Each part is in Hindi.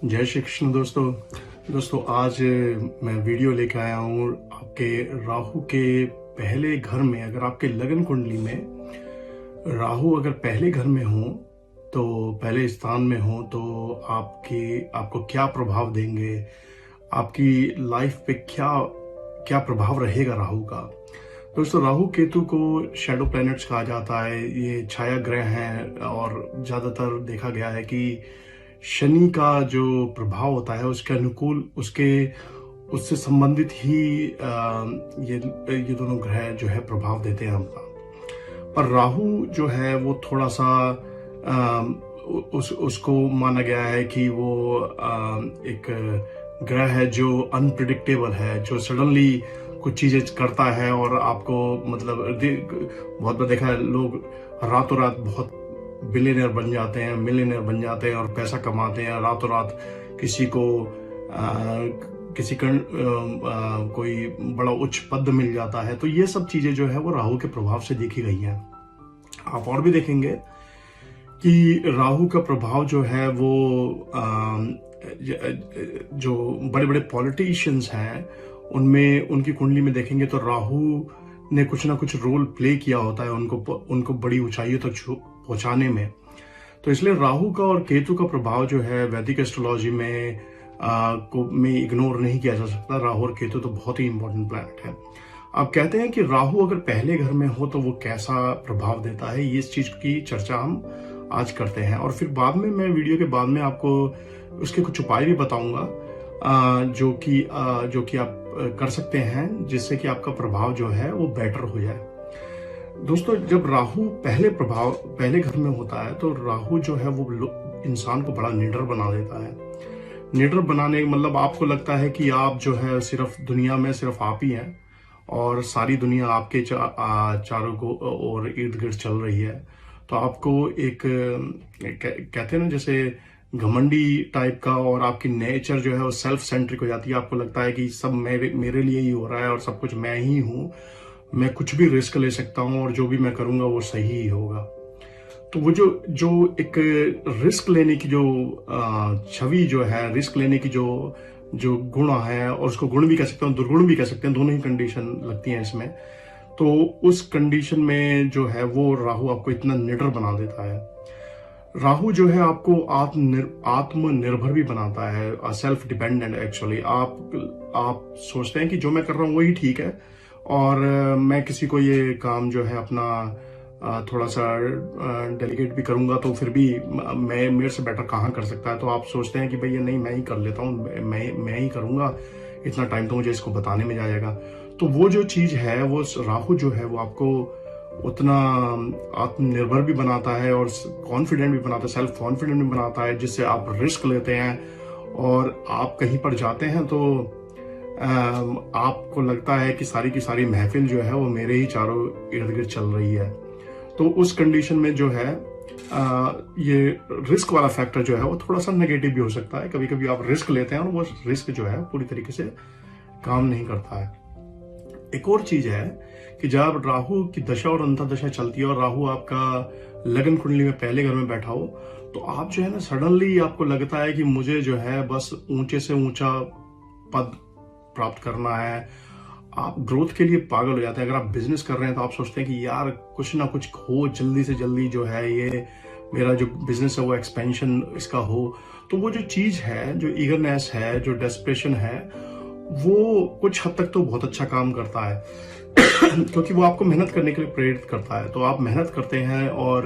जय श्री कृष्ण दोस्तों आज मैं वीडियो लेके आया हूँ आपके राहु के पहले घर में। अगर आपके लगन कुंडली में राहु अगर पहले घर में हो, तो पहले स्थान में हो, तो आपको क्या प्रभाव देंगे, आपकी लाइफ पे क्या क्या प्रभाव रहेगा राहु का। दोस्तों, राहु केतु को शैडो प्लैनेट्स कहा जाता है। ये छाया ग्रह हैं और ज्यादातर देखा गया है कि शनि का जो प्रभाव होता है उसके अनुकूल उससे संबंधित ही ये दोनों ग्रह जो है प्रभाव देते हैं अपना। पर राहु जो है वो थोड़ा सा उसको माना गया है कि वो एक ग्रह है जो अनप्रिडिक्टेबल है, जो सडनली कुछ चीजें करता है और आपको बहुत बार देखा है, लोग रातों रात बहुत बिलियनर बन जाते हैं, मिलियनर बन जाते हैं और पैसा कमाते हैं रातों रात। कोई बड़ा उच्च पद मिल जाता है। तो ये सब चीजें जो है वो राहु के प्रभाव से देखी गई हैं। आप और भी देखेंगे कि राहु का प्रभाव जो है वो जो बड़े बड़े पॉलिटिशियंस हैं उनमें, उनकी कुंडली में देखेंगे तो राहु ने कुछ ना कुछ रोल प्ले किया होता है उनको बड़ी ऊंचाइयों तक पहुंचाने में। तो इसलिए राहु का और केतु का प्रभाव जो है वैदिक एस्ट्रोलॉजी में इग्नोर नहीं किया जा सकता। राहु और केतु तो बहुत ही इंपॉर्टेंट प्लैनेट है। आप कहते हैं कि राहु अगर पहले घर में हो तो वो कैसा प्रभाव देता है, इस चीज की चर्चा हम आज करते हैं। और फिर बाद में मैं वीडियो के बाद में आपको उसके कुछ उपाय भी बताऊंगा जो कि आप कर सकते हैं, जिससे कि आपका प्रभाव जो है वो बेटर हो जाए। दोस्तों, जब राहु पहले घर में होता है तो राहु जो है वो इंसान को बड़ा निडर बना देता है। निडर बनाने मतलब आपको लगता है कि आप जो है सिर्फ दुनिया में सिर्फ आप ही हैं और सारी दुनिया आपके चारों को और इर्द गिर्द चल रही है। तो आपको एक कहते हैं ना, जैसे घमंडी टाइप का, और आपकी नेचर जो है वो सेल्फ सेंट्रिक हो जाती है। आपको लगता है कि सब मेरे लिए ही हो रहा है और सब कुछ मैं ही हूँ, मैं कुछ भी रिस्क ले सकता हूँ और जो भी मैं करूंगा वो सही ही होगा। तो वो जो एक रिस्क लेने की जो छवि जो है, रिस्क लेने की जो गुण है, और उसको गुण भी कह सकते हैं, दुर्गुण भी कह सकते हैं, दोनों ही कंडीशन लगती हैं इसमें। तो उस कंडीशन में जो है वो राहु आपको इतना निडर बना देता है। राहु जो है आपको आत्मनिर्भर भी बनाता है, सेल्फ डिपेंडेंट। एक्चुअली आप सोचते हैं कि जो मैं कर रहा हूँ वही ठीक है और मैं किसी को ये काम जो है अपना थोड़ा सा डेलीगेट भी करूंगा तो फिर भी मेरे से बेटर कहाँ कर सकता है। तो आप सोचते हैं कि भाई ये नहीं, मैं ही कर लेता हूँ, मैं ही करूंगा, इतना टाइम तो मुझे इसको बताने में जाएगा। तो वो जो चीज है, वो राहु जो है वो आपको उतना आत्मनिर्भर भी बनाता है और कॉन्फिडेंट भी बनाता है, सेल्फ कॉन्फिडेंट भी बनाता है, जिससे आप रिस्क लेते हैं और आप कहीं पर जाते हैं तो आपको लगता है कि सारी की सारी महफिल जो है वो मेरे ही चारों इर्द गिर्द चल रही है। तो उस कंडीशन में जो है ये रिस्क वाला फैक्टर जो है वो थोड़ा सा नेगेटिव भी हो सकता है। कभी कभी आप रिस्क लेते हैं और वो रिस्क जो है पूरी तरीके से काम नहीं करता है। एक और चीज है कि जब राहु की दशा और अंतर्दशा चलती है और राहु आपका लगन कुंडली में पहले घर में बैठा हो, तो आप जो है ना सडनली आपको लगता है कि मुझे जो है बस ऊंचे से ऊंचा पद प्राप्त करना है। आप ग्रोथ के लिए पागल हो जाते हैं। अगर आप बिजनेस कर रहे हैं तो आप सोचते हैं कि यार कुछ ना कुछ हो, जल्दी से जल्दी जो है ये मेरा जो बिजनेस है वो एक्सपेंशन इसका हो। तो वो जो चीज है, जो ईगरनेस है, जो डेस्परेशन है, वो कुछ हद तक तो बहुत अच्छा काम करता है क्योंकि वो आपको मेहनत करने के लिए प्रेरित करता है। तो आप मेहनत करते हैं और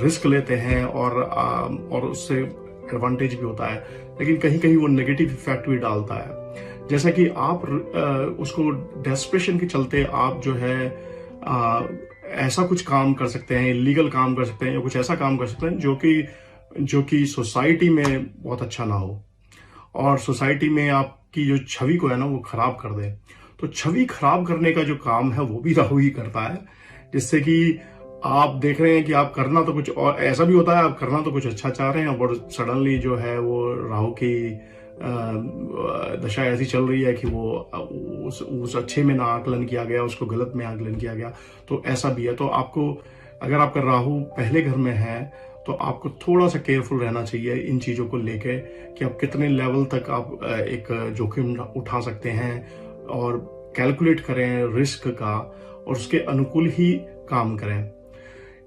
रिस्क लेते हैं और उससे एडवांटेज भी होता है, लेकिन कहीं कहीं वो नेगेटिव इफेक्ट भी डालता है। जैसा कि आप उसको डेस्परेशन के चलते आप जो है ऐसा कुछ काम कर सकते हैं, इलीगल काम कर सकते हैं या कुछ ऐसा काम कर सकते हैं जो कि सोसाइटी में बहुत अच्छा ना हो और सोसाइटी में आपकी जो छवि को है ना वो खराब कर दे। तो छवि खराब करने का जो काम है वो भी राहु ही करता है, जिससे कि आप देख रहे हैं कि आप करना तो कुछ और ऐसा भी होता है, आप करना तो कुछ अच्छा चाह रहे हैं और सडनली जो है वो राहु की दशा ऐसी चल रही है कि वो उस अच्छे में ना आकलन किया गया, उसको गलत में आकलन किया गया। तो ऐसा भी है। तो आपको अगर आपका राहु पहले घर में है तो आपको थोड़ा सा केयरफुल रहना चाहिए इन चीज़ों को लेके कि आप कितने लेवल तक आप एक जोखिम उठा सकते हैं, और कैलकुलेट करें रिस्क का और उसके अनुकूल ही काम करें।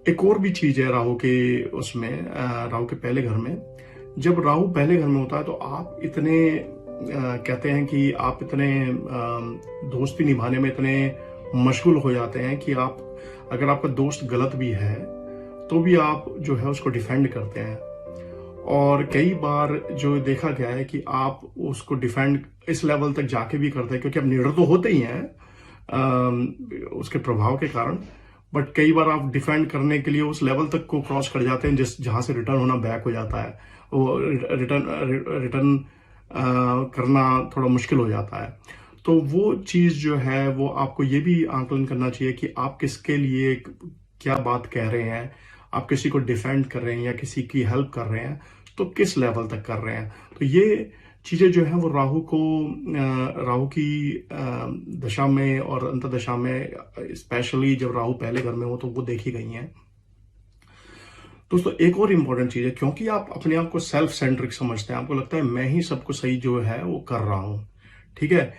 एक और भी चीज़ है राहु के उसमें, राहु के पहले घर में, जब राहु पहले घर में होता है तो आप इतने कहते हैं कि आप इतने दोस्ती निभाने में इतने मशगूल हो जाते हैं कि आप, अगर आपका दोस्त गलत भी है तो भी आप जो है उसको डिफेंड करते हैं। और कई बार जो देखा गया है कि आप उसको डिफेंड इस लेवल तक जाके भी करते हैं, क्योंकि आप निडर तो होते ही हैं उसके प्रभाव के कारण, बट कई बार आप डिफेंड करने के लिए उस लेवल तक को क्रॉस कर जाते हैं जहां से रिटर्न होना बैक हो जाता है, वो रिटर्न करना थोड़ा मुश्किल हो जाता है। तो वो चीज जो है वो आपको ये भी आंकलन करना चाहिए कि आप किसके लिए क्या बात कह रहे हैं, आप किसी को डिफेंड कर रहे हैं या किसी की हेल्प कर रहे हैं तो किस लेवल तक कर रहे हैं। तो ये चीजें जो है वो राहु की दशा में और अंतर्दशा में, स्पेशली जब राहु पहले घर में हो तो वो देखी गई हैं। दोस्तों एक और इम्पोर्टेंट चीज है, क्योंकि आप अपने आप को सेल्फ सेंट्रिक समझते हैं, आपको लगता है मैं ही सबको सही जो है वो कर रहा हूं, ठीक है।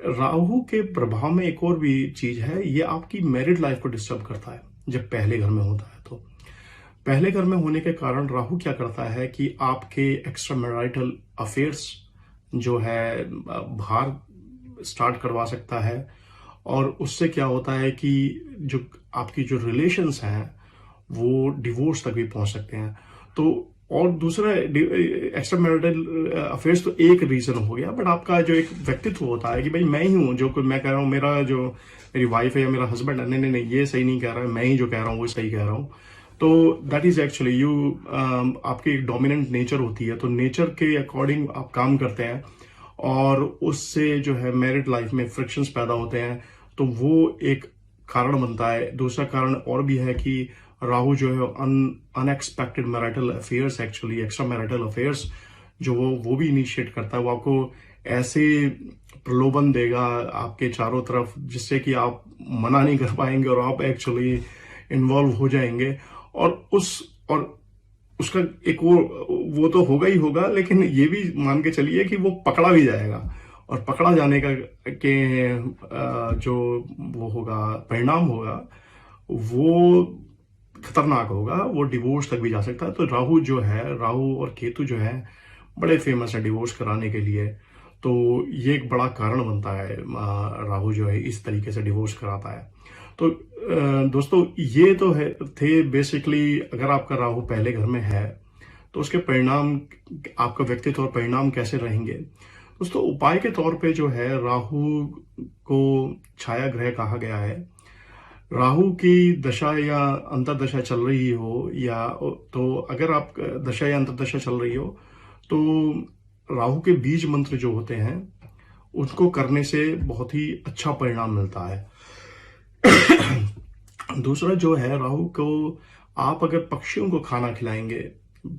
राहु के प्रभाव में एक और भी चीज है, ये आपकी मैरिड लाइफ को डिस्टर्ब करता है जब पहले घर में होता है। तो पहले घर में होने के कारण राहु क्या करता है कि आपके एक्स्ट्रा मैरिटल अफेयर्स जो है बाहर स्टार्ट करवा सकता है, और उससे क्या होता है कि जो आपकी जो रिलेशंस हैं वो डिवोर्स तक भी पहुंच सकते हैं। तो और दूसरा एक्स्ट्रा मैरिटल अफेयर्स तो एक रीजन हो गया, बट आपका जो एक व्यक्तित्व होता है कि भाई मैं ही हूं जो मैं कह रहा हूं, मेरी वाइफ है या मेरा हस्बैंड है, नहीं ये सही नहीं कह रहा है, मैं ही जो कह रहा हूं वो सही कह रहा हूं। तो दैट इज एक्चुअली आपकी एक डोमिनेंट नेचर होती है, तो नेचर के अकॉर्डिंग आप काम करते हैं और उससे जो है मैरिड लाइफ में फ्रिक्शंस पैदा होते हैं, तो वो एक कारण बनता है। दूसरा कारण और भी है कि राहु जो है unexpected marital affairs, actually extra marital affairs जो वो भी इनिशिएट करता है, वो आपको ऐसे प्रलोभन देगा आपके चारों तरफ जिससे कि आप मना नहीं कर पाएंगे और आप एक्चुअली इन्वॉल्व हो जाएंगे, और उसका एक वो तो होगा ही होगा, लेकिन ये भी मान के चलिए कि वो पकड़ा भी जाएगा, और पकड़ा जाने का जो वो होगा परिणाम होगा वो खतरनाक होगा, वो डिवोर्स तक भी जा सकता है। तो राहु और केतु जो है बड़े फेमस है डिवोर्स कराने के लिए, तो ये एक बड़ा कारण बनता है, राहु जो है इस तरीके से डिवोर्स कराता है। तो दोस्तों ये तो थे बेसिकली, अगर आपका राहु पहले घर में है तो उसके परिणाम, आपका व्यक्तित्व और परिणाम कैसे रहेंगे। दोस्तों उपाय के तौर पे जो है, राहु को छाया ग्रह कहा गया है। राहु की दशा या अंतर्दशा चल रही हो, या तो अगर आप दशा या अंतर्दशा चल रही हो तो राहु के बीज मंत्र जो होते हैं उनको करने से बहुत ही अच्छा परिणाम मिलता है। दूसरा जो है, राहु को आप अगर पक्षियों को खाना खिलाएंगे,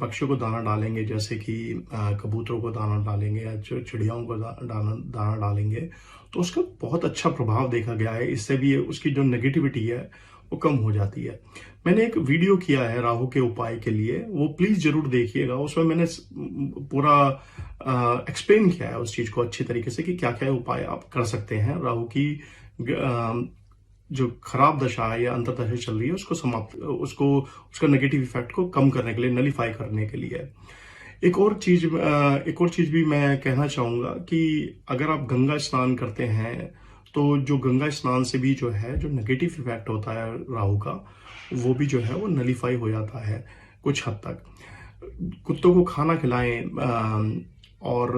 पक्षियों को दाना डालेंगे, जैसे कि कबूतरों को दाना डालेंगे या चिड़ियाओं को दाना डालेंगे, तो उसका बहुत अच्छा प्रभाव देखा गया है। इससे भी उसकी जो नेगेटिविटी है वो कम हो जाती है। मैंने एक वीडियो किया है राहु के उपाय के लिए, वो प्लीज जरूर देखिएगा। उसमें मैंने पूरा एक्सप्लेन किया है उस चीज को अच्छी तरीके से कि क्या क्या उपाय आप कर सकते हैं राहु की जो खराब दशा है या अंतर्दशा चल रही है उसको उसका नेगेटिव इफेक्ट को कम करने के लिए, नलीफाई करने के लिए। एक और चीज भी मैं कहना चाहूंगा कि अगर आप गंगा स्नान करते हैं तो जो गंगा स्नान से भी जो है जो नेगेटिव इफेक्ट होता है राहु का, वो भी जो है वो नलीफाई हो जाता है कुछ हद तक। कुत्तों को खाना खिलाएं और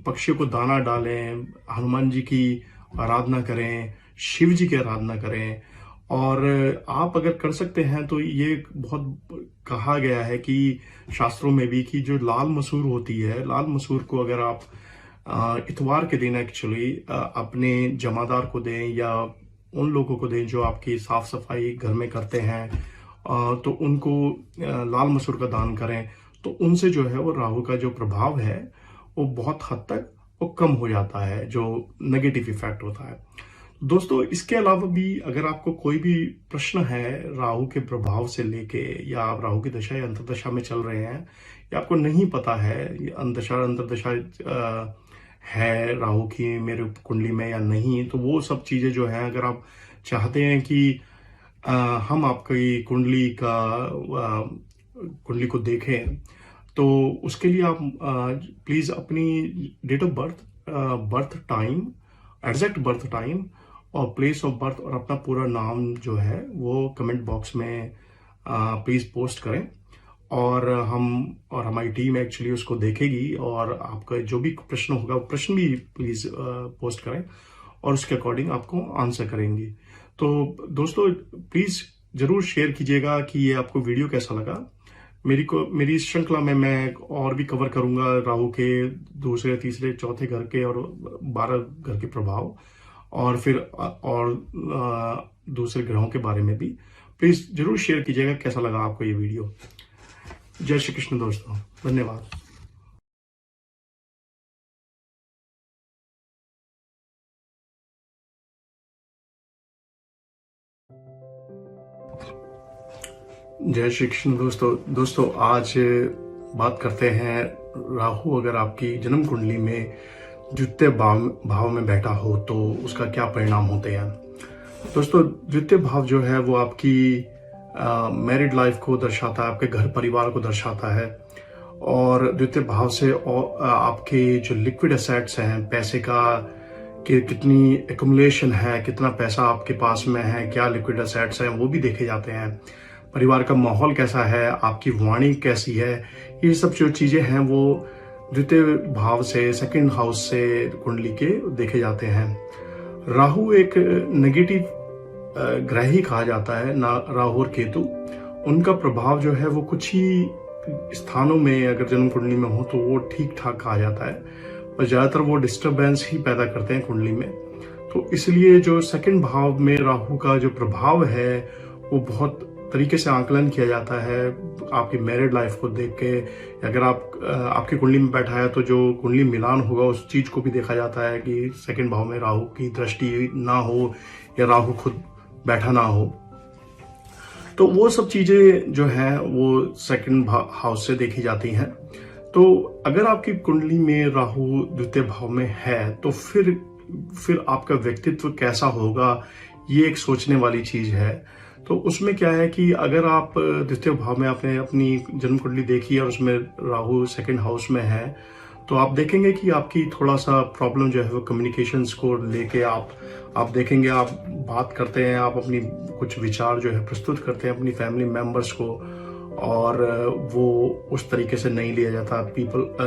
पक्षियों को दाना डालें, हनुमान जी की आराधना करें, शिव जी की आराधना करें, और आप अगर कर सकते हैं तो ये बहुत कहा गया है कि शास्त्रों में भी कि जो लाल मसूर होती है, लाल मसूर को अगर आप इतवार के दिन एक्चुअली अपने जमादार को दें या उन लोगों को दें जो आपकी साफ सफाई घर में करते हैं, तो उनको लाल मसूर का दान करें, तो उनसे जो है वो राहु का जो प्रभाव है वो बहुत हद तक वो कम हो जाता है, जो नेगेटिव इफेक्ट होता है। दोस्तों इसके अलावा भी अगर आपको कोई भी प्रश्न है राहु के प्रभाव से लेके, या आप राहु की दशा या अंतर्दशा में चल रहे हैं, या आपको नहीं पता है ये अंतदशा अंतर्दशा है राहु की मेरे कुंडली में या नहीं, तो वो सब चीजें जो है अगर आप चाहते हैं कि अ, हम आपकी कुंडली को देखें, तो उसके लिए आप प्लीज अपनी date of birth, birth time, exact birth time और प्लेस ऑफ बर्थ और अपना पूरा नाम जो है वो कमेंट बॉक्स में प्लीज पोस्ट करें। और हमारी टीम एक्चुअली उसको देखेगी, और आपका जो भी प्रश्न होगा वो प्रश्न भी प्लीज पोस्ट करें, और उसके अकॉर्डिंग आपको आंसर करेंगे। तो दोस्तों प्लीज जरूर शेयर कीजिएगा कि ये आपको वीडियो कैसा लगा। मेरी इस श्रृंखला में मैं और भी कवर करूंगा राहु के दूसरे, तीसरे, चौथे घर के और 12 घर के प्रभाव, और फिर दूसरे ग्रहों के बारे में भी। प्लीज जरूर शेयर कीजिएगा कैसा लगा आपको ये वीडियो। जय श्री कृष्ण दोस्तों, धन्यवाद। जय श्री कृष्ण दोस्तों आज बात करते हैं राहु अगर आपकी जन्म कुंडली में द्वितीय भाव में बैठा हो तो उसका क्या परिणाम होते हैं। दोस्तों द्वितीय भाव जो है वो आपकी मैरिड लाइफ को दर्शाता है, आपके घर परिवार को दर्शाता है। और द्वितीय भाव से आपके जो लिक्विड एसेट्स हैं, पैसे का कि कितनी एक्युमुलेशन है, कितना पैसा आपके पास में है, क्या लिक्विड एसेट्स हैं, वो भी देखे जाते हैं। परिवार का माहौल कैसा है, आपकी वाणी कैसी है, ये सब जो चीजें हैं वो द्वितीय भाव से, सेकंड हाउस से कुंडली के देखे जाते हैं। राहु एक नेगेटिव ग्रह ही कहा जाता है ना, राहु और केतु, उनका प्रभाव जो है वो कुछ ही स्थानों में अगर जन्म कुंडली में हो तो वो ठीक ठाक कहा जाता है, और ज्यादातर वो डिस्टरबेंस ही पैदा करते हैं कुंडली में। तो इसलिए जो सेकंड भाव में राहु का जो प्रभाव है वो बहुत तरीके से आकलन किया जाता है आपकी मैरिड लाइफ को देख के। अगर आपकी कुंडली में बैठा है तो जो कुंडली मिलान होगा उस चीज को भी देखा जाता है कि सेकंड भाव में राहु की दृष्टि ना हो या राहु खुद बैठा ना हो। तो वो सब चीजें जो हैं वो सेकंड हाउस से देखी जाती हैं। तो अगर आपकी कुंडली में राहु द्वितीय भाव में है तो फिर आपका व्यक्तित्व कैसा होगा, ये एक सोचने वाली चीज है। तो उसमें क्या है कि अगर आप द्वितीय भाव में आपने अपनी जन्म कुंडली देखी और उसमें राहु सेकंड हाउस में है, तो आप देखेंगे कि आपकी थोड़ा सा प्रॉब्लम जो है वो कम्युनिकेशंस को लेके आप देखेंगे, आप बात करते हैं, आप अपनी कुछ विचार जो है प्रस्तुत करते हैं अपनी फैमिली मेंबर्स को, और वो उस तरीके से नहीं लिया जाता।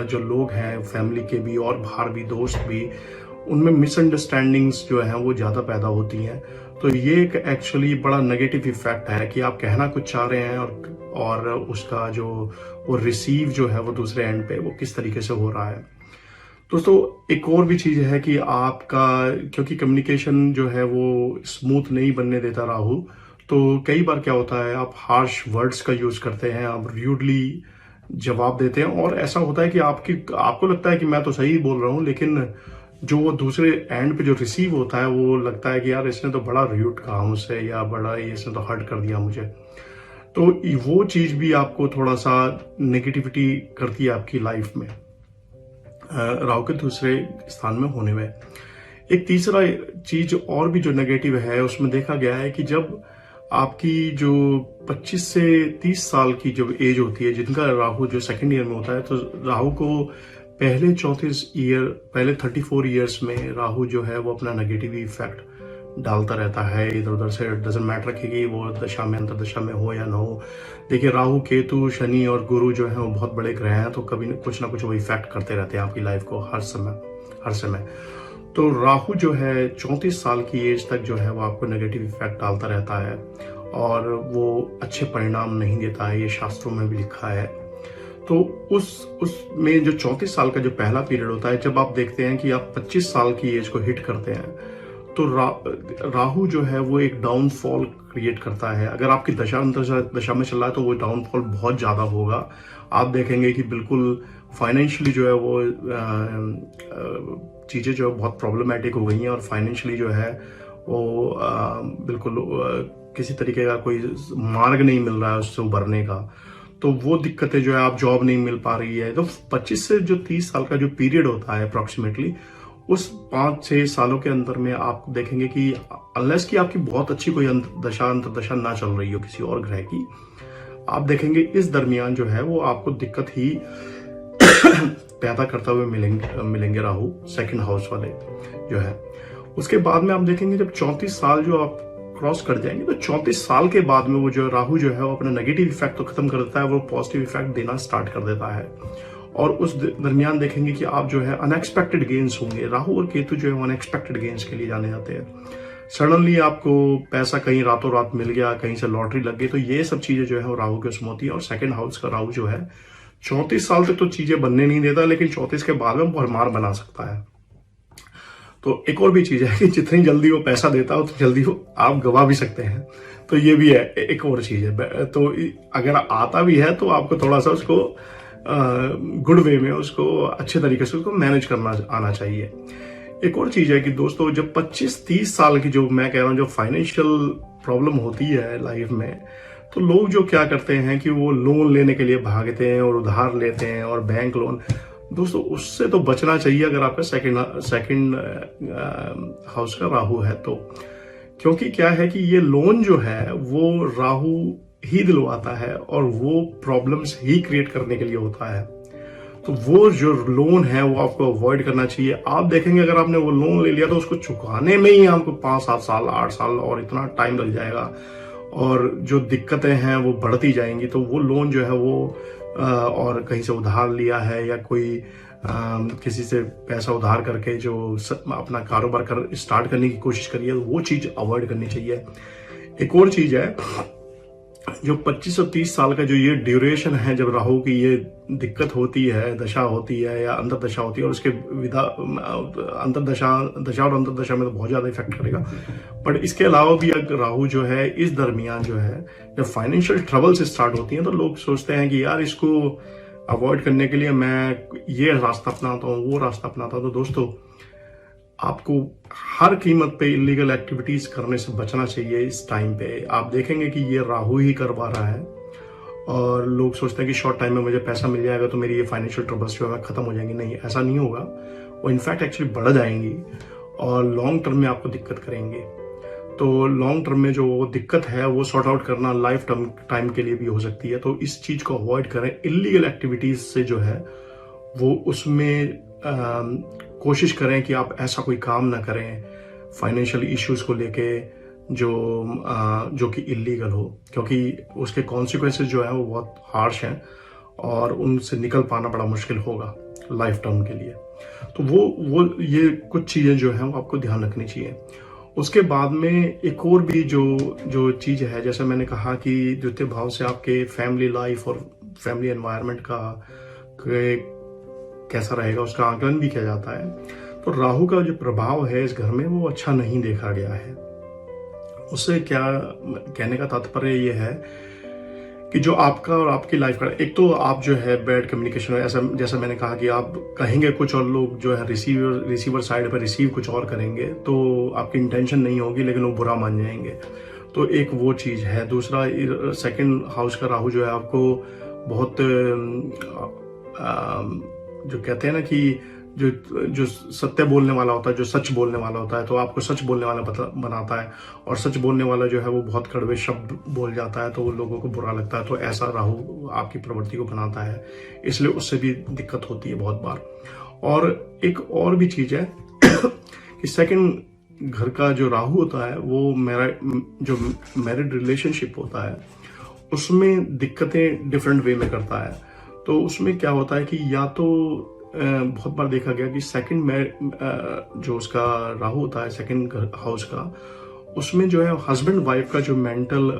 जो लोग हैं फैमिली के भी और बाहर भी, दोस्त भी, उनमें मिसअंडरस्टैंडिंग्स जो है वो ज्यादा पैदा होती हैं। तो ये एक एक्चुअली बड़ा नेगेटिव इफेक्ट है कि आप कहना कुछ चाह रहे हैं और उसका जो वो रिसीव जो है वो दूसरे एंड पे वो किस तरीके से हो रहा है। दोस्तों एक और भी चीज है कि आपका, क्योंकि कम्युनिकेशन जो है वो स्मूथ नहीं बनने देता राहु, तो कई बार क्या होता है आप हार्श वर्ड्स का यूज करते हैं, आप र्यूडली जवाब देते हैं, और ऐसा होता है कि आपको लगता है कि मैं तो सही बोल रहा हूँ, लेकिन जो वो दूसरे एंड पे जो रिसीव होता है वो लगता है कि यार इसने तो बड़ा र्यूड कहा मुझसे, या बड़ा इसने तो हर्ट कर दिया मुझे। तो वो चीज भी आपको थोड़ा सा नेगेटिविटी करती है आपकी लाइफ में राहु के दूसरे स्थान में होने में। एक तीसरा चीज और भी जो नेगेटिव है उसमें देखा गया है कि जब आपकी जो 25 से 30 साल की जो एज होती है, जिनका राहु जो सेकंड ईयर में होता है, तो राहु को पहले 34 ईयर्स में राहु जो है वो अपना नेगेटिव इफेक्ट डालता रहता है इधर उधर से। डजंट मैटर कि वो दशा में अंतर्दशा में हो या ना हो। देखिए राहु, केतु, शनि और गुरु जो है वो बहुत बड़े ग्रह हैं, तो कभी कुछ ना कुछ वो इफेक्ट करते रहते हैं आपकी लाइफ को हर समय। तो राहु जो है 34 साल की एज तक जो है वो आपको नेगेटिव इफेक्ट डालता रहता है, और वो अच्छे परिणाम नहीं देता है, ये शास्त्रों में भी लिखा है। तो उसमें जो 34 साल का जो पहला पीरियड होता है, जब आप देखते हैं कि आप 25 साल की एज को हिट करते हैं, तो राहु जो है वो एक डाउनफॉल क्रिएट करता है। अगर आपकी दशा में चल रहा है तो वो डाउनफॉल बहुत ज्यादा होगा। आप देखेंगे कि बिल्कुल फाइनेंशियली जो है वो चीजें जो है बहुत प्रॉब्लमेटिक हो गई हैं, और फाइनेंशियली जो है वो बिल्कुल किसी तरीके का कोई मार्ग नहीं मिल रहा है उससे उभरने का, तो वो दिक्कतें जो है, आप जॉब नहीं मिल पा रही है, तो 25 से जो 30 साल का जो पीरियड होता है अप्रोक्सीमेटली, उस 5-6 सालों के अंदर में आप देखेंगे कि अनलेस कि आपकी बहुत अच्छी कोई अंतर्दशा ना चल रही हो किसी और ग्रह की, आप देखेंगे इस दरमियान जो है वो आपको दिक्कत ही पैदा करता हुए मिलेंगे राहु सेकंड हाउस वाले जो है। उसके बाद में आप देखेंगे जब 34 साल जो आप क्रॉस कर जाएंगे, तो 34 साल के बाद में वो जो राहु जो है वो अपना नेगेटिव इफेक्ट तो खत्म कर देता है, वो पॉजिटिव इफेक्ट देना स्टार्ट कर देता है। और उस दरमियान देखेंगे कि आप जो है अनएक्सपेक्टेड गेन्स होंगे। राहु और केतु जो है अनएक्सपेक्टेड गेन्स के लिए जाने जाते हैं। सडनली आपको पैसा कहीं रातों रात मिल गया, कहीं से लॉटरी लग गई, तो ये सब चीजें जो है वो राहु के उसमें होती है। और सेकंड हाउस का राहु जो है 34 साल तक तो चीजें बनने नहीं देता, लेकिन 34 के बाद में भरमार बना सकता है। तो एक और भी चीज है कि जितनी जल्दी वो पैसा देता है उतनी जल्दी वो आप गवा भी सकते हैं, तो ये भी है एक और चीज है। तो अगर आता भी है तो आपको थोड़ा सा उसको गुड वे में, उसको अच्छे तरीके से उसको मैनेज करना आना चाहिए। एक और चीज है कि दोस्तों जब 25-30 साल की जो मैं कह रहा हूँ जो फाइनेंशियल प्रॉब्लम होती है लाइफ में, तो लोग जो क्या करते हैं कि वो लोन लेने के लिए भागते हैं और उधार लेते हैं और बैंक लोन। दोस्तों उससे तो बचना चाहिए अगर आपका सेकंड हाउस का राहु है तो, क्योंकि क्या है कि ये लोन जो है वो राहु ही दिलवाता है और वो प्रॉब्लम्स ही क्रिएट करने के लिए होता है। तो वो जो लोन है वो आपको अवॉइड करना चाहिए। आप देखेंगे अगर आपने वो लोन ले लिया तो उसको चुकाने में ही आपको 5-7 साल 8 साल और इतना टाइम लग जाएगा, और जो दिक्कतें हैं वो बढ़ती जाएंगी। तो वो लोन जो है वो और कहीं से उधार लिया है या कोई किसी से पैसा उधार करके जो अपना कारोबार स्टार्ट करने की कोशिश करी है, वो चीज अवॉइड करनी चाहिए। एक और चीज है जो 25 और 30 साल का जो ये ड्यूरेशन है, जब राहु की ये दिक्कत होती है, दशा होती है या अंतर्दशा होती है, और उसके दशा और अंतर्दशा में तो बहुत ज्यादा इफेक्ट करेगा। बट इसके अलावा भी अगर राहु जो है इस दरमियान जो है जब फाइनेंशियल ट्रबल्स स्टार्ट होती हैं, तो लोग सोचते हैं कि यार इसको अवॉइड करने के लिए मैं ये रास्ता अपनाता हूँ, वो रास्ता अपनाता हूँ। तो दोस्तों आपको हर कीमत पे इलीगल एक्टिविटीज करने से बचना चाहिए। इस टाइम पे आप देखेंगे कि ये राहु ही करवा रहा है, और लोग सोचते हैं कि शॉर्ट टाइम में मुझे पैसा मिल जाएगा तो मेरी ये फाइनेंशियल ट्रबल्स जो है खत्म हो जाएंगी। नहीं, ऐसा नहीं होगा। वो इनफैक्ट एक्चुअली बढ़ जाएंगी और लॉन्ग टर्म में आपको दिक्कत करेंगे। तो लॉन्ग टर्म में जो दिक्कत है वो सॉर्ट आउट करना लाइफ टाइम के लिए भी हो सकती है। तो इस चीज को अवॉइड करें। इलीगल एक्टिविटीज से जो है वो उसमें कोशिश करें कि आप ऐसा कोई काम ना करें फाइनेंशियल इश्यूज को लेके जो कि इलीगल हो, क्योंकि उसके कॉन्सिक्वेंसेस जो है वो बहुत हार्श हैं और उनसे निकल पाना बड़ा मुश्किल होगा लाइफ टाइम के लिए। तो वो ये कुछ चीजें जो है वो आपको ध्यान रखनी चाहिए। उसके बाद में एक और भी जो चीज है, जैसे मैंने कहा कि द्वितीय भाव से आपके फैमिली लाइफ और फैमिली एनवायरनमेंट का कैसा रहेगा उसका आकलन भी किया जाता है। तो राहु का जो प्रभाव है इस घर में वो अच्छा नहीं देखा गया है। उससे क्या कहने का तात्पर्य ये है कि जो आपका और आपकी लाइफ का, एक तो आप जो है बैड कम्युनिकेशन, ऐसा जैसा मैंने कहा कि आप कहेंगे कुछ और लोग जो है रिसीवर साइड पर रिसीव कुछ और करेंगे, तो आपकी इंटेंशन नहीं होगी लेकिन वो बुरा मान जाएंगे। तो एक वो चीज है। दूसरा, सेकंड हाउस का राहु जो है आपको बहुत जो कहते हैं ना कि जो सत्य बोलने वाला होता है, जो सच बोलने वाला होता है, तो आपको सच बोलने वाला बनाता है। और सच बोलने वाला जो है वो बहुत कड़वे शब्द बोल जाता है, तो वो लोगों को बुरा लगता है। तो ऐसा राहु आपकी प्रवृत्ति को बनाता है, इसलिए उससे भी दिक्कत होती है बहुत बार। और एक और भी चीज है कि सेकंड घर का जो राहु होता है वो जो मैरिड रिलेशनशिप होता है उसमें दिक्कतें डिफरेंट वे में करता है। तो उसमें क्या होता है कि या तो बहुत बार देखा गया कि सेकंड जो उसका राहु होता है सेकंड हाउस का, उसमें जो है हस्बैंड वाइफ का जो मेंटल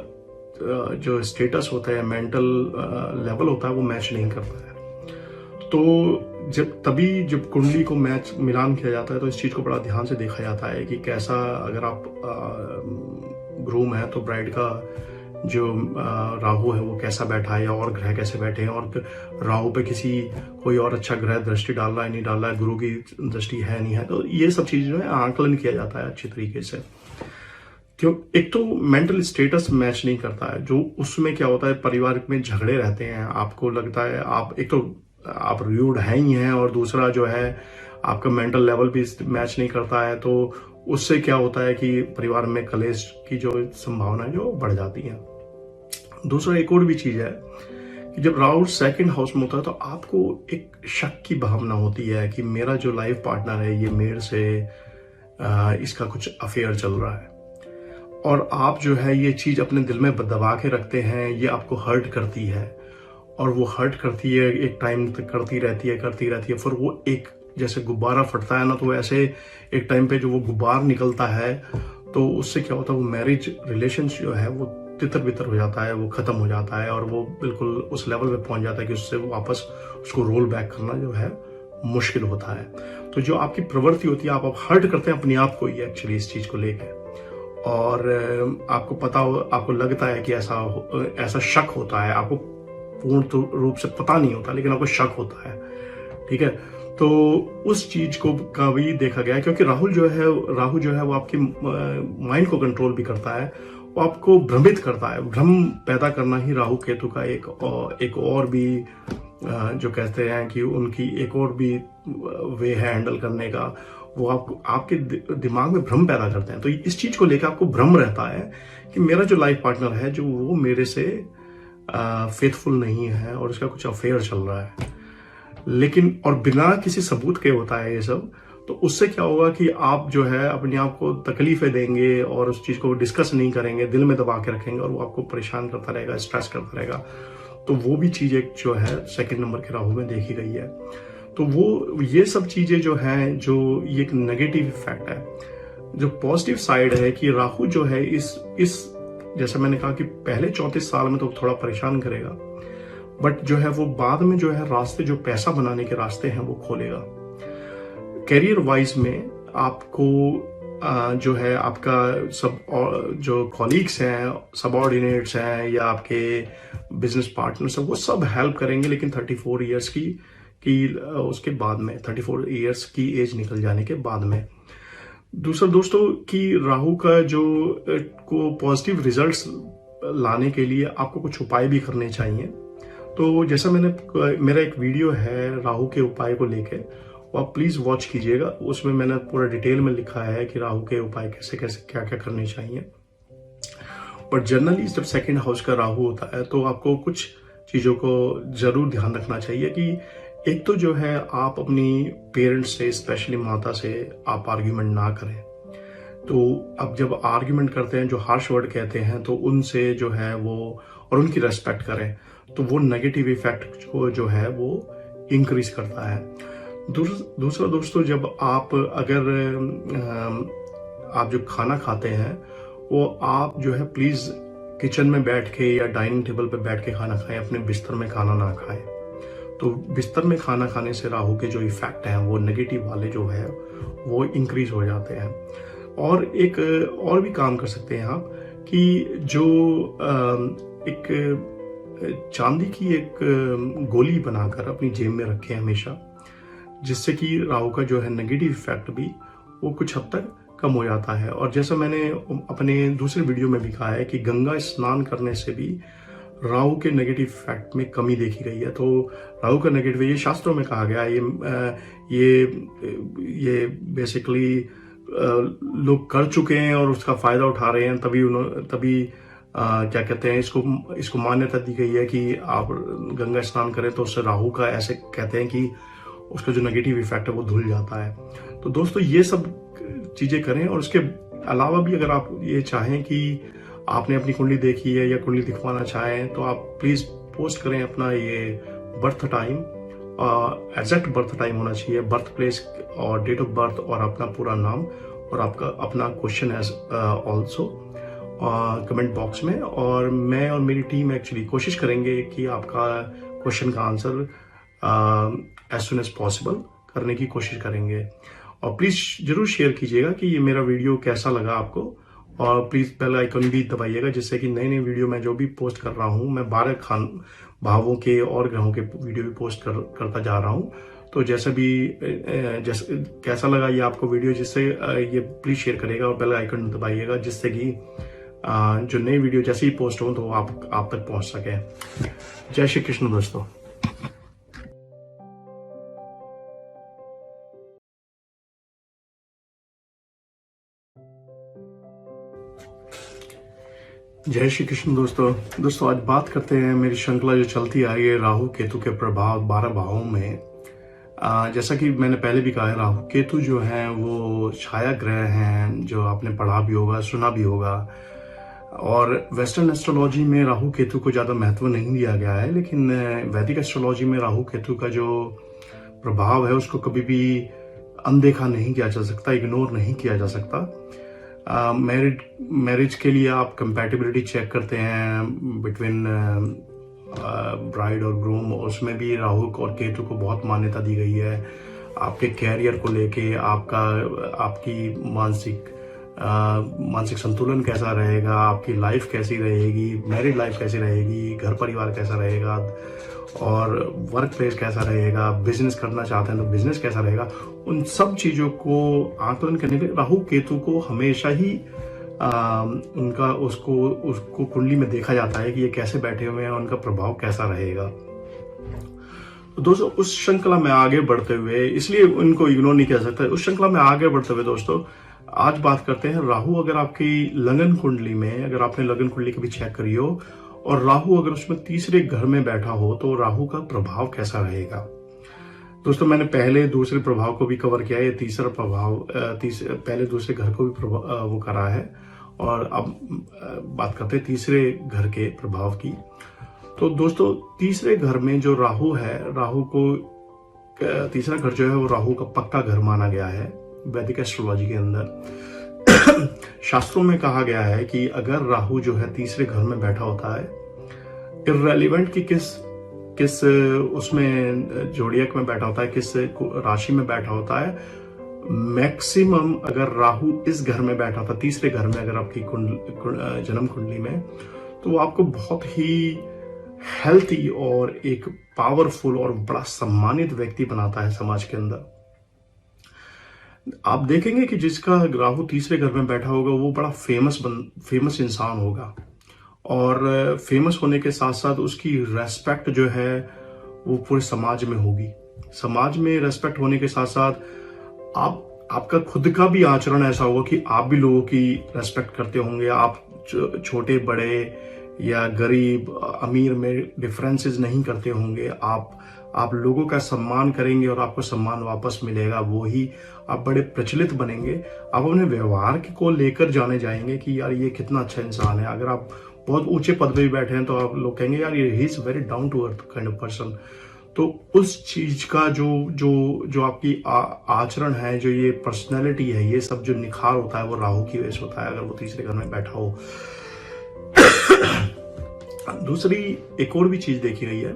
जो स्टेटस होता है, मेंटल लेवल होता है, वो मैच नहीं करता है। तो जब कुंडली को मैच मिलान किया जाता है तो इस चीज को बड़ा ध्यान से देखा जाता है कि कैसा, अगर आप ग्रूम है तो ब्राइड का जो राहु है वो कैसा बैठा है, या और ग्रह कैसे बैठे हैं, और राहु पे कोई और अच्छा ग्रह दृष्टि डाल रहा है नहीं डाल रहा है, गुरु की दृष्टि है नहीं है। तो ये सब चीजें जो है आंकलन किया जाता है अच्छी तरीके से। क्यों, एक तो मेंटल स्टेटस मैच नहीं करता है, जो उसमें क्या होता है परिवार में झगड़े रहते हैं, आपको लगता है आप एक तो आप रूड हैं ही हैं, और दूसरा जो है आपका मेंटल लेवल भी मैच नहीं करता है, तो उससे क्या होता है कि परिवार में कलेश की जो संभावना है जो बढ़ जाती है। दूसरा एक और भी चीज है कि जब राहु सेकंड हाउस में होता है तो आपको एक शक की भावना होती है कि मेरा जो लाइफ पार्टनर है ये मेरे से इसका कुछ अफेयर चल रहा है, और आप जो है ये चीज अपने दिल में दबा के रखते हैं, ये आपको हर्ट करती है, और वो हर्ट करती है एक टाइम तक, करती रहती है, फिर वो एक जैसे गुब्बारा फटता है ना, तो ऐसे एक टाइम पे जो वो गुब्बार निकलता है तो उससे क्या होता है वो मैरिज रिलेशन जो है वो तितर बितर हो जाता है, वो खत्म हो जाता है, और वो बिल्कुल उस लेवल पे पहुंच जाता है कि उससे वापस उसको रोल बैक करना जो है मुश्किल होता है। तो जो आपकी प्रवृत्ति होती है, आप हर्ट करते हैं अपने आप को ही एक्चुअली इस चीज को लेकर, और आपको पता हो, आपको लगता है कि ऐसा शक होता है, आपको पूर्ण रूप से पता नहीं होता लेकिन आपको शक होता है, ठीक है। तो उस चीज को का भी देखा गया है, क्योंकि राहु जो है वो आपके माइंड को कंट्रोल भी करता है, वो आपको भ्रमित करता है, भ्रम पैदा करना ही राहु केतु का एक और भी जो कहते हैं कि उनकी एक और भी वे है हैंडल करने का, वो आपके दिमाग में भ्रम पैदा करते हैं। तो इस चीज को लेकर आपको भ्रम रहता है कि मेरा जो लाइफ पार्टनर है जो वो मेरे से फेथफुल नहीं है और उसका कुछ अफेयर चल रहा है, लेकिन और बिना किसी सबूत के होता है ये सब। तो उससे क्या होगा कि आप जो है अपने आप को तकलीफें देंगे और उस चीज को डिस्कस नहीं करेंगे, दिल में दबा के रखेंगे, और वो आपको परेशान करता रहेगा, स्ट्रेस करता रहेगा। तो वो भी चीज एक जो है सेकंड नंबर के राहु में देखी गई है। तो वो ये सब चीजें जो हैं, जो ये एक नेगेटिव इफेक्ट है। जो पॉजिटिव साइड है कि राहु जो है इस जैसे मैंने कहा कि पहले 34 साल में तो थोड़ा परेशान करेगा, बट जो है वो बाद में जो है रास्ते, जो पैसा बनाने के रास्ते हैं वो खोलेगा। करियर वाइज में आपको जो है आपका सब जो कॉलीग्स हैं, सबऑर्डिनेट्स हैं, या आपके बिजनेस पार्टनर्स हैं, वो सब हेल्प करेंगे, लेकिन 34 इयर्स की उसके बाद में, 34 इयर्स की एज निकल जाने के बाद में। दूसरा दोस्तों कि राहु का जो को पॉजिटिव रिजल्ट्स लाने के लिए आपको कुछ उपाय भी करने चाहिए। तो जैसा मेरा एक वीडियो है राहु के उपाय को लेके, वो आप प्लीज वॉच कीजिएगा। उसमें मैंने पूरा डिटेल में लिखा है कि राहु के उपाय कैसे कैसे क्या क्या करने चाहिए। पर जनरली जब सेकंड हाउस का राहु होता है तो आपको कुछ चीजों को जरूर ध्यान रखना चाहिए कि एक तो जो है आप अपनी पेरेंट्स से, स्पेशली माता से आप आर्ग्यूमेंट ना करें। तो अब जब आर्ग्यूमेंट करते हैं, जो हार्श वर्ड कहते हैं, तो उनसे जो है वो, और उनकी रेस्पेक्ट करें, तो वो नेगेटिव इफेक्ट को जो है वो इंक्रीज करता है। दूसरा दोस्तों, जब अगर आप जो खाना खाते हैं वो आप जो है प्लीज किचन में बैठ के या डाइनिंग टेबल पे बैठ के खाना खाएं, अपने बिस्तर में खाना ना खाएं। तो बिस्तर में खाना खाने से राहु के जो इफेक्ट हैं वो नेगेटिव वाले जो है वो इंक्रीज हो जाते हैं। और एक और भी काम कर सकते हैं आप कि जो एक चांदी की एक गोली बनाकर अपनी जेब में रखें हमेशा, जिससे कि राहु का जो है नेगेटिव इफेक्ट भी वो कुछ हद तक कम हो जाता है। और जैसा मैंने अपने दूसरे वीडियो में भी कहा है कि गंगा स्नान करने से भी राहु के नेगेटिव इफेक्ट में कमी देखी गई है। तो राहु का नेगेटिव, ये शास्त्रों में कहा गया है, ये बेसिकली लोग कर चुके हैं और उसका फायदा उठा रहे हैं, तभी क्या कहते हैं, इसको मान्यता दी गई है कि आप गंगा स्नान करें तो उससे राहु का, ऐसे कहते हैं कि उसका जो नेगेटिव इफेक्ट है वो धुल जाता है। तो दोस्तों ये सब चीजें करें। और उसके अलावा भी अगर आप ये चाहें कि आपने अपनी कुंडली देखी है या कुंडली दिखवाना चाहें, तो आप प्लीज पोस्ट करें अपना ये birth time, exact birth time होना चाहिए, बर्थ प्लेस और डेट ऑफ बर्थ, और अपना पूरा नाम, और आपका अपना question as also comment box में। और मैं और मेरी टीम एक्चुअली कोशिश करेंगे कि आपका क्वेश्चन का answer as soon as possible करने की कोशिश करेंगे। और प्लीज जरूर शेयर कीजिएगा कि ये मेरा वीडियो कैसा लगा आपको, और प्लीज बेल आइकन भी दबाइएगा, जिससे कि नई नई वीडियो मैं जो भी पोस्ट कर रहा हूँ, मैं 12 भावों के और ग्रहों के वीडियो भी पोस्ट करता जा रहा हूँ। तो जैसा भी जैसे कैसा लगा ये आपको वीडियो, जिससे ये प्लीज शेयर करेगा और बेल आइकन दबाइएगा, जिससे कि जो नई वीडियो जैसे ही पोस्ट हो तो आप तक पहुंच सके। जय श्री कृष्ण दोस्तों। जय श्री कृष्ण दोस्तों, आज बात करते हैं मेरी श्रृंखला जो चलती आई है राहु केतु के प्रभाव 12 भावों में। जैसा कि मैंने पहले भी कहा है, राहु केतु जो है वो छाया ग्रह हैं, जो आपने पढ़ा भी होगा, सुना भी होगा। और वेस्टर्न एस्ट्रोलॉजी में राहु केतु को ज़्यादा महत्व नहीं दिया गया है, लेकिन वैदिक एस्ट्रोलॉजी में राहु केतु का जो प्रभाव है उसको कभी भी अनदेखा नहीं किया जा सकता, इग्नोर नहीं किया जा सकता। मैरिज के लिए आप कंपैटिबिलिटी चेक करते हैं बिटवीन ब्राइड और ग्रूम, उसमें भी राहु और केतु को बहुत मान्यता दी गई है। आपके कैरियर को लेके आपकी मानसिक संतुलन कैसा रहेगा, आपकी लाइफ कैसी रहेगी, मैरिड लाइफ कैसी रहेगी, घर परिवार कैसा रहेगा, और वर्क प्लेस कैसा रहेगा, बिजनेस करना चाहते हैं तो बिजनेस कैसा रहेगा, उन सब चीजों को आकलन करने के लिए राहु केतु को हमेशा ही उसको कुंडली में देखा जाता है कि ये कैसे बैठे हुए हैं, उनका प्रभाव कैसा रहेगा। तो दोस्तों, उस श्रृंखला में आगे बढ़ते हुए, इसलिए उनको इग्नोर नहीं किया सकता, उस श्रृंखला में आगे बढ़ते हुए दोस्तों आज बात करते हैं राहु। अगर आपकी लगन कुंडली में, अगर आपने लगन कुंडली कभी चेक करी हो और राहु अगर उसमें तीसरे घर में बैठा हो तो राहु का प्रभाव कैसा रहेगा। दोस्तों, मैंने पहले दूसरे प्रभाव को भी कवर किया है, ये तीसरा प्रभाव पहले दूसरे घर को भी वो करा है, और अब बात करते हैं तीसरे घर के प्रभाव की। तो दोस्तों, तीसरे घर में जो राहु है, राहु को तीसरा घर जो है वो राहु का पक्का घर माना गया है वैदिक एस्ट्रोलॉजी के अंदर। शास्त्रों में कहा गया है कि अगर राहु जो है तीसरे घर में बैठा होता है, इररेलेवेंट कि किस उसमें जोडियक में बैठा होता है, किस राशि में बैठा होता है, मैक्सिमम अगर राहु इस घर में बैठा था, तीसरे घर में, अगर आपकी जन्म कुंडली में, तो वो आपको बहुत ही हेल्थी और एक पावरफुल और बड़ा सम्मानित व्यक्ति बनाता है समाज के अंदर। आप देखेंगे कि जिसका राहु तीसरे घर में बैठा होगा वो बड़ा फेमस इंसान होगा, और फेमस होने के साथ साथ उसकी रेस्पेक्ट जो है वो पूरे समाज में होगी। समाज में रेस्पेक्ट होने के साथ साथ आपका खुद का भी आचरण ऐसा होगा कि आप भी लोगों की रेस्पेक्ट करते होंगे। आप छोटे बड़े या गरीब अमीर में डिफरेंसेस नहीं करते होंगे। आप लोगों का सम्मान करेंगे और आपको सम्मान वापस मिलेगा, वो ही आप बड़े प्रचलित बनेंगे। आप अपने व्यवहार को लेकर जाने जाएंगे कि यार ये कितना अच्छा इंसान है। अगर आप बहुत ऊंचे पद पे भी बैठे हैं तो आप लोग कहेंगे यार ये he is very down to earth kind of person. तो उस चीज का जो आपकी आचरण है, जो ये पर्सनैलिटी है, ये सब जो निखार होता है वो राहु की वजह से होता है, अगर वो तीसरे घर में बैठा हो। दूसरी एक और भी चीज देखी गई है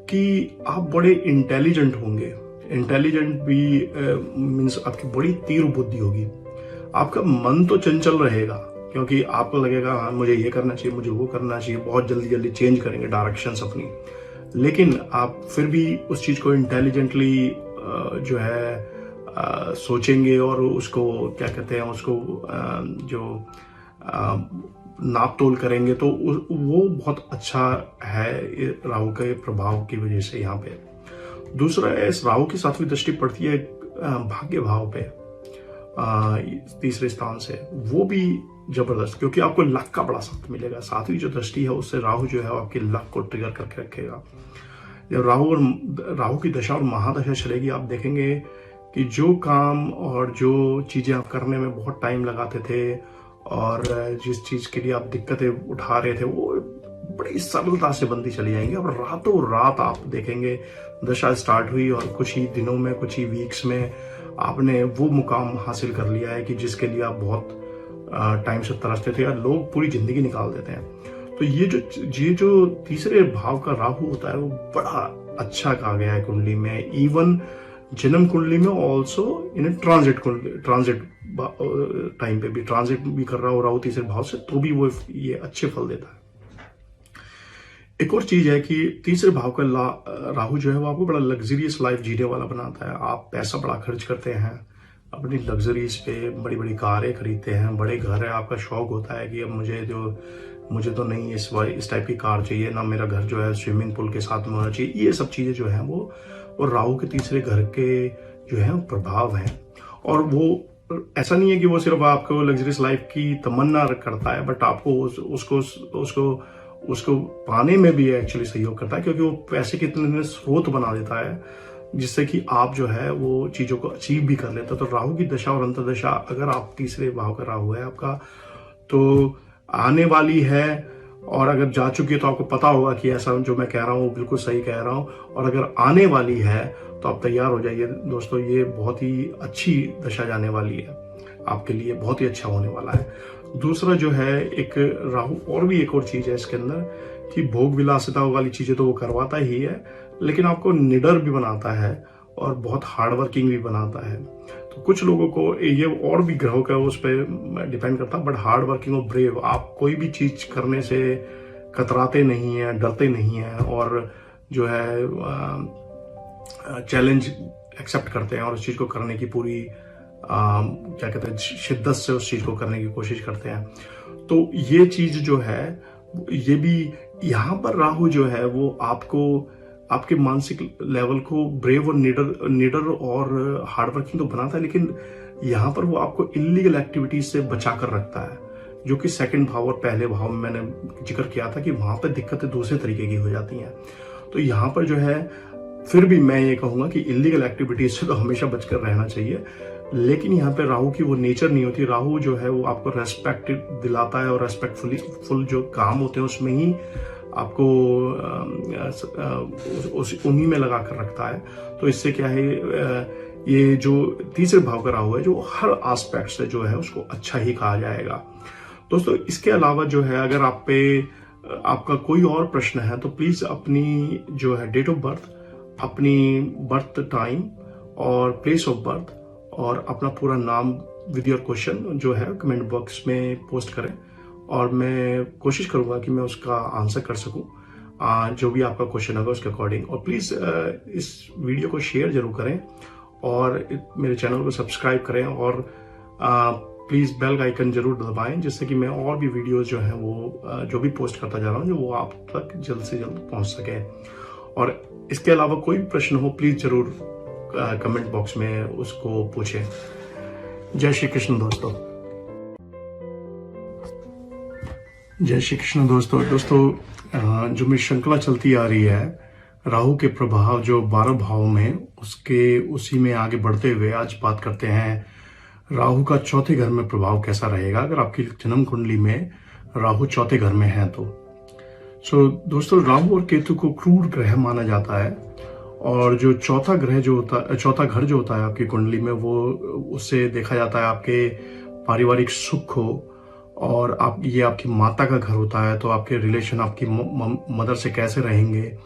कि आप बड़े इंटेलिजेंट होंगे। इंटेलिजेंट भी मीन्स आपकी बड़ी तीव्र बुद्धि होगी। आपका मन तो चंचल रहेगा, क्योंकि आपको लगेगा हाँ मुझे ये करना चाहिए, मुझे वो करना चाहिए, बहुत जल्दी जल्दी चेंज करेंगे डायरेक्शंस अपनी, लेकिन आप फिर भी उस चीज को इंटेलिजेंटली जो है सोचेंगे और उसको क्या कहते हैं, उसको जो नाप तोल करेंगे, तो वो बहुत अच्छा है राहु के प्रभाव की वजह से। यहाँ पे दूसरा है, इस राहु की 7वीं दृष्टि पड़ती है भाग्य भाव पे तीसरे स्थान से, वो भी जबरदस्त, क्योंकि आपको लक का बड़ा सख्त मिलेगा। 7वीं जो दृष्टि है उससे राहु जो है आपके लक को ट्रिगर करके रखेगा। जब राहु की दशा और महादशा चलेगी, आप देखेंगे कि जो काम और जो चीजें आप करने में बहुत टाइम लगाते थे और जिस चीज के लिए आप दिक्कतें उठा रहे थे, वो बड़ी सरलता से बनती चली जाएंगी। और रातों रात आप देखेंगे दशा स्टार्ट हुई और कुछ ही दिनों में, कुछ ही वीक्स में आपने वो मुकाम हासिल कर लिया है कि जिसके लिए आप बहुत टाइम से तरसते थे, या लोग पूरी जिंदगी निकाल देते हैं। तो ये जो तीसरे भाव का राहु होता है वो बड़ा अच्छा कहा गया है कुंडली में, इवन जन्म कुंडली में ऑल्सो इन ट्रांजिट टाइम पे भी, ट्रांजिट भी कर रहा हो राहु तीसरे भाव से, तो भी वो ये अच्छे फल देता है। एक और चीज है कि तीसरे भाव का राहु जो है वो आपको बड़ा लग्जरियस लाइफ जीने वाला बनाता है। आप पैसा बड़ा खर्च करते हैं अपनी लग्जरीज पे, बड़ी बड़ी कारें खरीदते हैं, बड़े घर है, आपका शौक होता है कि अब मुझे तो नहीं इस टाइप की कार चाहिए, ना मेरा घर जो है स्विमिंग पूल के साथ में होना चाहिए। ये सब चीजें जो है वो राहु के तीसरे घर के जो है प्रभाव है। और वो ऐसा नहीं है कि वो सिर्फ आपको लग्जरियस लाइफ की तमन्ना करता है, बट आपको उसको पाने में भी एक्चुअली सहयोग करता है, क्योंकि वो पैसे के इतने स्रोत बना देता है जिससे कि आप जो है वो चीजों को अचीव भी कर लेते हो। तो राहु की दशा और अंतर्दशा अगर आप तीसरे भाव का राहु है आपका, तो आने वाली है, और अगर जा चुकी है तो आपको पता होगा कि ऐसा जो मैं कह रहा हूँ बिल्कुल सही कह रहा हूँ, और अगर आने वाली है तो आप तैयार हो जाइए दोस्तों। ये बहुत ही अच्छी दशा जाने वाली है आपके लिए, बहुत ही अच्छा होने वाला है। दूसरा जो है एक राहु और भी एक और चीज है इसके अंदर कि भोग विलासिता वाली चीजें तो वो करवाता ही है, लेकिन आपको निडर भी बनाता है और बहुत हार्ड वर्किंग भी बनाता है। तो कुछ लोगों को ये और भी ग्रहों का उस पर डिपेंड करता है, बट हार्ड वर्किंग और ब्रेव, आप कोई भी चीज करने से कतराते नहीं है, डरते नहीं है, और जो है चैलेंज एक्सेप्ट करते हैं और उस चीज को करने की पूरी क्या कहते हैं शिद्दत से उस चीज को करने की कोशिश करते हैं। तो ये चीज जो है ये भी यहाँ पर राहु जो है वो आपको आपके मानसिक लेवल को ब्रेव और निडर और हार्डवर्किंग तो बनाता है, लेकिन यहाँ पर वो आपको इलीगल एक्टिविटीज से बचा कर रखता है, जो कि सेकंड भाव और पहले भाव में मैंने जिक्र किया था कि वहां पर दिक्कतें दूसरे तरीके की हो जाती हैं। तो यहाँ पर जो है फिर भी मैं ये कहूंगा कि इलीगल एक्टिविटीज से तो हमेशा बचकर रहना चाहिए, लेकिन यहाँ पे राहु की वो नेचर नहीं होती। राहु जो है वो आपको रेस्पेक्ट दिलाता है और रेस्पेक्टफुल जो काम होते हैं उसमें ही आपको उन्हीं में लगा कर रखता है। तो इससे क्या है, ये जो तीसरे भाव का राहु है जो हर एस्पेक्ट से जो है उसको अच्छा ही कहा जाएगा। दोस्तों इसके अलावा जो है अगर आपका कोई और प्रश्न है तो प्लीज अपनी जो है डेट ऑफ बर्थ, अपनी बर्थ टाइम और प्लेस ऑफ बर्थ और अपना पूरा नाम विद योर क्वेश्चन जो है कमेंट बॉक्स में पोस्ट करें, और मैं कोशिश करूंगा कि मैं उसका आंसर कर सकूं जो भी आपका क्वेश्चन होगा उसके अकॉर्डिंग। और प्लीज इस वीडियो को शेयर जरूर करें और मेरे चैनल को सब्सक्राइब करें, और प्लीज बेल आइकन जरूर दबाएं जिससे कि मैं और भी वीडियोस जो हैं वो जो भी पोस्ट करता जा रहा हूं जो वो आप तक जल्द से जल्द पहुंच सके। और इसके अलावा कोई भी प्रश्न हो प्लीज जरूर कमेंट बॉक्स में उसको पूछें। जय श्री कृष्ण दोस्तों। जय श्री कृष्ण दोस्तों जो मेरी श्रृंखला चलती आ रही है राहु के प्रभाव जो 12 भाव में उसी में आगे बढ़ते हुए आज बात करते हैं राहु का चौथे घर में प्रभाव कैसा रहेगा अगर आपकी जन्म कुंडली में राहु चौथे घर में है तो। दोस्तों राहु और केतु को क्रूर ग्रह माना जाता है, और जो चौथा घर जो होता है आपकी कुंडली में वो उससे देखा जाता है आपके पारिवारिक सुख हो, और ये आपकी माता का घर होता है तो आपके रिलेशन आपकी मदर से कैसे रहेंगे।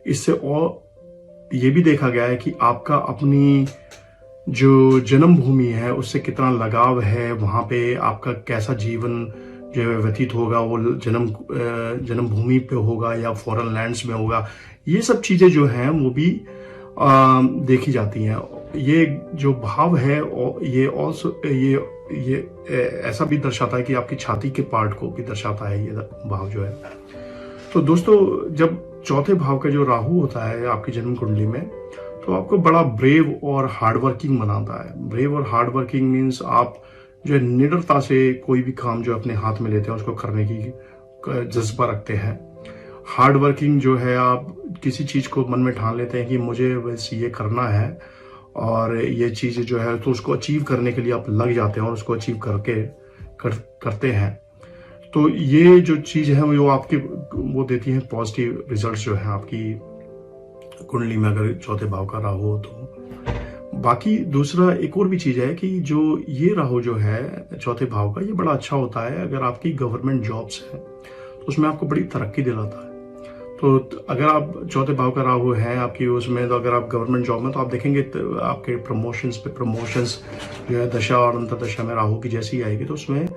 इससे और ये भी देखा गया है कि आपका अपनी जो जन्मभूमि है उससे कितना लगाव है, वहां पे आपका कैसा जीवन जो है व्यतीत होगा, वो जन्मभूमि पे होगा या फॉरेन लैंड्स में होगा। ये सब चीजें जो हैं वो भी देखी जाती हैं। ये जो भाव है ये ऐसा भी दर्शाता है कि आपकी छाती के पार्ट को भी दर्शाता है ये भाव जो है। तो दोस्तों जब चौथे भाव का जो राहु होता है आपकी जन्म कुंडली में तो आपको बड़ा ब्रेव और हार्ड वर्किंग बनाता है। ब्रेव और हार्ड वर्किंग मीन्स आप जो है निडरता से कोई भी काम जो अपने हाथ में लेते हैं उसको करने की जज्बा रखते हैं। हार्ड वर्किंग जो है आप किसी चीज को मन में ठान लेते हैं कि मुझे बस ये करना है और ये चीज जो है तो उसको अचीव करने के लिए आप लग जाते हैं और उसको अचीव करते हैं। तो ये जो चीज है वो देती है पॉजिटिव रिजल्ट्स जो है आपकी कुंडली में अगर चौथे भाव का राहु हो तो। बाकी दूसरा एक और भी चीज है कि जो ये राहु जो है चौथे भाव का ये बड़ा अच्छा होता है अगर आपकी गवर्नमेंट जॉब्स हैं तो उसमें आपको बड़ी तरक्की दिलाता है। तो अगर आप चौथे भाव का राहु है आपकी उसमें, तो अगर आप गवर्नमेंट जॉब में तो आप देखेंगे तो आपके प्रमोशंस जो है दशा और अंतर्दशा में राहु की जैसी आएगी तो उसमें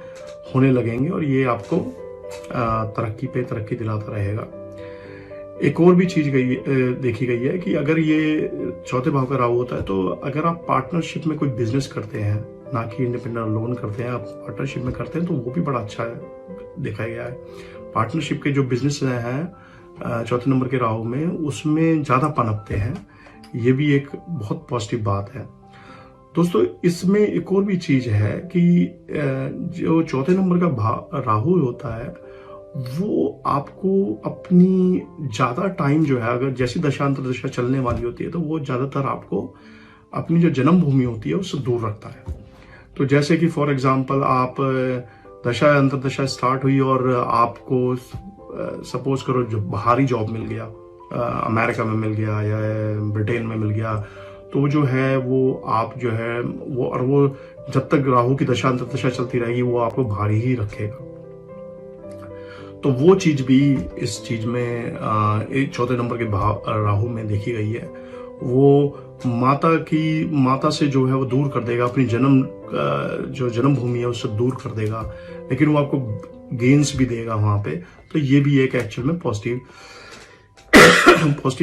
होने लगेंगे और ये आपको तरक्की पे तरक्की दिलाता रहेगा। एक और भी चीज देखी गई है कि अगर ये चौथे भाव का राहु होता है तो अगर आप पार्टनरशिप में कोई बिजनेस करते हैं, ना कि इंडिपेंडेंट लोन करते हैं, आप पार्टनरशिप में करते हैं, तो वो भी बड़ा अच्छा देखा गया है। पार्टनरशिप के जो बिजनेस हैं चौथे नंबर के राहु में, उसमें ज्यादा पनपते हैं। ये भी एक बहुत पॉजिटिव बात है। दोस्तों इसमें एक और भी चीज है कि जो चौथे नंबर का राहु होता है वो आपको अपनी ज्यादा टाइम जो है, अगर जैसी दशांतर दशा चलने वाली होती है तो वो ज्यादातर आपको अपनी जो जन्मभूमि होती है उससे दूर रखता है। तो जैसे कि फॉर एग्जांपल आप दशा अंतरदशा स्टार्ट हुई और आपको सपोज करो जो बाहरी जॉब मिल गया, अमेरिका में मिल गया या ब्रिटेन में मिल गया, तो जो है वो आप जो है वो जब तक राहु की दशा अंतरदशा चलती रहेगी वो आपको भारी ही रखेगा। तो वो चीज भी इस चीज में चौथे नंबर के राहु में देखी गई है। वो माता से जो है वो दूर कर देगा, अपनी जो जन्मभूमि है उससे दूर कर देगा, लेकिन वो आपको गेन्स भी देगा वहां पे। तो ये भी एक एक्चुअल में पॉजिटिव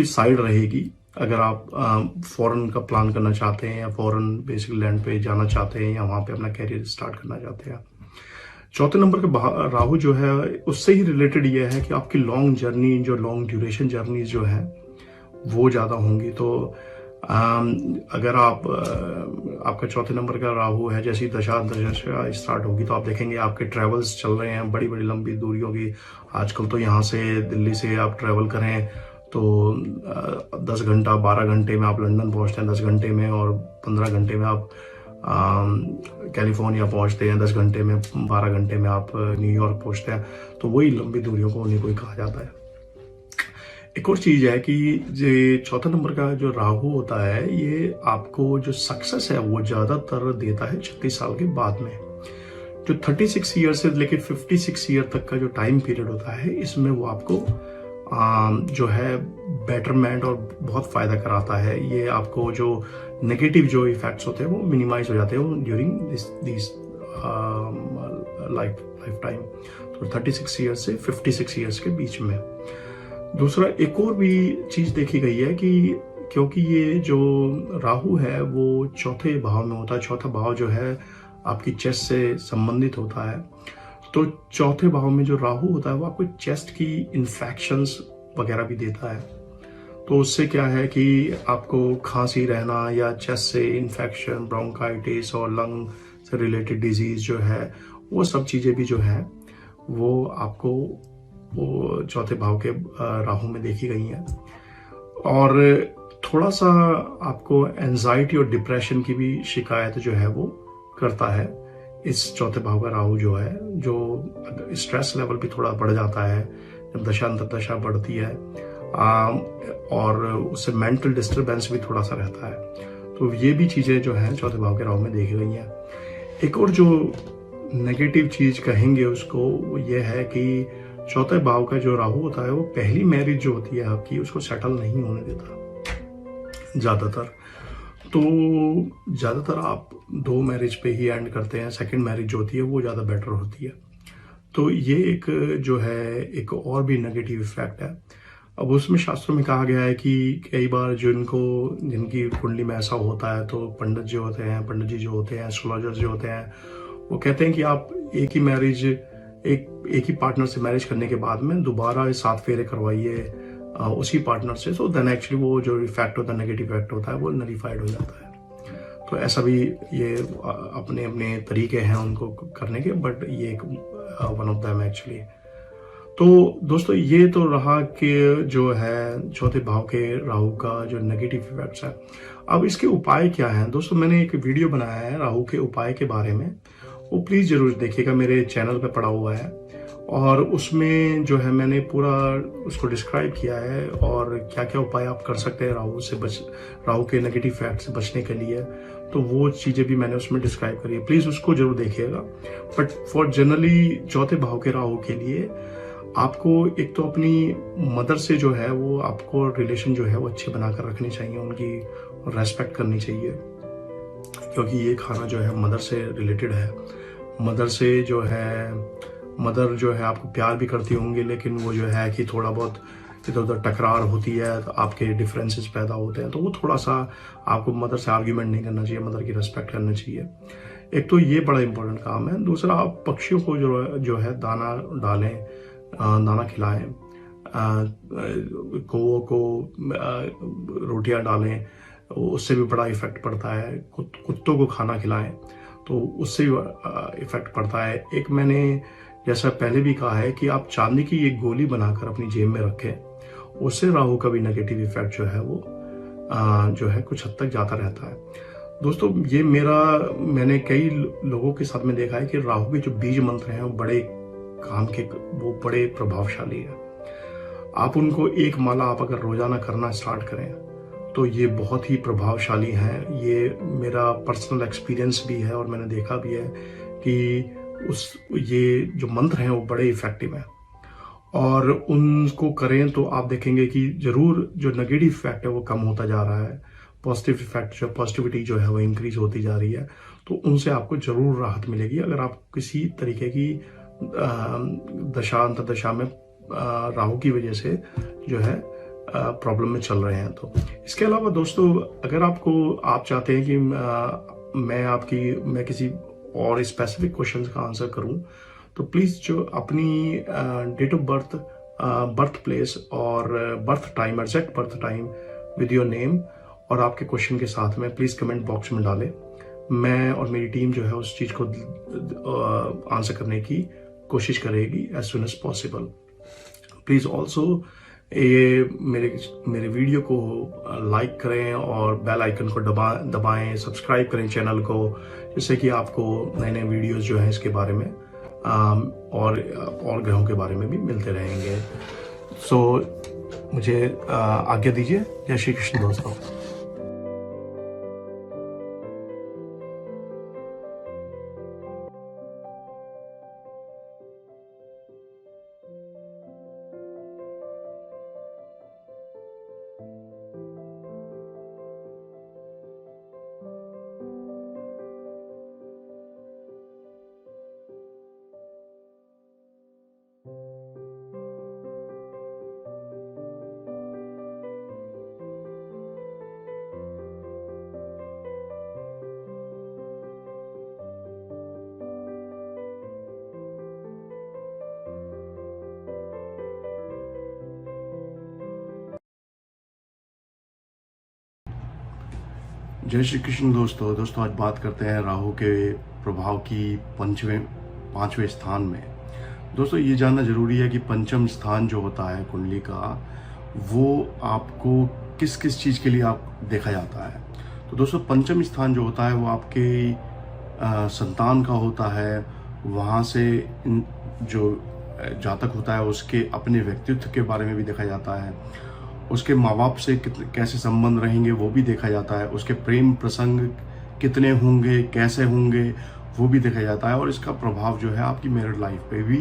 साइड रहेगी अगर आप फॉरेन का प्लान करना चाहते हैं या फॉरेन बेसिक लैंड पे जाना चाहते हैं या वहां पे अपना कैरियर स्टार्ट करना चाहते हैं। चौथे नंबर का राहु जो है उससे ही रिलेटेड ये है कि आपकी लॉन्ग जर्नी, जो लॉन्ग ड्यूरेशन जर्नी जो है वो ज्यादा होंगी। तो अगर आपका चौथे नंबर का राहु है, जैसी दशा स्टार्ट होगी तो आप देखेंगे आपके ट्रेवल्स चल रहे हैं बड़ी बड़ी लंबी दूरियों की। आजकल तो यहाँ से दिल्ली से आप ट्रेवल करें तो 10 घंटा 12 घंटे में आप लंदन पहुंचते हैं 10 घंटे में, और 15 घंटे में आप कैलिफोर्निया पहुंचते हैं, 10 घंटे में 12 घंटे में आप न्यूयॉर्क पहुंचते हैं। तो वही लंबी दूरियों को उन्हीं को ही कहा जाता है। एक और चीज है कि ये चौथा नंबर का जो राहु होता है ये आपको जो सक्सेस है वो ज्यादातर देता है 36 साल के बाद में। जो 36 ईयर से लेकर 56 ईयर तक का जो टाइम पीरियड होता है इसमें वो आपको जो है बेटरमेंट और बहुत फायदा कराता है। ये आपको जो नेगेटिव जो इफेक्ट्स होते हैं वो मिनिमाइज हो जाते हैं ड्यूरिंग दिस लाइफ टाइम। तो 36 ईयर से 56 ईयर्स के बीच में। दूसरा एक और भी चीज देखी गई है कि क्योंकि ये जो राहु है वो चौथे भाव में होता है, चौथा भाव जो है आपकी चेस्ट से संबंधित होता है। तो चौथे भाव में जो राहु होता है वो आपको चेस्ट की इन्फेक्शंस वगैरह भी देता है। तो उससे क्या है कि आपको खांसी रहना या चेस्ट से इन्फेक्शन, ब्रोंकाइटिस और लंग से रिलेटेड डिजीज जो है वो सब चीजें भी जो है वो आपको वो चौथे भाव के राहु में देखी गई हैं। और थोड़ा सा आपको एंजाइटी और डिप्रेशन की भी शिकायत जो है वो करता है इस चौथे भाव का राहु जो है। जो स्ट्रेस लेवल भी थोड़ा बढ़ जाता है जब दशा अंतरदशा बढ़ती है, और उससे मेंटल डिस्टर्बेंस भी थोड़ा सा रहता है। तो ये भी चीजें जो है चौथे भाव के राहु में देखी गई हैं। एक और जो नेगेटिव चीज कहेंगे उसको वो ये है कि चौथे भाव का जो राहु होता है वो पहली मैरिज जो होती है आपकी उसको सेटल नहीं होने देता ज्यादातर। तो ज्यादातर आप 2 मैरिज पे ही एंड करते हैं, सेकंड मैरिज जो होती है वो ज्यादा बेटर होती है। तो ये एक जो है एक और भी नेगेटिव इफेक्ट है। अब उसमें शास्त्रों में कहा गया है कि कई बार जिनकी कुंडली में ऐसा होता है तो पंडित जी जो होते हैं, एस्ट्रोलॉजर्स जो होते हैं, वो कहते हैं कि आप एक ही पार्टनर से मैरिज करने के बाद में दोबारा 7 फेरे करवाइए उसी पार्टनर से। तो देन एक्चुअली वो जो इफेक्ट होता है, नेगेटिव इफेक्ट होता है, वो नलीफाइड हो जाता है। तो ऐसा भी ये अपने अपने तरीके हैं उनको करने के, बट ये एक वन ऑफ देम एक्चुअली। तो दोस्तों ये तो रहा कि जो है चौथे भाव के राहु का जो नेगेटिव इफेक्ट्स है। अब इसके उपाय क्या हैं दोस्तों, मैंने एक वीडियो बनाया है राहु के उपाय के बारे में, वो प्लीज जरूर देखिएगा, मेरे चैनल पे पड़ा हुआ है। और उसमें जो है मैंने पूरा उसको डिस्क्राइब किया है और क्या क्या उपाय आप कर सकते हैं राहु के नेगेटिव इफेक्ट से बचने के लिए। तो वो चीजें भी मैंने उसमें डिस्क्राइब करी है, प्लीज उसको जरूर देखिएगा। बट फॉर जनरली चौथे भाव के राहु के लिए आपको एक तो अपनी मदर से जो है वो आपको रिलेशन जो है वो अच्छे बनाकर रखने चाहिए, उनकी रेस्पेक्ट करनी चाहिए, क्योंकि ये खाना जो है मदर से रिलेटेड है। मदर जो है आपको प्यार भी करती होंगी, लेकिन वो जो है कि थोड़ा बहुत इधर उधर टकरार होती है, तो आपके डिफरेंसेस पैदा होते हैं, तो वो थोड़ा सा आपको मदर से आर्ग्यूमेंट नहीं करना चाहिए, मदर की रिस्पेक्ट करना चाहिए। एक तो ये बड़ा इंपॉर्टेंट काम है। दूसरा, आप पक्षियों को जो है दाना डालें, दाना खिलाएं, कौओं को रोटियां डालें, उससे भी बड़ा इफेक्ट पड़ता है। कुत्तों को खाना खिलाएं तो उससे भी इफेक्ट पड़ता है। एक मैंने जैसा पहले भी कहा है कि आप चांदी की एक गोली बनाकर अपनी जेब में रखें, उससे राहु का भी नेगेटिव इफेक्ट जो है वो जो है कुछ हद तक जाता रहता है। दोस्तों, ये मैंने कई लोगों के साथ में देखा है कि राहु के जो बीज मंत्र हैं वो बड़े काम के, वो बड़े प्रभावशाली है। आप उनको एक माला आप अगर रोजाना करना स्टार्ट करें तो ये बहुत ही प्रभावशाली है। ये मेरा पर्सनल एक्सपीरियंस भी है और मैंने देखा भी है कि ये जो मंत्र हैं वो बड़े इफेक्टिव हैं, और उनको करें तो आप देखेंगे कि जरूर जो नेगेटिव इफेक्ट है वो कम होता जा रहा है, पॉजिटिव इफेक्ट जो पॉजिटिविटी जो है वो इंक्रीज होती जा रही है। तो उनसे आपको जरूर राहत मिलेगी अगर आप किसी तरीके की दशा अंतर्दशा में राहु की वजह से जो है प्रॉब्लम में चल रहे हैं। तो इसके अलावा दोस्तों, अगर आप चाहते हैं कि मैं किसी और स्पेसिफिक क्वेश्चंस का आंसर करूं, तो प्लीज जो अपनी date of birth, birth place और birth time, exact birth time with your name और आपके क्वेश्चन के साथ में प्लीज कमेंट बॉक्स में डालें। मैं और मेरी टीम जो है उस चीज को आंसर करने की कोशिश करेगी as soon as possible. Please also ये मेरे वीडियो को लाइक करें और बेल आइकन को दबाएं, सब्सक्राइब करें चैनल को, जिससे कि आपको नए नए वीडियोस जो हैं इसके बारे में और ग्रहों के बारे में भी मिलते रहेंगे। सो मुझे आज्ञा दीजिए। जय श्री कृष्ण दोस्तों। जय श्री कृष्ण दोस्तों आज बात करते हैं राहु के प्रभाव की पांचवें स्थान में। दोस्तों, ये जानना जरूरी है कि पंचम स्थान जो होता है कुंडली का, वो आपको किस किस चीज़ के लिए आप देखा जाता है। तो दोस्तों, पंचम स्थान जो होता है वो आपके संतान का होता है। वहाँ से जो जातक होता है उसके अपने व्यक्तित्व के बारे में भी देखा जाता है, उसके माँ बाप से कैसे संबंध रहेंगे वो भी देखा जाता है, उसके प्रेम प्रसंग कितने होंगे, कैसे होंगे वो भी देखा जाता है, और इसका प्रभाव जो है आपकी मैरिड लाइफ पे भी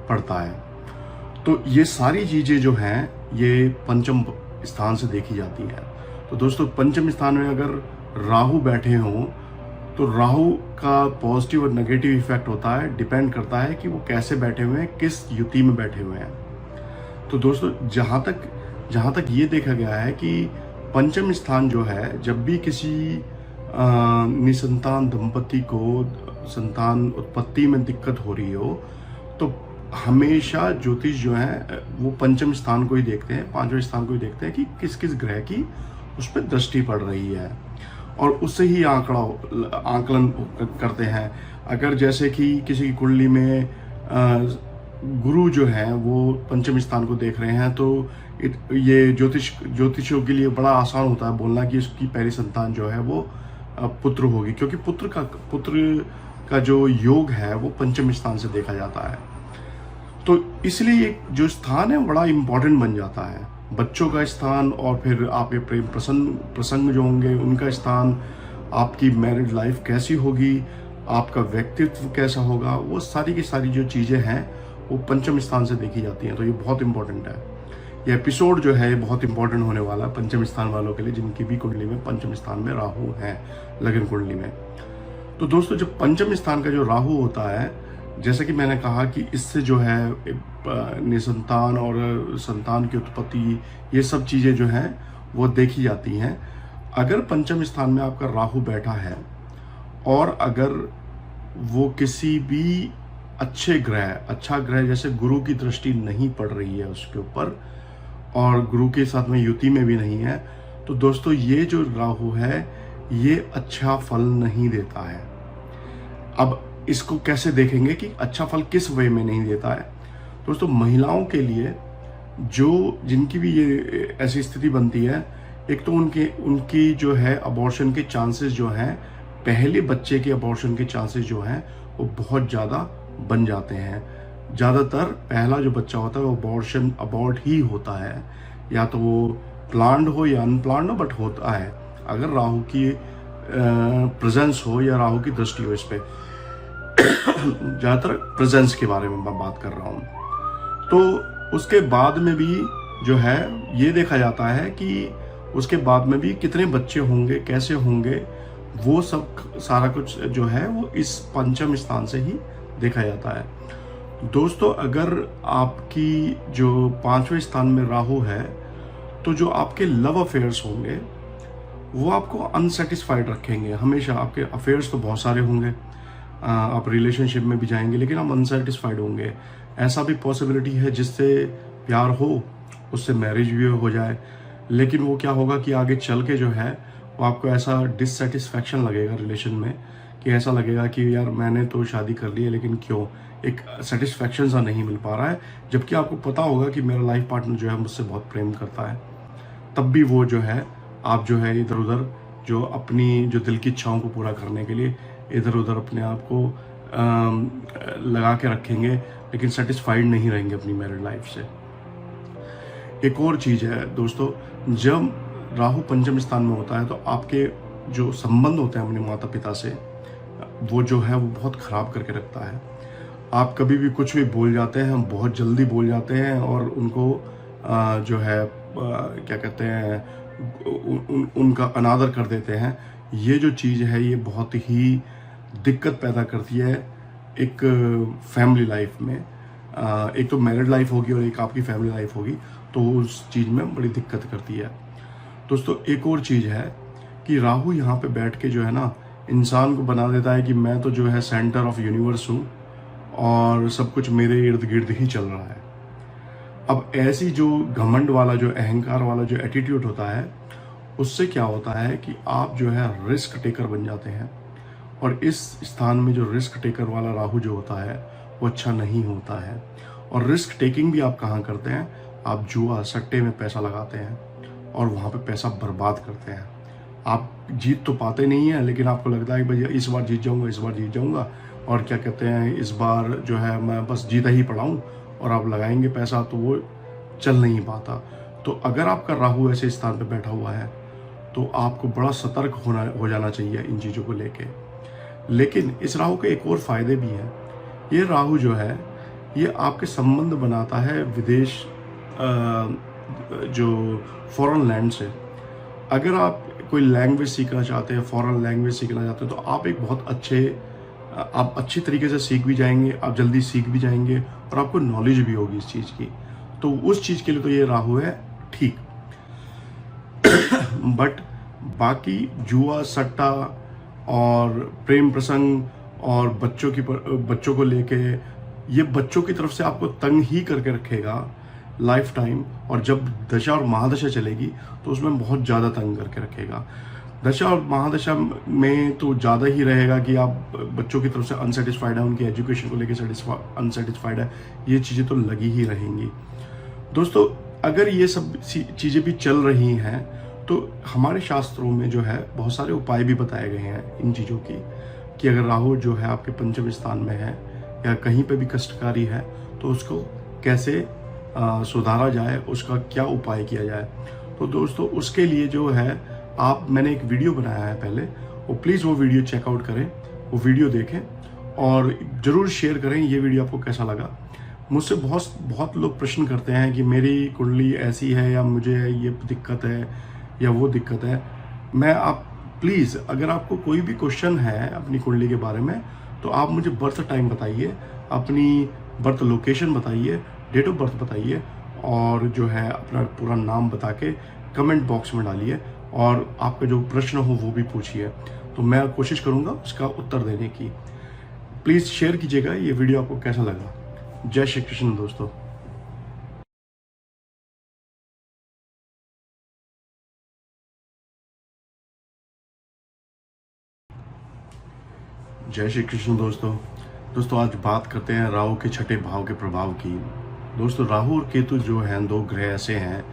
पड़ता है। तो ये सारी चीज़ें जो हैं ये पंचम स्थान से देखी जाती हैं। तो दोस्तों, पंचम स्थान में अगर राहु बैठे हों तो राहु का पॉजिटिव और नेगेटिव इफेक्ट होता है, डिपेंड करता है कि वो कैसे बैठे हुए हैं, किस युति में बैठे हुए हैं। तो दोस्तों, जहाँ तक ये देखा गया है कि पंचम स्थान जो है, जब भी किसी निसंतान दंपति को संतान उत्पत्ति में दिक्कत हो रही हो, तो हमेशा ज्योतिष जो है वो पंचम स्थान को ही देखते हैं, पांचवें स्थान को ही देखते हैं कि किस किस ग्रह की उस पर दृष्टि पड़ रही है, और उससे ही आकलन करते हैं। अगर जैसे कि किसी की कुंडली में गुरु जो है वो पंचम स्थान को देख रहे हैं, तो ये ज्योतिषियों के लिए बड़ा आसान होता है बोलना कि उसकी पहली संतान जो है वो पुत्र होगी, क्योंकि पुत्र का जो योग है वो पंचम स्थान से देखा जाता है। तो इसलिए जो स्थान है बड़ा इंपॉर्टेंट बन जाता है, बच्चों का स्थान, और फिर आपके प्रेम प्रसंग जो होंगे उनका स्थान, आपकी मैरिड लाइफ कैसी होगी, आपका व्यक्तित्व कैसा होगा, वो सारी की सारी जो चीज़ें हैं वो पंचम स्थान से देखी जाती हैं। तो ये बहुत इंपॉर्टेंट है। ये एपिसोड जो है बहुत इंपॉर्टेंट होने वाला है पंचम स्थान वालों के लिए, जिनकी भी कुंडली में पंचम स्थान में राहु है, लगन कुंडली में। तो दोस्तों, जब पंचम स्थान का जो राहु होता है, जैसे कि मैंने कहा कि इससे जो है निसंतान और संतान की उत्पत्ति, ये सब चीज़ें जो हैं वो देखी जाती हैं। अगर पंचम स्थान में आपका राहु बैठा है और अगर वो किसी भी अच्छा ग्रह जैसे गुरु की दृष्टि नहीं पड़ रही है उसके ऊपर और गुरु के साथ में युति में भी नहीं है, तो दोस्तों ये जो राहु है ये अच्छा फल नहीं देता है। अब इसको कैसे देखेंगे कि अच्छा फल किस वे में नहीं देता है? दोस्तों महिलाओं के लिए जो जिनकी भी ये ऐसी स्थिति बनती है, एक तो उनकी जो है अबॉर्शन के चांसेस जो हैं, पहले बच्चे के अबॉर्शन के चांसेस जो हैं वो बहुत ज़्यादा बन जाते हैं। ज़्यादातर पहला जो बच्चा होता है वो अबॉर्ट ही होता है, या तो वो प्लान्ड हो या अनप्लान्ड हो, बट होता है अगर राहु की प्रेजेंस हो या राहु की दृष्टि हो। इस पे ज़्यादातर प्रेजेंस के बारे में मैं बात कर रहा हूँ। तो उसके बाद में भी जो है ये देखा जाता है कि उसके बाद में भी कितने बच्चे होंगे, कैसे होंगे, वो सब सारा कुछ जो है वो इस पंचम स्थान से ही देखा जाता है। दोस्तों अगर आपकी जो 5वें स्थान में राहु है, तो जो आपके लव अफेयर्स होंगे वो आपको अनसेटिस्फाइड रखेंगे हमेशा। आपके अफेयर्स तो बहुत सारे होंगे, आप रिलेशनशिप में भी जाएंगे लेकिन आप अनसेटिस्फाइड होंगे। ऐसा भी पॉसिबिलिटी है जिससे प्यार हो, उससे मैरिज भी हो जाए, लेकिन वो क्या होगा कि आगे चल के जो है वो आपको ऐसा डिससेटिस्फैक्शन लगेगा रिलेशन में, कि ऐसा लगेगा कि यार मैंने तो शादी कर ली है लेकिन क्यों, एक सेटिस्फैक्शन सा नहीं मिल पा रहा है। जबकि आपको पता होगा कि मेरा लाइफ पार्टनर जो है मुझसे बहुत प्रेम करता है, तब भी वो जो है आप जो है इधर उधर जो अपनी जो दिल की इच्छाओं को पूरा करने के लिए इधर उधर अपने आप को लगा के रखेंगे, लेकिन सेटिस्फाइड नहीं रहेंगे अपनी मैरिड लाइफ से। एक और चीज़ है दोस्तों, जब राहु पंचम स्थान में होता है तो आपके जो संबंध होते हैं अपने माता पिता से, वो जो है वो बहुत ख़राब करके रखता है। आप कभी भी कुछ भी बोल जाते हैं, हम बहुत जल्दी बोल जाते हैं और उनको जो है क्या कहते हैं उनका अनादर कर देते हैं। ये जो चीज़ है ये बहुत ही दिक्कत पैदा करती है एक फैमिली लाइफ में। एक तो मैरिड लाइफ होगी और एक आपकी फैमिली लाइफ होगी, तो उस चीज़ में बड़ी दिक्कत करती है। दोस्तों एक और चीज़ है कि राहु यहाँ पे बैठ के जो है ना इंसान को बना देता है कि मैं तो जो है सेंटर ऑफ यूनिवर्स हूँ और सब कुछ मेरे इर्द गिर्द ही चल रहा है। अब ऐसी जो घमंड वाला, जो अहंकार वाला जो एटीट्यूड होता है, उससे क्या होता है कि आप जो है रिस्क टेकर बन जाते हैं। और इस स्थान में जो रिस्क टेकर वाला राहु जो होता है वो अच्छा नहीं होता है। और रिस्क टेकिंग भी आप कहाँ करते हैं, आप जुआ सट्टे में पैसा लगाते हैं और वहाँ पे पैसा बर्बाद करते हैं। आप जीत तो पाते नहीं हैं, लेकिन आपको लगता है कि भाई इस बार जीत जाऊँगा, इस बार जीत जाऊँगा, और क्या कहते हैं इस बार जो है मैं बस जीता ही पड़ा हूँ, और आप लगाएंगे पैसा तो वो चल नहीं पाता। तो अगर आपका राहु ऐसे स्थान पर बैठा हुआ है तो आपको बड़ा सतर्क हो जाना चाहिए इन चीज़ों को लेके। लेकिन इस राहु के एक और फायदे भी हैं। ये राहु जो है ये आपके संबंध बनाता है विदेश जो फॉरेन लैंड से। अगर आप कोई लैंग्वेज सीखना चाहते हैं, फॉरेन लैंग्वेज सीखना चाहते हैं, तो आप एक बहुत आप अच्छी तरीके से सीख भी जाएंगे, आप जल्दी सीख भी जाएंगे और आपको नॉलेज भी होगी इस चीज़ की। तो उस चीज़ के लिए तो ये राहु है ठीक। बट बाकी जुआ सट्टा और प्रेम प्रसंग और बच्चों को लेके, ये बच्चों की तरफ से आपको तंग ही करके रखेगा लाइफ टाइम। और जब दशा और महादशा चलेगी तो उसमें बहुत ज़्यादा तंग करके रखेगा। दशा और महादशा में तो ज़्यादा ही रहेगा कि आप बच्चों की तरफ से अनसेटिस्फाइड है, उनकी एजुकेशन को लेके अनसेटिस्फाइड है, ये चीज़ें तो लगी ही रहेंगी। दोस्तों अगर ये सब चीज़ें भी चल रही हैं तो हमारे शास्त्रों में जो है बहुत सारे उपाय भी बताए गए हैं इन चीज़ों की, कि अगर राहु जो है आपके पंचम स्थान में है या कहीं पे भी कष्टकारी है तो उसको कैसे सुधारा जाए, उसका क्या उपाय किया जाए। तो दोस्तों उसके लिए जो है मैंने एक वीडियो बनाया है पहले, वो प्लीज़ वो वीडियो चेकआउट करें, वो वीडियो देखें और ज़रूर शेयर करें ये वीडियो आपको कैसा लगा। मुझसे बहुत लोग प्रश्न करते हैं कि मेरी कुंडली ऐसी है या मुझे ये दिक्कत है या वो दिक्कत है। आप प्लीज़ अगर आपको कोई भी क्वेश्चन है अपनी कुंडली के बारे में तो आप मुझे बर्थ टाइम बताइए, अपनी बर्थ लोकेशन बताइए, डेट ऑफ बर्थ बताइए, और जो है अपना पूरा नाम बता के कमेंट बॉक्स में डालिए, और आपका जो प्रश्न हो वो भी पूछिए, तो मैं कोशिश करूँगा उसका उत्तर देने की। प्लीज़ शेयर कीजिएगा ये वीडियो आपको कैसा लगा। जय श्री कृष्ण दोस्तों। जय श्री कृष्ण दोस्तों आज बात करते हैं राहु के छठे भाव के प्रभाव की। दोस्तों, राहु और केतु जो हैं, दो ग्रह ऐसे हैं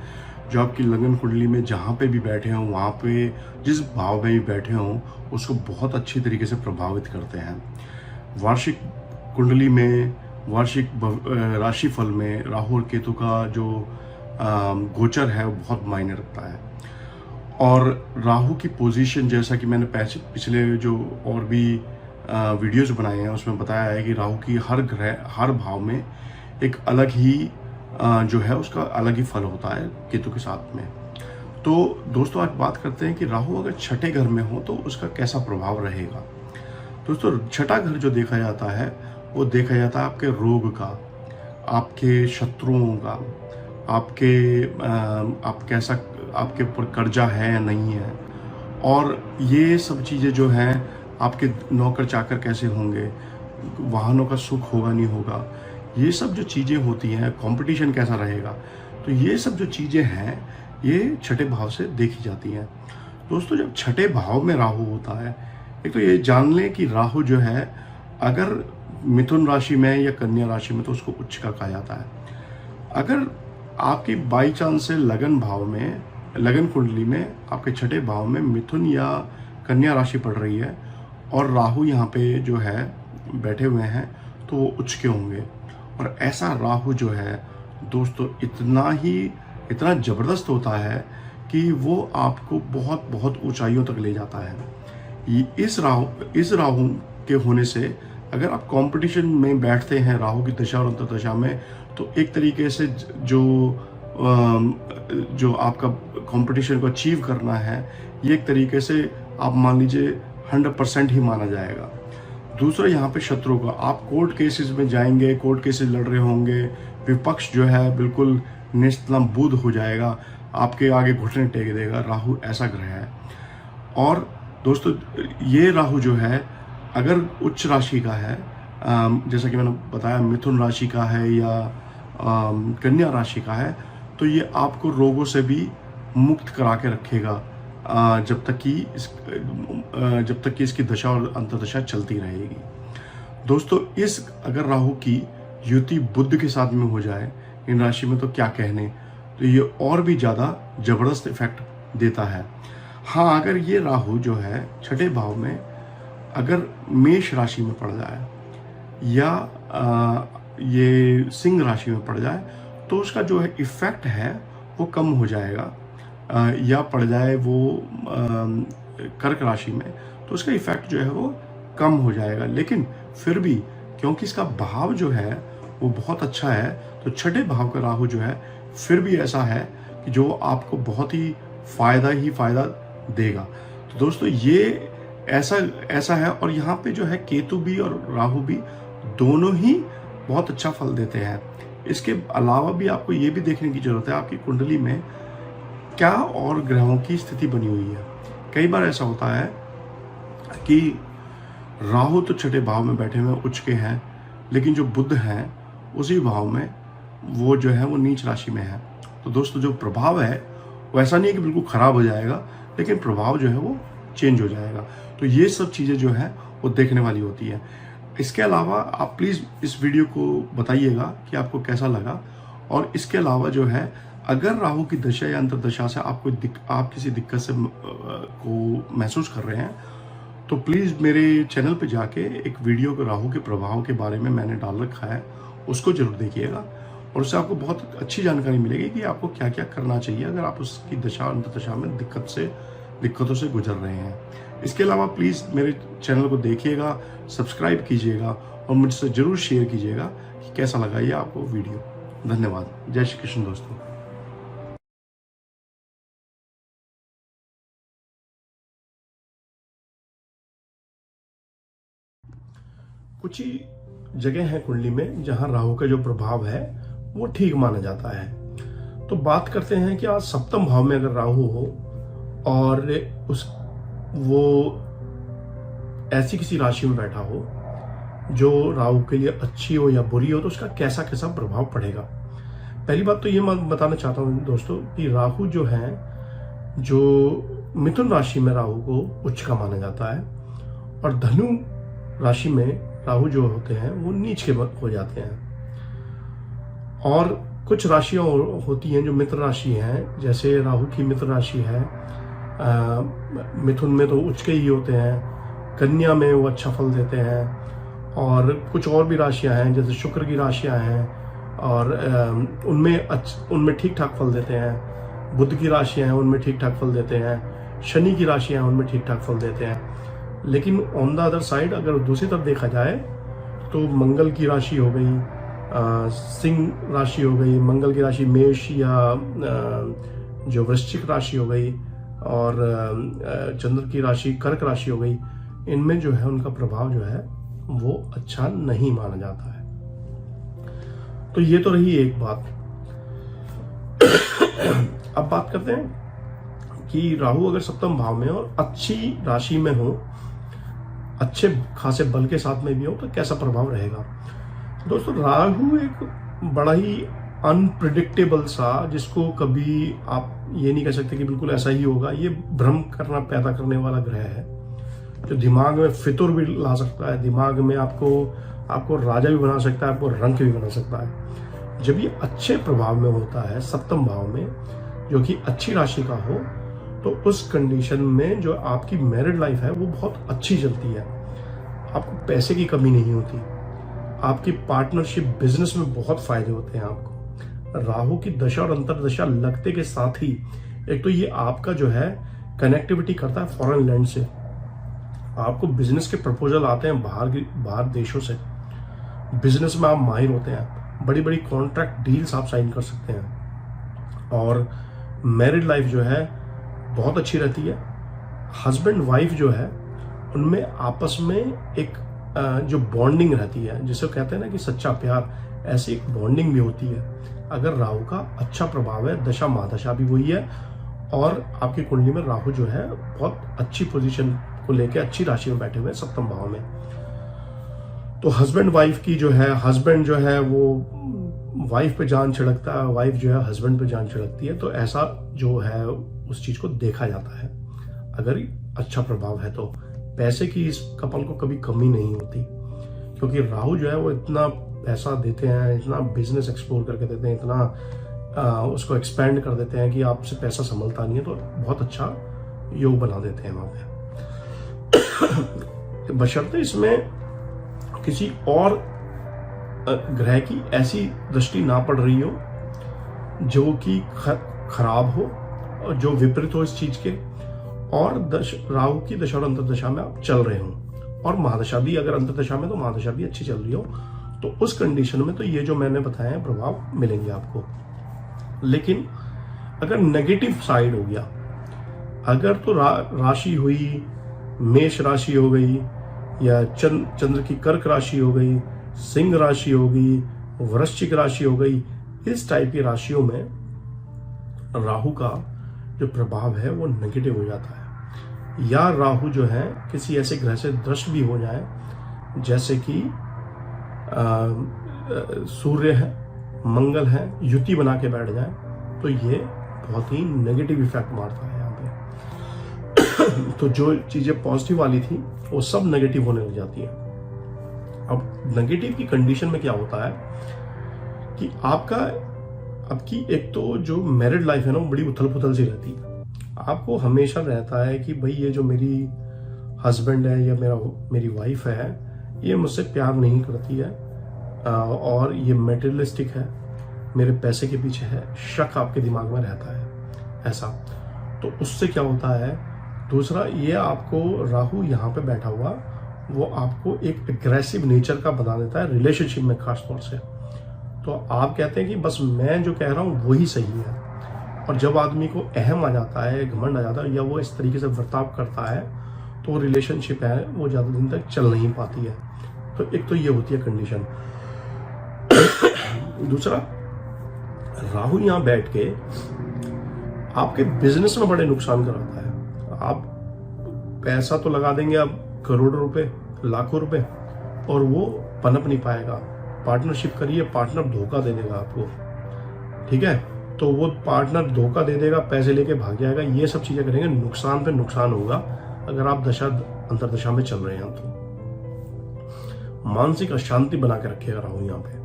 जो आपकी लगन कुंडली में जहाँ पे भी बैठे हों, वहाँ पे जिस भाव में भी बैठे हों, उसको बहुत अच्छी तरीके से प्रभावित करते हैं। वार्षिक कुंडली में, वार्षिक राशिफल में राहु और केतु का जो गोचर है वो बहुत मायने रखता है। और राहु की पोजीशन, जैसा कि मैंने पिछले जो और भी वीडियोस बनाए हैं उसमें बताया है कि राहु की हर ग्रह, हर भाव में एक अलग ही जो है उसका अलग ही फल होता है केतु के साथ में। तो दोस्तों, आज बात करते हैं कि राहु अगर छठे घर में हो तो उसका कैसा प्रभाव रहेगा। दोस्तों, छठा घर जो देखा जाता है वो देखा जाता है आपके रोग का, आपके शत्रुओं का, आपके आप कैसा, आपके ऊपर कर्जा है या नहीं है, और ये सब चीज़ें जो हैं, आपके नौकर चाकर कैसे होंगे, वाहनों का सुख होगा नहीं होगा, ये सब जो चीज़ें होती हैं, कंपटीशन कैसा रहेगा, तो ये सब जो चीज़ें हैं ये छठे भाव से देखी जाती हैं। दोस्तों, जब छठे भाव में राहु होता है, एक तो ये जान लें कि राहु जो है अगर मिथुन राशि में या कन्या राशि में तो उसको उच्च का कहा जाता है। अगर आपकी बाई चांस से लगन भाव में, लगन कुंडली में आपके छठे भाव में मिथुन या कन्या राशि पड़ रही है और राहु यहाँ पे जो है बैठे हुए हैं, तो वो उच्च के होंगे। और ऐसा राहु जो है दोस्तों इतना ज़बरदस्त होता है कि वो आपको बहुत बहुत ऊंचाइयों तक ले जाता है। इस राहु के होने से अगर आप कंपटीशन में बैठते हैं राहु की दशा और अंतर्दशा में, तो एक तरीके से जो आपका कंपटीशन को अचीव करना है, ये एक तरीके से आप मान लीजिए 100% ही माना जाएगा। दूसरा, यहाँ पे शत्रु का, आप कोर्ट केसेस में जाएंगे, कोर्ट केसेस लड़ रहे होंगे, विपक्ष जो है बिल्कुल निस्तंभुत हो जाएगा, आपके आगे घुटने टेक देगा। राहु ऐसा ग्रह है। और दोस्तों, ये राहु जो है अगर उच्च राशि का है, जैसा कि मैंने बताया मिथुन राशि का है या कन्या राशि का है, तो ये आपको रोगों से भी मुक्त करा के रखेगा जब तक कि इसकी दशा और अंतर्दशा चलती रहेगी। दोस्तों, अगर राहु की युति बुध के साथ में हो जाए इन राशि में, तो क्या कहने, तो ये और भी ज़्यादा जबरदस्त इफेक्ट देता है। हाँ, अगर ये राहु जो है छठे भाव में अगर मेष राशि में पड़ जाए या ये सिंह राशि में पड़ जाए, तो उसका जो है इफेक्ट है वो कम हो जाएगा। या पड़ जाए वो कर्क राशि में, तो उसका इफेक्ट जो है वो कम हो जाएगा। लेकिन फिर भी क्योंकि इसका भाव जो है वो बहुत अच्छा है, तो छठे भाव का राहु जो है फिर भी ऐसा है कि जो आपको बहुत ही फायदा देगा। तो दोस्तों, ये ऐसा है। और यहाँ पे जो है केतु भी और राहु भी दोनों ही बहुत अच्छा फल देते हैं। इसके अलावा भी आपको ये भी देखने की जरूरत है आपकी कुंडली में क्या और ग्रहों की स्थिति बनी हुई है। कई बार ऐसा होता है कि राहु तो छठे भाव में बैठे हुए उच्च के हैं, लेकिन जो बुध हैं उसी भाव में वो जो है वो नीच राशि में है। तो दोस्तों, जो प्रभाव है वो ऐसा नहीं है कि बिल्कुल खराब हो जाएगा, लेकिन प्रभाव जो है वो चेंज हो जाएगा। तो ये सब चीज़ें जो है वो देखने वाली होती है। इसके अलावा आप प्लीज़ इस वीडियो को बताइएगा कि आपको कैसा लगा। और इसके अलावा जो है, अगर राहु की दशा या अंतर्दशा से आप किसी दिक्कत से को महसूस कर रहे हैं, तो प्लीज़ मेरे चैनल पे जाके एक वीडियो को राहु के प्रभाव के बारे में मैंने डाल रखा है, उसको जरूर देखिएगा। और उससे आपको बहुत अच्छी जानकारी मिलेगी कि आपको क्या क्या करना चाहिए अगर आप उसकी दशा अंतर्दशा में दिक्कतों से गुजर रहे हैं। इसके अलावा प्लीज़ मेरे चैनल को देखिएगा, सब्सक्राइब कीजिएगा और मुझसे ज़रूर शेयर कीजिएगा कि कैसा लगा ये आपको वीडियो। धन्यवाद। जय श्री कृष्ण दोस्तों। कुछ ही जगह हैं कुंडली में जहां राहु का जो प्रभाव है वो ठीक माना जाता है। तो बात करते हैं कि आज सप्तम भाव में अगर राहु हो और वो ऐसी किसी राशि में बैठा हो जो राहु के लिए अच्छी हो या बुरी हो, तो उसका कैसा कैसा प्रभाव पड़ेगा। पहली बात तो ये मैं बताना चाहता हूँ दोस्तों कि राहु जो है, जो मिथुन राशि में राहु को उच्च का माना जाता है, और धनु राशि में राहु जो होते हैं वो नीच के हो जाते हैं। और कुछ राशियां होती हैं जो मित्र राशि हैं, जैसे राहु की मित्र राशि है, मिथुन में तो उच्च के ही होते हैं, कन्या में वो अच्छा फल देते हैं, और कुछ और भी राशियां हैं जैसे शुक्र की राशियां हैं और उनमें ठीक ठाक फल देते हैं, बुध की राशियां हैं उनमें ठीक ठाक फल देते हैं, शनि की राशियां हैं उनमें ठीक ठाक फल देते हैं। लेकिन ऑन द अदर साइड अगर दूसरी तरफ देखा जाए तो मंगल की राशि हो गई, सिंह राशि हो गई, मंगल की राशि मेष या जो वृश्चिक राशि हो गई, और चंद्र की राशि कर्क राशि हो गई, इनमें जो है उनका प्रभाव जो है वो अच्छा नहीं माना जाता है। तो ये तो रही एक बात। अब बात करते हैं कि राहु अगर सप्तम भाव में और अच्छी राशि में हो, अच्छे खासे बल के साथ में भी हो, तो कैसा प्रभाव रहेगा। दोस्तों राहु एक बड़ा ही अनप्रिडिक्टेबल सा, जिसको कभी आप ये नहीं कह सकते कि बिल्कुल ऐसा ही होगा, ये भ्रम करना पैदा करने वाला ग्रह है, जो दिमाग में फितुर भी ला सकता है, दिमाग में आपको राजा भी बना सकता है, आपको रंक भी बना सकता है। जब ये अच्छे प्रभाव में होता है सप्तम भाव में, जो कि अच्छी राशि का हो, तो उस कंडीशन में जो आपकी मैरिड लाइफ है वो बहुत अच्छी चलती है, आपको पैसे की कमी नहीं होती, आपकी पार्टनरशिप बिजनेस में बहुत फायदे होते हैं आपको। राहु की दशा और अंतरदशा लगते के साथ ही एक तो ये आपका जो है कनेक्टिविटी करता है फॉरेन लैंड से, आपको बिजनेस के प्रपोजल आते हैं बाहर देशों से, बिजनेस में आप माहिर होते हैं, बड़ी बड़ी कॉन्ट्रैक्ट डील्स आप साइन कर सकते हैं, और मैरिड लाइफ जो है बहुत अच्छी रहती है। हस्बैंड वाइफ जो है उनमें आपस में एक जो बॉन्डिंग रहती है, जिसे कहते हैं ना कि सच्चा प्यार, ऐसी एक बॉन्डिंग भी होती है अगर राहु का अच्छा प्रभाव है। दशा महादशा भी वही है, और आपकी कुंडली में राहु जो है बहुत अच्छी पोजीशन को लेके अच्छी राशि में बैठे हुए हैं सप्तम भाव में। तो हस्बैंड वाइफ की जो है, हस्बैंड जो है वो वाइफ पे जान छिड़कता है, वाइफ जो है हस्बैंड पे जान छिड़कती है, तो ऐसा जो है उस चीज को देखा जाता है अगर अच्छा प्रभाव है तो। पैसे की इस कपल को कभी कमी नहीं होती, क्योंकि राहु जो है वो इतना पैसा देते हैं, इतना बिजनेस एक्सप्लोर करके देते हैं, इतना उसको एक्सपेंड कर देते हैं कि आपसे पैसा संभलता नहीं है, तो बहुत अच्छा योग बना देते हैं वहां पे। बशर्ते इसमें किसी और ग्रह की ऐसी दृष्टि ना पड़ रही हो जो कि खराब हो और जो विपरीत हो इस चीज के, और राहु की दशा और अंतरदशा में आप चल रहे हो, और महादशा भी अगर अंतरदशा में तो महादशा भी अच्छी चल रही हो, तो उस कंडीशन में तो ये जो मैंने बताया है प्रभाव मिलेंगे आपको। लेकिन अगर नेगेटिव साइड हो गया, अगर तो राशि हुई मेष राशि हो गई, या चंद्र की कर्क राशि हो गई, सिंह राशि हो गई, वृश्चिक राशि हो गई, इस टाइप की राशियों में राहु का जो प्रभाव है वो नेगेटिव हो जाता है। या राहु जो है किसी ऐसे ग्रह से दृष्ट भी हो जाए, जैसे कि सूर्य है, मंगल है, युति बना के बैठ जाए, तो ये बहुत ही नेगेटिव इफेक्ट मारता है यहाँ पे। तो जो चीजें पॉजिटिव वाली थी वो सब नेगेटिव होने लग जाती है। अब नेगेटिव की कंडीशन में क्या होता है कि आपकी एक तो जो मैरिड लाइफ है ना वो बड़ी उथल पुथल सी रहती है। आपको हमेशा रहता है कि भाई ये जो मेरी हस्बैंड है या मेरी वाइफ है ये मुझसे प्यार नहीं करती है, और ये मेटेरियलिस्टिक है, मेरे पैसे के पीछे है, शक आपके दिमाग में रहता है ऐसा। तो उससे क्या होता है, दूसरा ये आपको राहु यहाँ पे बैठा हुआ वो आपको एक एग्रेसिव नेचर का बना देता है रिलेशनशिप में खास तौर से। तो आप कहते हैं कि बस मैं जो कह रहा हूँ वही सही है, और जब आदमी को अहम आ जाता है, घमंड आ जाता है, या वो इस तरीके से बर्ताव करता है, तो रिलेशनशिप है वो ज़्यादा दिन तक चल नहीं पाती है। तो एक तो ये होती है कंडीशन। दूसरा, राहु यहां बैठ के आपके बिजनेस में बड़े नुकसान कराता है। आप पैसा तो लगा देंगे आप करोड़ों रुपए, लाखों रुपए, और वो पनप नहीं पाएगा। पार्टनरशिप करिए, पार्टनर धोखा दे देगा आपको, ठीक है, तो वो पार्टनर धोखा दे देगा, पैसे लेके भाग जाएगा, ये सब चीजें करेंगे, नुकसान पे नुकसान होगा अगर आप दशा अंतरदशा में चल रहे हैं तो। मानसिक अशांति बना के रखेगा राहु यहाँ पे।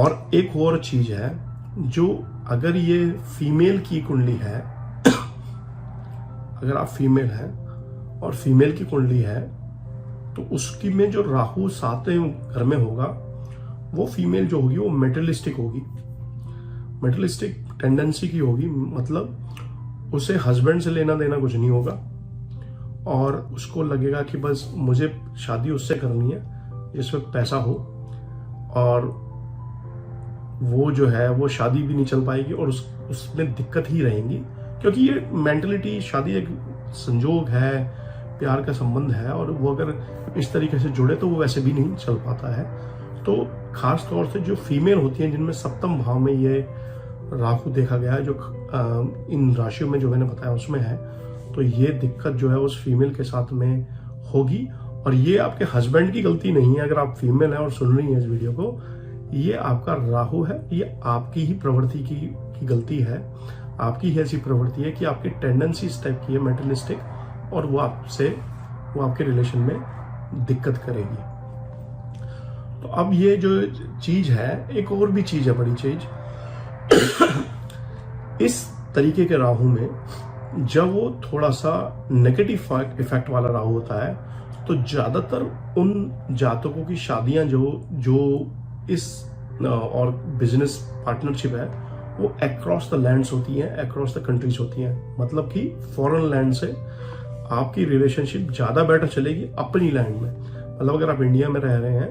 और एक और चीज है, जो अगर ये फीमेल की कुंडली है, अगर आप फीमेल हैं और फीमेल की कुंडली है, तो उसकी में जो राहु 7वें घर में होगा, वो फीमेल जो होगी वो मेटलिस्टिक होगी, मेटलिस्टिक टेंडेंसी की होगी। मतलब उसे हस्बैंड से लेना देना कुछ नहीं होगा, और उसको लगेगा कि बस मुझे शादी उससे करनी है जिसमें पैसा हो, और वो जो है वो शादी भी नहीं चल पाएगी और उसमें दिक्कत ही रहेंगी, क्योंकि ये मेंटलिटी, शादी एक संजोग है, प्यार का संबंध है, और वो अगर इस तरीके से जुड़े तो वो वैसे भी नहीं चल पाता है। तो खास तौर से जो फीमेल होती हैं जिनमें सप्तम भाव में ये राहु देखा गया है, जो इन राशियों में जो मैंने बताया उसमें है, तो ये दिक्कत जो है उस फीमेल के साथ में होगी। और ये आपके हस्बैंड की गलती नहीं है। अगर आप फीमेल हैं और सुन रही हैं इस वीडियो को, ये आपका राहु है, ये आपकी ही प्रवृत्ति की गलती है, आपकी ही ऐसी प्रवृत्ति है कि आपकी टेंडेंसी इस टाइप की है मेटलिस्टिक, और वो आपके रिलेशन में दिक्कत करेगी। तो अब ये जो चीज है, एक और भी चीज है, बड़ी चीज, इस तरीके के राहु में जब वो थोड़ा सा नेगेटिव इफेक्ट वाला राहु होता है, तो ज्यादातर उन जातकों की शादियां जो इस और बिजनेस पार्टनरशिप है, वो अक्रॉस द लैंड्स होती हैं, अक्रॉस द कंट्रीज होती हैं। मतलब कि फॉरेन लैंड से आपकी रिलेशनशिप ज्यादा बेटर चलेगी अपनी लैंड में। मतलब अगर आप इंडिया में रह रहे हैं,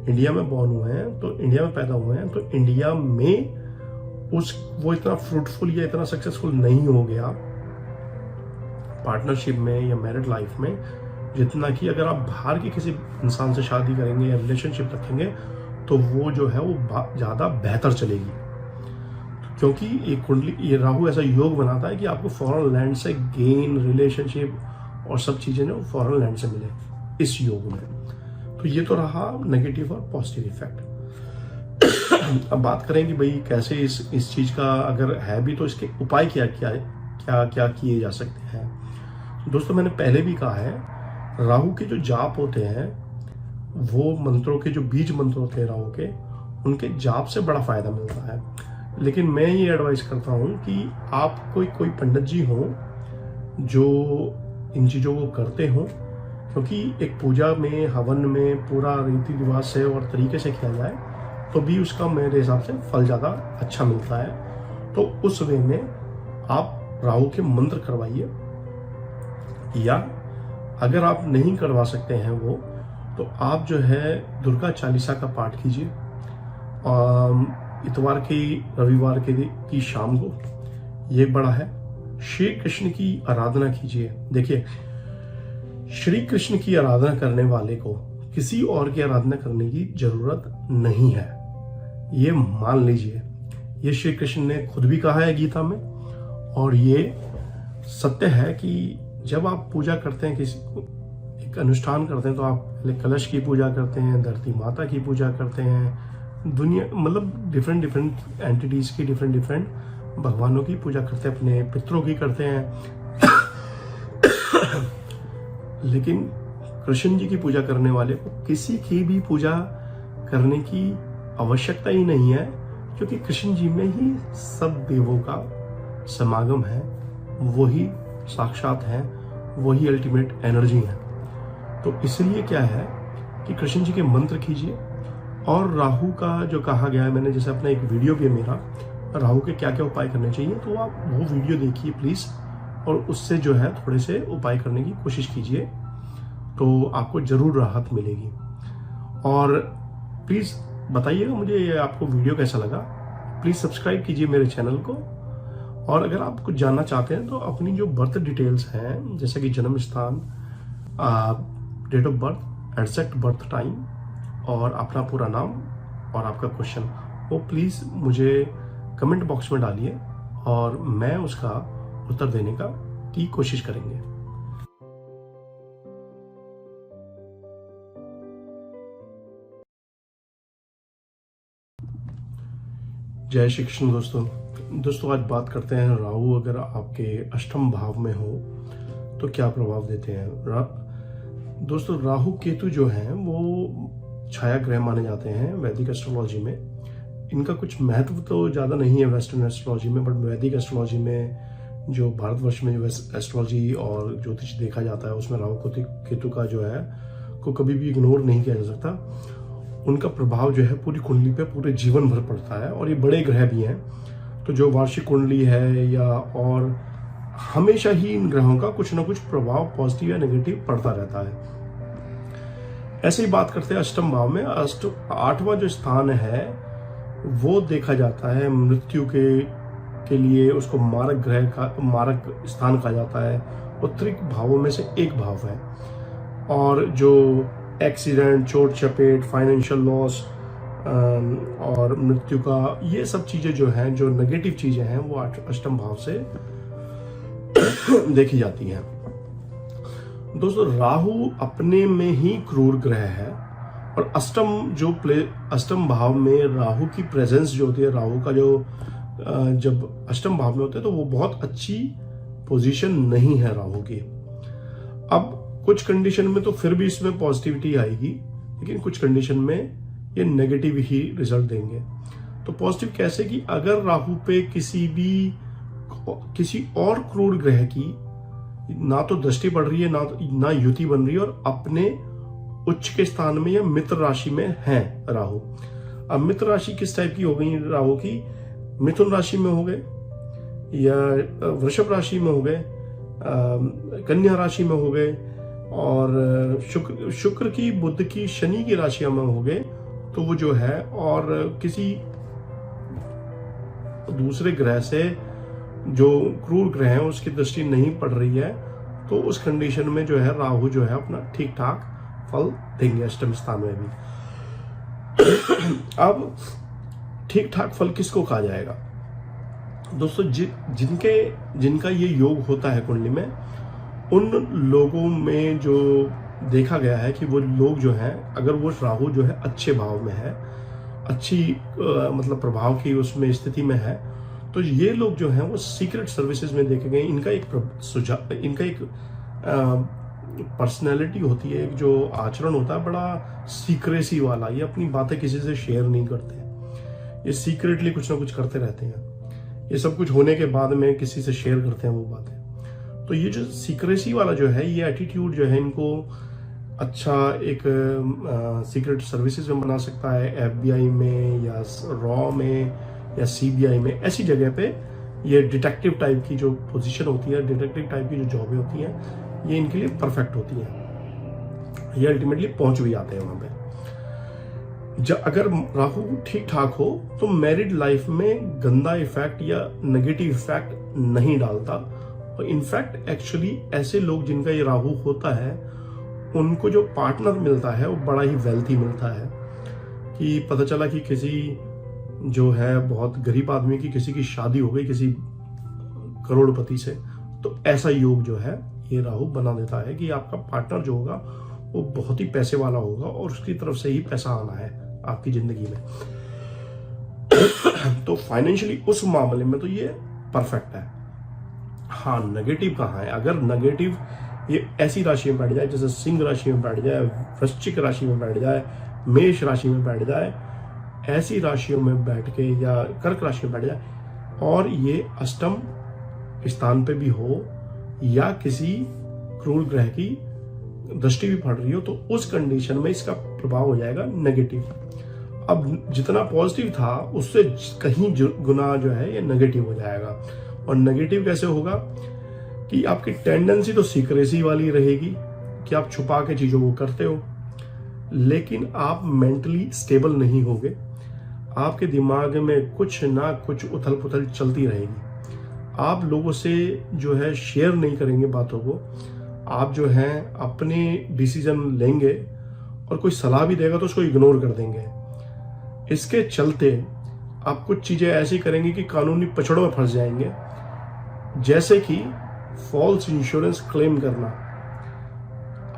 इंडिया में बॉर्न हुए हैं, तो इंडिया में पैदा हुए हैं, तो इंडिया में वो इतना फ्रूटफुल या इतना सक्सेसफुल नहीं हो गया पार्टनरशिप में या मैरिड लाइफ में, जितना कि अगर आप बाहर के किसी इंसान से शादी करेंगे या रिलेशनशिप रखेंगे, तो वो जो है वो ज्यादा बेहतर चलेगी। क्योंकि ये राहु ऐसा योग बनाता है कि आपको फॉरेन लैंड से गेन, रिलेशनशिप और सब चीजें जो फॉरेन लैंड से मिले इस योग में। तो ये तो रहा नेगेटिव और पॉजिटिव इफेक्ट। अब बात करें कि भाई कैसे इस चीज का अगर है भी तो इसके उपाय क्या किए जा सकते हैं। दोस्तों, मैंने पहले भी कहा है, राहु के जो जाप होते हैं, वो मंत्रों के जो बीज मंत्र होते हैं राहु के, उनके जाप से बड़ा फायदा मिलता है। लेकिन मैं ये एडवाइस करता हूं कि आप कोई पंडित जी हो जो इन चीजों को करते हो, क्योंकि एक पूजा में, हवन में पूरा रीति रिवाज से और तरीके से किया जाए तो भी उसका मेरे हिसाब से फल ज्यादा अच्छा मिलता है। तो उस वे में आप राहु के मंत्र करवाइए, या अगर आप नहीं करवा सकते हैं वो, तो आप जो है दुर्गा चालीसा का पाठ कीजिए इतवार की, रविवार की शाम को, ये बड़ा है। श्री कृष्ण की आराधना कीजिए। देखिए, श्री कृष्ण की आराधना करने वाले को किसी और की आराधना करने की जरूरत नहीं है, ये मान लीजिए। ये श्री कृष्ण ने खुद भी कहा है गीता में, और ये सत्य है कि जब आप पूजा करते हैं, किसी को एक अनुष्ठान करते हैं, तो आप पहले कलश की पूजा करते हैं, धरती माता की पूजा करते हैं, दुनिया मतलब डिफरेंट एंटिटीज की डिफरेंट भगवानों की पूजा करते हैं, अपने पितरों की करते हैं। लेकिन कृष्ण जी की पूजा करने वाले को किसी की भी पूजा करने की आवश्यकता ही नहीं है, क्योंकि कृष्ण जी में ही सब देवों का समागम है, वही साक्षात है, वही अल्टीमेट एनर्जी है। तो इसलिए क्या है कि कृष्ण जी के मंत्र कीजिए। और राहु का जो कहा गया है, मैंने जैसे अपना एक वीडियो भी है मेरा, राहु के क्या क्या उपाय करने चाहिए, तो आप वो वीडियो देखिए प्लीज, और उससे जो है थोड़े से उपाय करने की कोशिश कीजिए, तो आपको जरूर राहत मिलेगी। और प्लीज बताइएगा मुझे ये आपको वीडियो कैसा लगा। प्लीज सब्सक्राइब कीजिए मेरे चैनल को। और अगर आप कुछ जानना चाहते हैं तो अपनी जो बर्थ डिटेल्स हैं, जैसे कि जन्म स्थान, date of birth exact birth time और अपना पूरा नाम और आपका क्वेश्चन वो प्लीज़ मुझे कमेंट बॉक्स में डालिए और मैं उसका उत्तर देने की कोशिश करेंगे। जय श्री कृष्ण दोस्तों आज बात करते हैं राहु अगर आपके अष्टम भाव में हो तो क्या प्रभाव देते हैं। दोस्तों राहु केतु जो हैं वो छाया ग्रह माने जाते हैं वैदिक एस्ट्रोलॉजी में। इनका कुछ महत्व तो ज़्यादा नहीं है वेस्टर्न एस्ट्रोलॉजी में, बट वैदिक एस्ट्रोलॉजी में जो भारतवर्ष में जो एस्ट्रोलॉजी और ज्योतिष देखा जाता है उसमें राहु केतु का जो है को कभी भी इग्नोर नहीं किया जा सकता। उनका प्रभाव जो है पूरी कुंडली पे पूरे जीवन भर पड़ता है और ये बड़े ग्रह भी हैं। तो जो वार्षिक कुंडली है या और हमेशा ही इन ग्रहों का कुछ ना कुछ प्रभाव पॉजिटिव या नेगेटिव पड़ता रहता है। ऐसे ही बात करते हैं अष्टम भाव में। आठवां जो स्थान है वो देखा जाता है मृत्यु के लिए, उसको मारक स्थान कहा जाता है। उत्तरिक भावों में से एक भाव है और जो एक्सीडेंट, चोट चपेट, फाइनेंशियल लॉस और मृत्यु का ये सब चीजें जो हैं, जो नेगेटिव चीजें हैं वो अष्टम भाव से देखी जाती हैं। दोस्तों राहु अपने में ही क्रूर ग्रह है और अष्टम भाव में राहु की प्रेजेंस जो होती है, राहु का जो जब अष्टम भाव में होते हैं तो वो बहुत अच्छी पोजीशन नहीं है राहु की। अब कुछ कंडीशन में तो फिर भी इसमें पॉजिटिविटी आएगी, लेकिन कुछ कंडीशन में ये नेगेटिव ही रिजल्ट देंगे। तो पॉजिटिव कैसे कि अगर राहु पे किसी और क्रूर ग्रह की ना तो दृष्टि पड़ रही है ना युति बन रही है और अपने उच्च के स्थान में या मित्र राशि में है राहु। अब मित्र राशि किस टाइप की हो गई राहु की? मिथुन राशि में हो गए या वृषभ राशि में हो गए, कन्या राशि में हो गए और शुक्र की, बुध की, शनि की राशियों में हो गए तो वो जो है और किसी दूसरे ग्रह से जो क्रूर ग्रह है उसकी दृष्टि नहीं पड़ रही है तो उस कंडीशन में जो है राहु जो है अपना ठीक ठाक फल देंगे अष्टम स्थान में भी। अब ठीक ठाक फल किसको कहा जाएगा? दोस्तों जिनका ये योग होता है कुंडली में, उन लोगों में जो देखा गया है कि वो लोग जो हैं अगर वो राहु जो है अच्छे भाव में है, अच्छी मतलब प्रभाव की उसमें स्थिति में है, तो ये लोग जो हैं वो सीक्रेट सर्विसेज में देखे गए। इनका एक पर्सनैलिटी होती है, एक जो आचरण होता है बड़ा सीक्रेसी वाला। ये अपनी बातें किसी से शेयर नहीं करते, ये सीक्रेटली कुछ ना कुछ करते रहते हैं। ये सब कुछ होने के बाद में किसी से शेयर करते हैं वो बातें। तो ये जो सीक्रेसी वाला जो है ये एटीट्यूड जो है इनको अच्छा एक सीक्रेट सर्विसेज में बना सकता है, एफबीआई में या रॉ में या सीबीआई में। ऐसी जगह पे ये डिटेक्टिव टाइप की जो पोजीशन होती है, डिटेक्टिव टाइप की जो जॉबें होती हैं, ये इनके लिए परफेक्ट होती हैं। ये अल्टीमेटली पहुंच भी जाते हैं वहां पे। अगर राहु ठीक ठाक हो तो मैरिड लाइफ में गंदा इफेक्ट या नेगेटिव इफेक्ट नहीं डालता। और इनफैक्ट एक्चुअली ऐसे लोग जिनका ये राहु होता है उनको जो पार्टनर मिलता है वो बड़ा ही वेल्थी मिलता है। कि पता चला कि किसी जो है बहुत गरीब आदमी की किसी की शादी हो गई किसी करोड़पति से, तो ऐसा योग जो है ये राहु बना देता है कि आपका पार्टनर जो होगा वो बहुत ही पैसे वाला होगा और उसकी तरफ से ही पैसा आना है आपकी जिंदगी में। तो फाइनेंशियली उस मामले में तो ये परफेक्ट है। हाँ, नेगेटिव कहाँ है? अगर नेगेटिव ये ऐसी राशि में बैठ जाए जैसे सिंह राशि में बैठ जाए, वृश्चिक राशि में बैठ जाए, मेष राशि में बैठ जाए, ऐसी राशियों में बैठ के या कर्क राशि में बैठ जाए और ये अष्टम स्थान पे भी हो या किसी क्रूर ग्रह की दृष्टि भी पड़ रही हो, तो उस कंडीशन में इसका प्रभाव हो जाएगा नेगेटिव। अब जितना पॉजिटिव था उससे कहीं गुना जो है ये नेगेटिव हो जाएगा। और नेगेटिव कैसे होगा कि आपकी टेंडेंसी तो सीक्रेसी वाली रहेगी कि आप छुपा के चीजों को करते हो, लेकिन आप मेंटली स्टेबल नहीं होगे। आपके दिमाग में कुछ ना कुछ उथल पुथल चलती रहेगी। आप लोगों से जो है शेयर नहीं करेंगे बातों को, आप जो है अपने डिसीजन लेंगे और कोई सलाह भी देगा तो उसको इग्नोर कर देंगे। इसके चलते आप कुछ चीजें ऐसी करेंगे कि कानूनी पछड़ों में फंस जाएंगे, जैसे कि फॉल्स इंश्योरेंस क्लेम करना।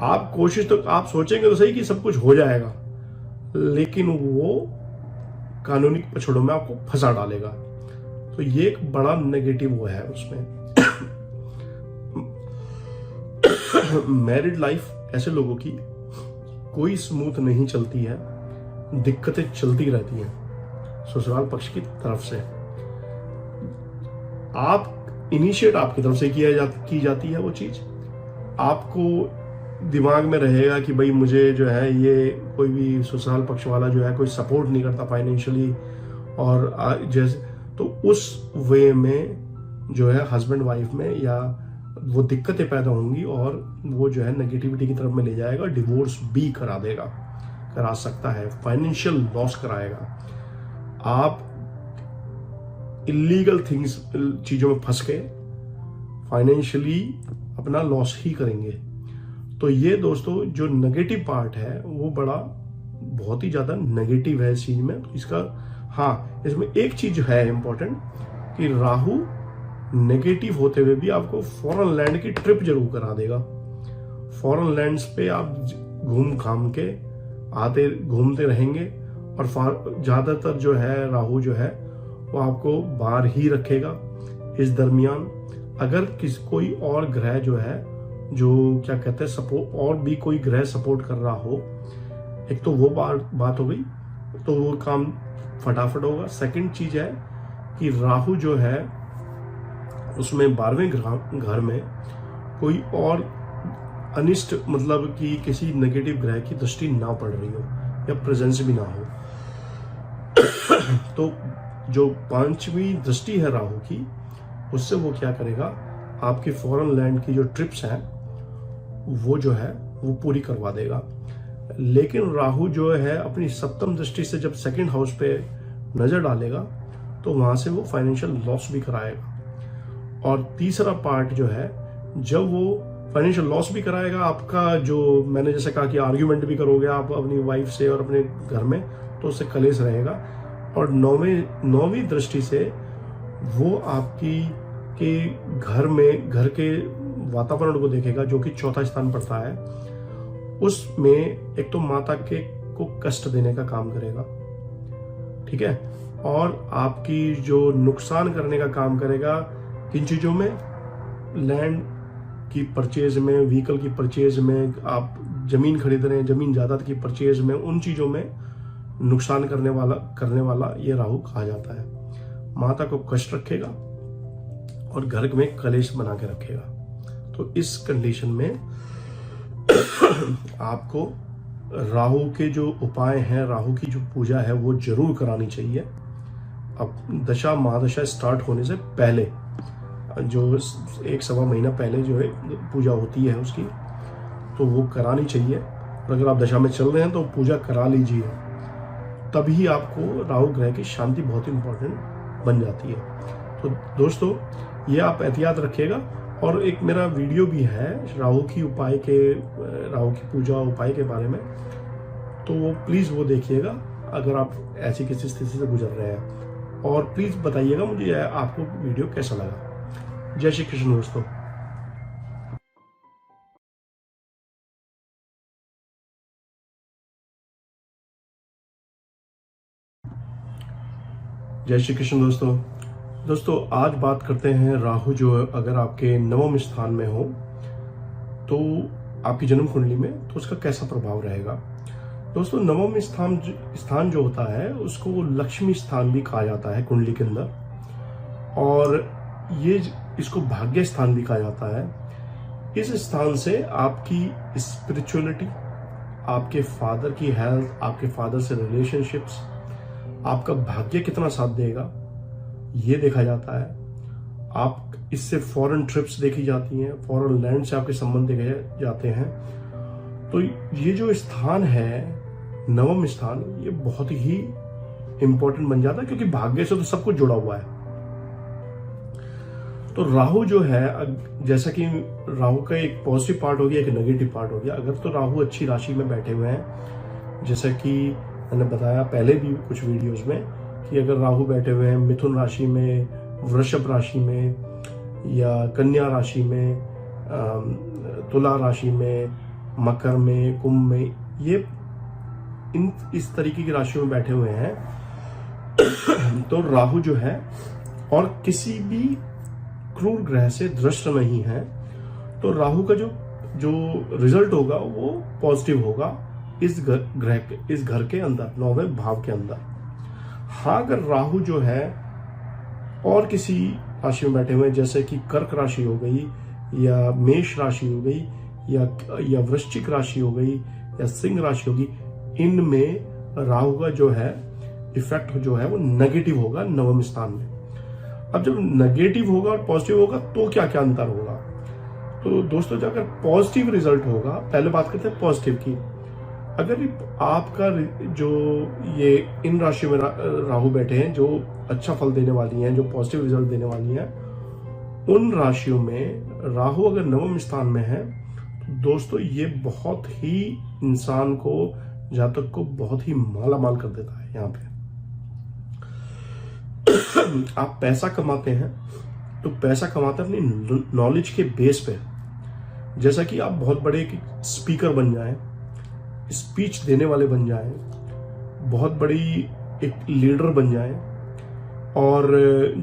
आप कोशिश तो आप सोचेंगे तो सही कि सब कुछ हो जाएगा, लेकिन वो कानूनी पछड़ों में आपको फंसा डालेगा। तो ये एक बड़ा नेगेटिव वो है उसमें। मैरिड लाइफ ऐसे लोगों की कोई स्मूथ नहीं चलती है, दिक्कतें चलती रहती हैं ससुराल पक्ष की तरफ से। आप इनिशिएट आपकी तरफ से की जाती है वो चीज। आपको दिमाग में रहेगा कि भाई मुझे जो है ये कोई भी ससुराल पक्ष वाला जो है कोई सपोर्ट नहीं करता फाइनेंशियली, और जैसे तो उस वे में जो है हस्बैंड वाइफ में या वो दिक्कतें पैदा होंगी और वो जो है नेगेटिविटी की तरफ में ले जाएगा, डिवोर्स भी करा सकता है, फाइनेंशियल लॉस कराएगा। आप इलीगल थिंग्स चीजों में फंस के फाइनेंशियली अपना लॉस ही करेंगे। तो ये दोस्तों जो नेगेटिव पार्ट है वो बहुत ही ज्यादा नेगेटिव है इस चीज में। तो इसका हाँ, इसमें एक चीज है इंपॉर्टेंट कि राहु नेगेटिव होते हुए भी आपको फॉरेन लैंड की ट्रिप जरूर करा देगा। फॉरेन लैंड्स पे आप घूम घाम के घूमते रहेंगे, और ज्यादातर जो है राहु जो है वो आपको बाहर ही रखेगा इस दरमियान। अगर कोई और ग्रह जो है जो क्या कहते हैं सपोर्ट, और भी कोई ग्रह सपोर्ट कर रहा हो, एक तो वो बात हो गई, तो वो काम फटाफट होगा। सेकंड चीज है कि राहु जो है उसमें 12वें घर में कोई और अनिष्ट, मतलब कि किसी नेगेटिव ग्रह की दृष्टि ना पड़ रही हो या प्रेजेंस भी ना हो। तो जो 5वीं दृष्टि है राहु की, उससे वो क्या करेगा, आपकी फॉरेन लैंड की जो ट्रिप्स हैं वो जो है वो पूरी करवा देगा। लेकिन राहु जो है अपनी 7वीं दृष्टि से जब सेकंड हाउस पे नजर डालेगा तो वहां से वो फाइनेंशियल लॉस भी कराएगा। और तीसरा पार्ट जो है, जब वो फाइनेंशियल लॉस भी कराएगा, आपका जो मैंने जैसे कहा कि आर्ग्यूमेंट भी करोगे आप अपनी वाइफ से और अपने घर में, तो उससे कलेश रहेगा। और 9वीं दृष्टि से वो आपकी के घर के वातावरण को देखेगा, जो कि 4था स्थान पड़ता है। उसमें एक तो माता को कष्ट देने का काम करेगा, ठीक है, और आपकी जो नुकसान करने का काम करेगा किन चीजों में, लैंड की परचेज में, व्हीकल की परचेज में, आप जमीन खरीद रहे हैं, जमीन जायदाद की परचेज में, उन चीजों में नुकसान करने वाला ये राहु कहा जाता है। माता को कष्ट रखेगा और घर में कलेश बना के रखेगा। तो इस कंडीशन में आपको राहु के जो उपाय हैं, राहु की जो पूजा है वो जरूर करानी चाहिए। अब दशा महादशा स्टार्ट होने से पहले, जो 1-1.25 महीना पहले जो है पूजा होती है उसकी, तो वो करानी चाहिए। और अगर आप दशा में चल रहे हैं तो पूजा करा लीजिए, तभी आपको राहु ग्रह की शांति बहुत इंपॉर्टेंट बन जाती है। तो दोस्तों ये आप एहतियात रखिएगा। और एक मेरा वीडियो भी है राहु की पूजा उपाय के बारे में, तो वो प्लीज वो देखिएगा अगर आप ऐसी किसी स्थिति से गुजर रहे हैं। और प्लीज बताइएगा मुझे आपको वीडियो कैसा लगा। जय श्री कृष्ण दोस्तों। जय श्री कृष्ण दोस्तों आज बात करते हैं राहु जो अगर आपके 9वें स्थान में हो तो आपकी जन्म कुंडली में, तो उसका कैसा प्रभाव रहेगा। दोस्तों 9वां स्थान जो होता है उसको लक्ष्मी स्थान भी कहा जाता है कुंडली के अंदर, और इसको भाग्य स्थान भी कहा जाता है। इस स्थान से आपकी स्पिरिचुअलिटी, आपके फादर की हेल्थ, आपके फादर से रिलेशनशिप्स, आपका भाग्य कितना साथ देगा ये देखा जाता है। आप इससे फॉरेन ट्रिप्स देखी जाती हैं, फॉरेन लैंड से आपके संबंध देखे जाते हैं। तो ये जो स्थान है 9वां स्थान, ये बहुत ही इंपॉर्टेंट बन जाता है, क्योंकि भाग्य से तो सब कुछ जुड़ा हुआ है। तो राहु जो है, जैसा कि राहु का एक पॉजिटिव पार्ट हो गया, एक नेगेटिव पार्ट हो गया। अगर तो राहु अच्छी राशि में बैठे हुए हैं, जैसा कि मैंने बताया पहले भी कुछ वीडियोस में कि अगर राहु बैठे हुए हैं मिथुन राशि में, वृषभ राशि में, या कन्या राशि में, तुला राशि में, मकर में, कुंभ में, ये इस तरीके की राशियों में बैठे हुए हैं तो राहु जो है और किसी भी क्रूर ग्रह से दृष्ट नहीं है, तो राहु का जो रिजल्ट होगा वो पॉजिटिव होगा इस घर के अंदर, 9वें भाव के अंदर। हाँ, अगर राहु जो है और किसी राशि में बैठे हुए, जैसे कि कर्क राशि हो गई, या मेष राशि हो गई, या वृश्चिक राशि हो गई, या सिंह राशि होगी, इनमें राहु का जो है इफेक्ट जो है वो नेगेटिव होगा 9वें स्थान में। अब जब नेगेटिव होगा और पॉजिटिव होगा तो क्या क्या अंतर होगा? तो दोस्तों, अगर पॉजिटिव रिजल्ट होगा, पहले बात करते हैं पॉजिटिव की। अगर आपका जो ये इन राशियों में राहु बैठे हैं जो अच्छा फल देने वाली हैं, जो पॉजिटिव रिजल्ट देने वाली हैं, उन राशियों में राहु अगर 9वें स्थान में है तो दोस्तों ये बहुत ही इंसान को, जातक को बहुत ही माला माल कर देता है। यहाँ पे आप पैसा कमाते हैं तो पैसा कमाते हैं अपनी नॉलेज के बेस पे। जैसा कि आप बहुत बड़े स्पीकर बन जाएं, स्पीच देने वाले बन जाएं, बहुत बड़ी एक लीडर बन जाएं, और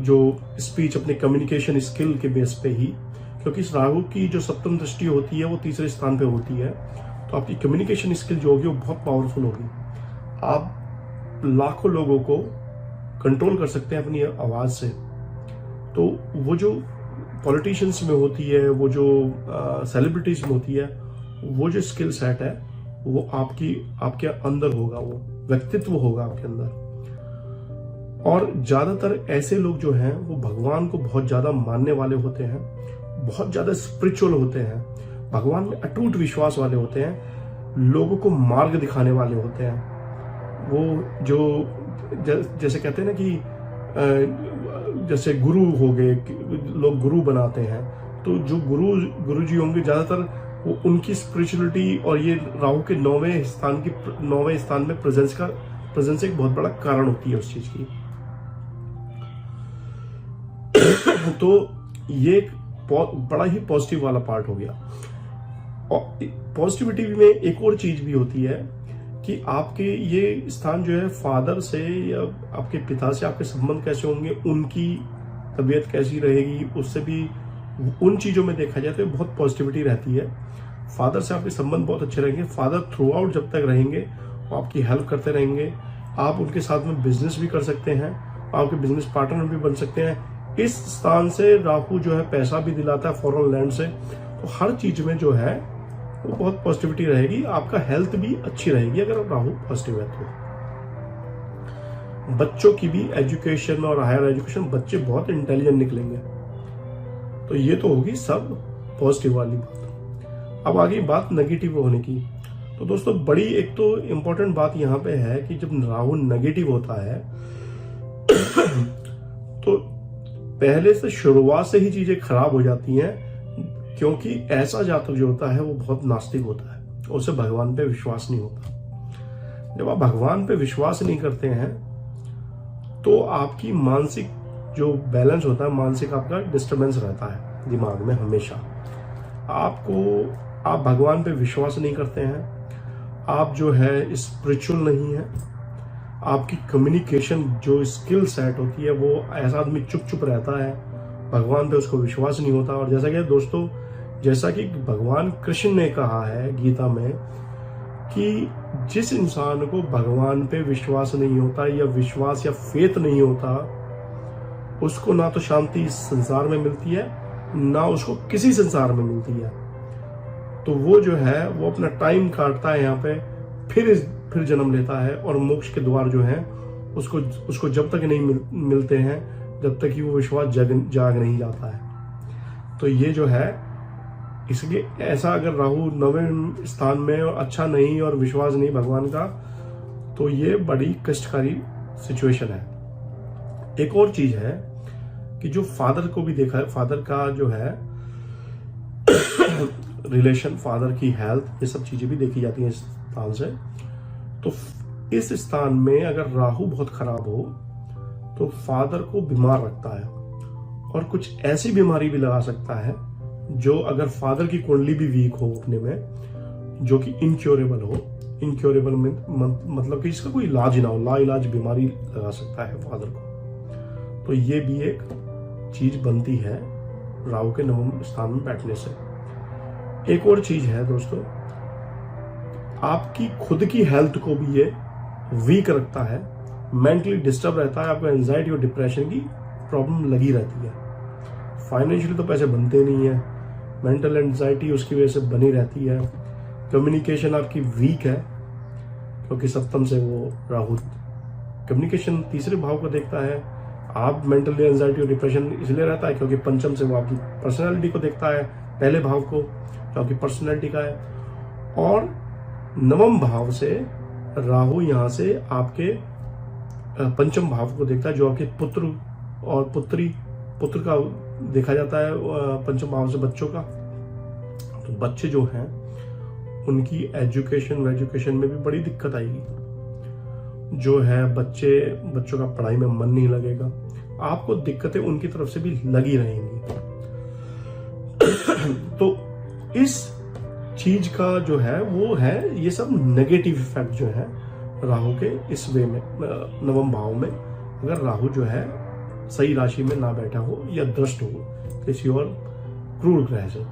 जो स्पीच अपने कम्युनिकेशन स्किल के बेस पे ही, क्योंकि इस राहु की जो सप्तम दृष्टि होती है वो तीसरे स्थान पे होती है, तो आपकी कम्युनिकेशन स्किल जो होगी वो बहुत पावरफुल होगी। आप लाखों लोगों को कंट्रोल कर सकते हैं अपनी आवाज से। तो वो जो पॉलिटिशियंस में होती है, वो जो सेलिब्रिटीज में होती है, वो जो स्किल सेट है वो आपके अंदर होगा, वो व्यक्तित्व होगा आपके अंदर। और ज्यादातर ऐसे लोग जो हैं वो भगवान को बहुत ज्यादा मानने वाले होते हैं, बहुत ज्यादा स्पिरिचुअल होते हैं, भगवान में अटूट विश्वास वाले होते हैं, लोगों को मार्ग दिखाने वाले होते हैं। वो जो जैसे कहते हैं ना कि जैसे गुरु हो गए, लोग गुरु बनाते हैं, तो जो गुरु जी होंगे ज्यादातर वो उनकी स्पिरिचुअलिटी और ये राहु के 9वें स्थान में प्रेजेंस एक बहुत बड़ा कारण होती है उस चीज की। तो ये एक बड़ा ही पॉजिटिव वाला पार्ट हो गया। और पॉजिटिविटी में एक और चीज भी होती है कि आपके ये स्थान जो है फादर से या आपके पिता से आपके संबंध कैसे होंगे, उनकी तबीयत कैसी रहेगी, उससे भी उन चीजों में देखा जाए तो बहुत पॉजिटिविटी रहती है। फादर से आपके संबंध बहुत अच्छे रहेंगे। फादर थ्रू आउट जब तक रहेंगे वो आपकी हेल्प करते रहेंगे, आप उनके साथ में बिजनेस भी कर सकते हैं, आपके बिजनेस पार्टनर भी बन सकते हैं। इस स्थान से राहु जो है पैसा भी दिलाता है फॉरेन लैंड से, तो हर चीज में जो है वो बहुत पॉजिटिविटी रहेगी। आपका हेल्थ भी अच्छी रहेगी अगर राहु पॉजिटिव है तो। बच्चों की भी एजुकेशन और हायर एजुकेशन, बच्चे बहुत इंटेलिजेंट निकलेंगे। तो ये तो होगी सब पॉजिटिव वाली बात। अब आगे बात नेगेटिव होने की। तो दोस्तों बड़ी एक तो इंपॉर्टेंट बात यहाँ पे है कि जब राहु नेगेटिव होता है तो पहले से शुरुआत से ही चीजें खराब हो जाती हैं, क्योंकि ऐसा जातक जो होता है वो बहुत नास्तिक होता है, उसे भगवान पे विश्वास नहीं होता। जब आप भगवान पे विश्वास नहीं करते हैं तो आपकी मानसिक जो बैलेंस होता है, मानसिक आपका डिस्टर्बेंस रहता है दिमाग में हमेशा। आप भगवान पे विश्वास नहीं करते हैं, आप जो है स्पिरिचुअल नहीं है, आपकी कम्युनिकेशन जो स्किल सेट होती है वो ऐसा आदमी चुप रहता है, भगवान पे उसको विश्वास नहीं होता। और जैसा कि दोस्तों, जैसा कि भगवान कृष्ण ने कहा है गीता में कि जिस इंसान को भगवान पे विश्वास नहीं होता या विश्वास या फेथ नहीं होता, उसको ना तो शांति इस संसार में मिलती है, ना उसको किसी संसार में मिलती है। तो वो जो है वो अपना टाइम काटता है यहाँ पे, फिर जन्म लेता है, और मोक्ष के द्वार जो है उसको जब तक नहीं मिलते हैं जब तक कि वो विश्वास जाग नहीं जाता है। तो ये जो है, इसलिए ऐसा अगर राहु 9वें स्थान में और अच्छा नहीं और विश्वास नहीं भगवान का, तो ये बड़ी कष्टकारी सिचुएशन है। एक और चीज है कि जो फादर को भी देखा है, फादर का जो है रिलेशन, फादर की हेल्थ, ये सब चीजें भी देखी जाती हैं इस स्थान से। तो इस स्थान में अगर राहु बहुत खराब हो तो फादर को बीमार रखता है और कुछ ऐसी बीमारी भी लगा सकता है जो अगर फादर की कुंडली भी वीक हो अपने में, जो कि इनक्योरेबल हो। इनक्योरेबल में मतलब कि इसका कोई इलाज ना हो, ला इलाज बीमारी लगा सकता है फादर को। तो ये भी एक चीज बनती है राहु के नवम स्थान में बैठने से। एक और चीज है दोस्तों, आपकी खुद की हेल्थ को भी ये वीक रखता है, मेंटली डिस्टर्ब रहता है, आपको एंजाइटी और डिप्रेशन की प्रॉब्लम लगी रहती है। फाइनेंशियली तो पैसे बनते नहीं है, मेंटल एंजाइटी उसकी वजह से बनी रहती है। कम्युनिकेशन आपकी वीक है क्योंकि सप्तम से वो राहु कम्युनिकेशन तीसरे भाव को देखता है। आप मेंटली एंजाइटी और डिप्रेशन इसलिए रहता है क्योंकि पंचम से वो आपकी पर्सनैलिटी को देखता है, पहले भाव को जो आपकी पर्सनैलिटी का है। और नवम भाव से राहु यहाँ से आपके पंचम भाव को देखता है, जो आपके पुत्र और पुत्र का देखा जाता है पंचम भाव से बच्चों का। तो बच्चे जो हैं उनकी एजुकेशन में भी बड़ी दिक्कत आएगी। जो है बच्चों का पढ़ाई में मन नहीं लगेगा, आपको दिक्कतें उनकी तरफ से भी लगी रहेंगी। तो इस चीज का जो है वो है, ये सब नेगेटिव इफेक्ट जो है राहु के इस वे में, नवम भाव में अगर राहु जो है सही राशि में ना बैठा हो या दृष्ट हो किसी और क्रूर ग्रह से।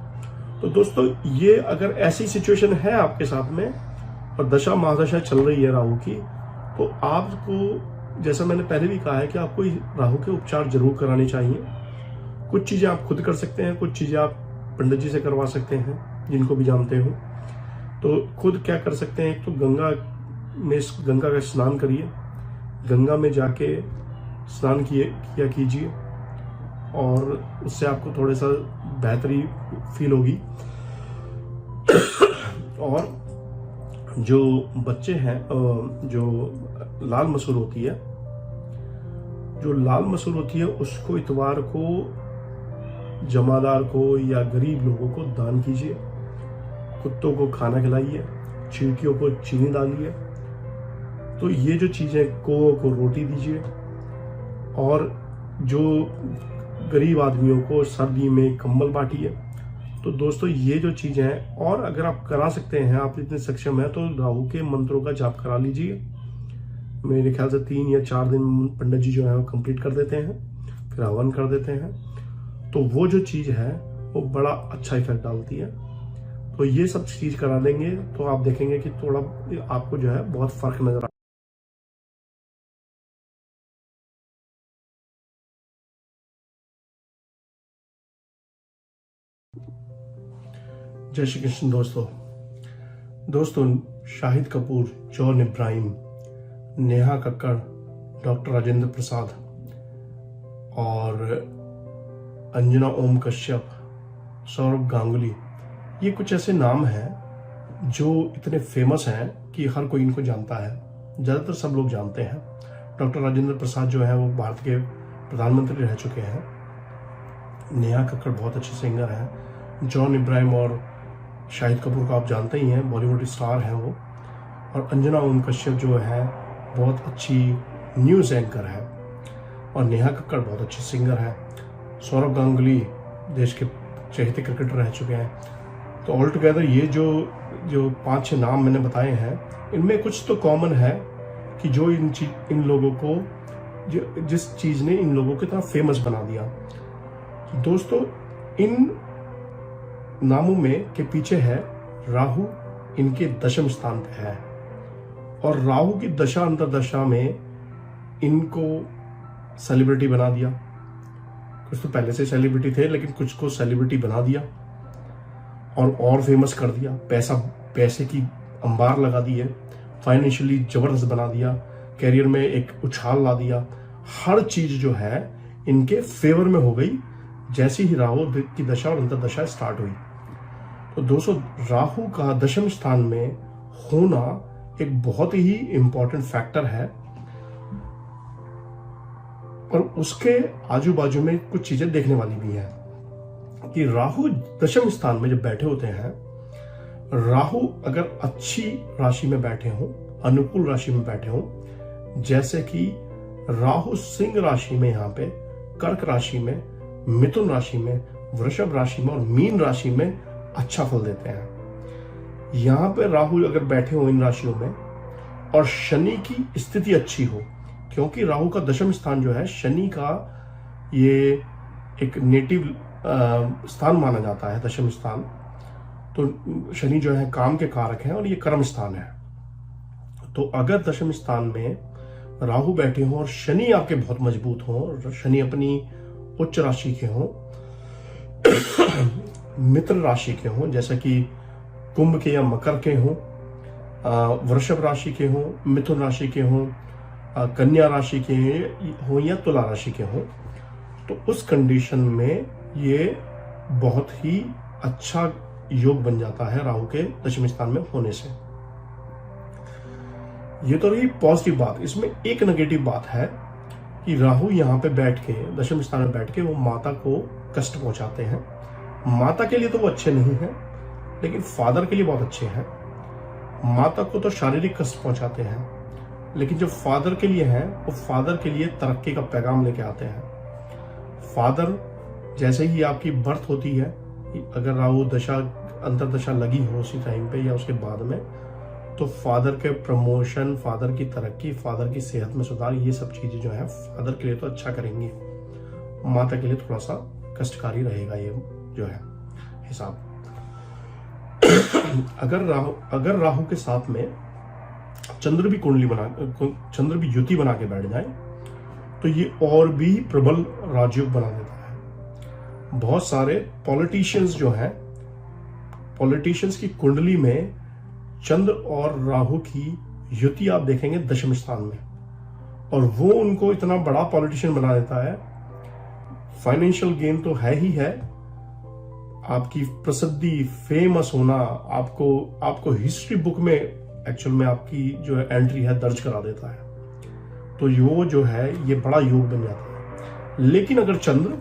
तो दोस्तों ये अगर ऐसी सिचुएशन है आपके साथ में और दशा महादशा चल रही है राहु की, तो आपको, जैसा मैंने पहले भी कहा है, कि आपको राहु के उपचार जरूर कराने चाहिए। कुछ चीजें आप खुद कर सकते हैं, कुछ चीजें आप पंडित जी से करवा सकते हैं जिनको भी जानते हो। तो खुद क्या कर सकते हैं, एक तो गंगा का स्नान करिए, गंगा में जाके स्नान किया कीजिए और उससे आपको थोड़ा सा बेहतरी फील होगी। और जो बच्चे हैं, जो लाल मसूर होती है उसको इतवार को जमादार को या गरीब लोगों को दान कीजिए। कुत्तों को खाना खिलाइए, चिड़कियों को चीनी डालिए। तो ये जो चीजें, कौओं को रोटी दीजिए। और जो गरीब आदमियों को सर्दी में कंबल बांटिए। तो दोस्तों ये जो चीजें हैं, और अगर आप करा सकते हैं, आप इतने सक्षम हैं, तो राहु के मंत्रों का जाप करा लीजिए। मेरे ख्याल से 3 या 4 दिन पंडित जी जो है वो कंप्लीट कर देते हैं, फिर हवन कर देते हैं। तो वो जो चीज है वो बड़ा अच्छा इफेक्ट डालती है। तो ये सब चीज करा लेंगे तो आप देखेंगे कि थोड़ा आपको जो है बहुत फर्क नजर जय श्री कृष्ण। दोस्तों शाहिद कपूर, जॉन इब्राहिम, नेहा कक्कड़, डॉक्टर राजेंद्र प्रसाद और अंजना ओम कश्यप, सौरभ गांगुली, ये कुछ ऐसे नाम हैं जो इतने फेमस हैं कि हर कोई इनको जानता है, ज़्यादातर सब लोग जानते हैं। डॉक्टर राजेंद्र प्रसाद जो है वो भारत के प्रधानमंत्री रह चुके हैं। नेहा कक्कड़ बहुत अच्छे सिंगर हैं। जॉन इब्राहिम और शाहिद कपूर को आप जानते ही हैं, बॉलीवुड स्टार हैं वो। और अंजना ओम कश्यप जो है बहुत अच्छी न्यूज़ एंकर है। और नेहा कक्कड़ बहुत अच्छे सिंगर हैं। सौरभ गांगुली देश के चहेते क्रिकेटर रह चुके हैं। तो ऑल टुगेदर ये जो 5-6 नाम मैंने बताए हैं, इनमें कुछ तो कॉमन है कि जो इन लोगों को, जिस चीज़ ने इन लोगों को इतना फेमस बना दिया। दोस्तों इन नामों में के पीछे है राहु, इनके दशम स्थान पे है। और राहु की दशा अंतरदशा में इनको सेलिब्रिटी बना दिया। कुछ तो पहले से सेलिब्रिटी थे, लेकिन कुछ को सेलिब्रिटी बना दिया और फेमस कर दिया। पैसे की अंबार लगा दी है, फाइनेंशियली जबरदस्त बना दिया, कैरियर में एक उछाल ला दिया। हर चीज जो है इनके फेवर में हो गई जैसे ही राहु की दशा और अंतरदशा स्टार्ट हुई। तो दोस्तों राहु का दशम स्थान में होना एक बहुत ही इंपॉर्टेंट फैक्टर है। और उसके आजू बाजू में कुछ चीजें देखने वाली भी है कि राहु दशम स्थान में जब बैठे होते हैं, राहु अगर अच्छी राशि में बैठे हो, अनुकूल राशि में बैठे हो, जैसे कि राहु सिंह राशि में, यहाँ पे कर्क राशि में, मिथुन राशि में, वृषभ राशि में और मीन राशि में अच्छा फल देते हैं। यहाँ पे राहु अगर बैठे हो इन राशियों में और शनि की स्थिति अच्छी हो, क्योंकि राहु का दशम स्थान जो है शनि का ये एक नेटिव स्थान माना जाता है, दशम स्थान। तो शनि जो है काम के कारक है और ये कर्म स्थान है। तो अगर दशम स्थान में राहु बैठे हो और शनि आपके बहुत मजबूत हो, शनि अपनी उच्च राशि के हो, मित्र राशि के हो, जैसे कि कुंभ के या मकर के हो, वृषभ राशि के हो, मिथुन राशि के हो, कन्या राशि के हो या तुला राशि के हो, तो उस कंडीशन में ये बहुत ही अच्छा योग बन जाता है राहु के दशम स्थान में होने से। ये तो रही पॉजिटिव बात। इसमें एक नेगेटिव बात है कि राहु यहाँ पे बैठ के, दशम स्थान में बैठ के वो माता को कष्ट पहुंचाते हैं। माता के लिए तो वो अच्छे नहीं है, लेकिन फादर के लिए बहुत अच्छे हैं। माता को तो शारीरिक कष्ट पहुंचाते हैं, लेकिन जो फादर के लिए है वो फादर के लिए तरक्की का पैगाम लेके आते हैं। फादर जैसे ही आपकी बर्थ होती है, अगर राहु दशा अंतरदशा लगी हो उसी टाइम पे या उसके बाद में, तो फादर के प्रमोशन, फादर की तरक्की, फादर की सेहत में सुधार, ये सब चीजें जो है फादर के लिए तो अच्छा करेंगी। माता के लिए थोड़ा सा कष्टकारी रहेगा ये जो है हिसाब। अगर राहु के साथ में चंद्र भी चंद्र भी युति बना के बैठ जाए तो ये और भी प्रबल राजयोग बना देता है। बहुत सारे पॉलिटिशियंस जो हैं, पॉलिटिशियंस की कुंडली में चंद्र और राहु की युति आप देखेंगे दशम स्थान में, और वो उनको इतना बड़ा पॉलिटिशियन बना देता है। फाइनेंशियल गेन तो है ही है, आपकी प्रसिद्धि, फेमस होना, आपको हिस्ट्री बुक में एक्चुअल में आपकी जो है एंट्री है दर्ज करा देता है। तो यो जो है ये बड़ा योग बन जाता है। लेकिन अगर चंद्र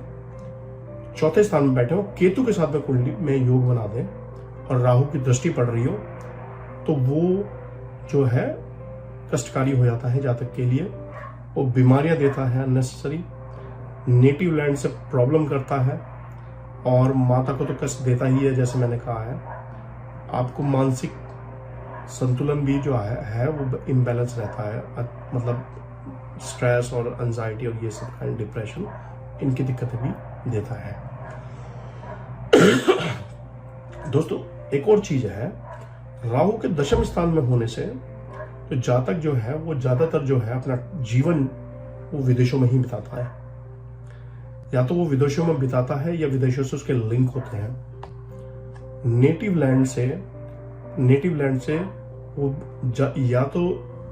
चौथे स्थान में बैठे हो, केतु के साथ में कुंडली में योग बना दे और राहु की दृष्टि पड़ रही हो, तो वो जो है कष्टकारी हो जाता है जातक के लिए। वो बीमारियां देता है अननेसेसरी, नेटिव लैंड से प्रॉब्लम करता है, और माता को तो कष्ट देता ही है जैसे मैंने कहा है। आपको मानसिक संतुलन भी जो है वो इम्बैलेंस रहता है, मतलब स्ट्रेस और एंजाइटी और ये सब का, डिप्रेशन, इनकी दिक्कतें भी देता है। दोस्तों एक और चीज है, राहु के दशम स्थान में होने से तो जातक जो है वो ज्यादातर जो है अपना जीवन वो विदेशों में ही बिताता है। या तो वो विदेशों में बिताता है या विदेशों से उसके लिंक होते हैं। नेटिव लैंड से वो या तो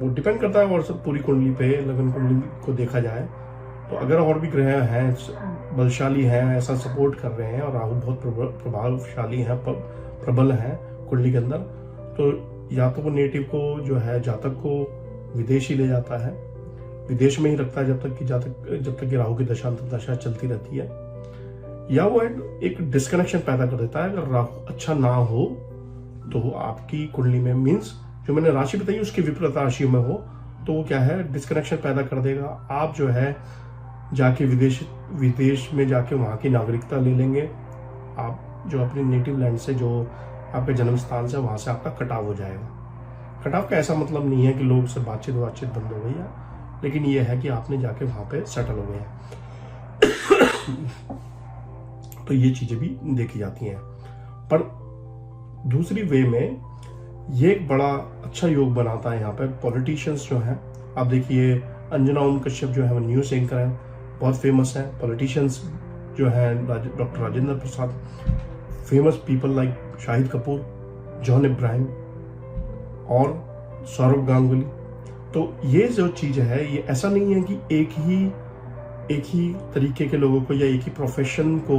वो डिपेंड करता है, और सब पूरी कुंडली पे, लगन कुंडली को देखा जाए तो अगर और भी ग्रह हैं बलशाली हैं, ऐसा सपोर्ट कर रहे हैं और राहु बहुत प्रभावशाली है, प्रबल है कुंडली के अंदर, तो या तो वो नेटिव को जो है जातक को विदेश ही ले जाता है, विदेश में ही रखता है जब तक कि राहु की दशा चलती रहती है, या वो एक डिस्कनेक्शन पैदा कर देता है। अगर राहु अच्छा ना हो तो वो आपकी कुंडली में, मीन्स जो मैंने राशि बताई उसकी विपरीत राशि में हो, तो वो क्या है डिस्कनेक्शन पैदा कर देगा। आप जो है जाके विदेश में जाके वहां की नागरिकता ले लेंगे, आप जो अपने नेटिव लैंड से, जो आपके जन्म स्थान से, वहां से आपका कटाव हो जाएगा। कटाव का ऐसा मतलब नहीं है कि लोग से बातचीत बंद हो गई है, लेकिन ये है कि आपने जाके वहां पे सेटल हो गए। तो ये चीजें भी देखी जाती हैं। पर दूसरी वे में ये एक बड़ा अच्छा योग बनाता है यहाँ पे पॉलिटिशियंस जो हैं। आप देखिए अंजना ओम कश्यप जो है वो न्यूज एंकर है, बहुत फेमस है। पॉलिटिशियंस जो है doctor Rajendra Prasad, famous people like Shahid Kapoor, John Abraham और सौरभ गांगुली। तो ये जो चीज है, ये ऐसा नहीं है कि एक ही तरीके के लोगों को या एक ही प्रोफेशन को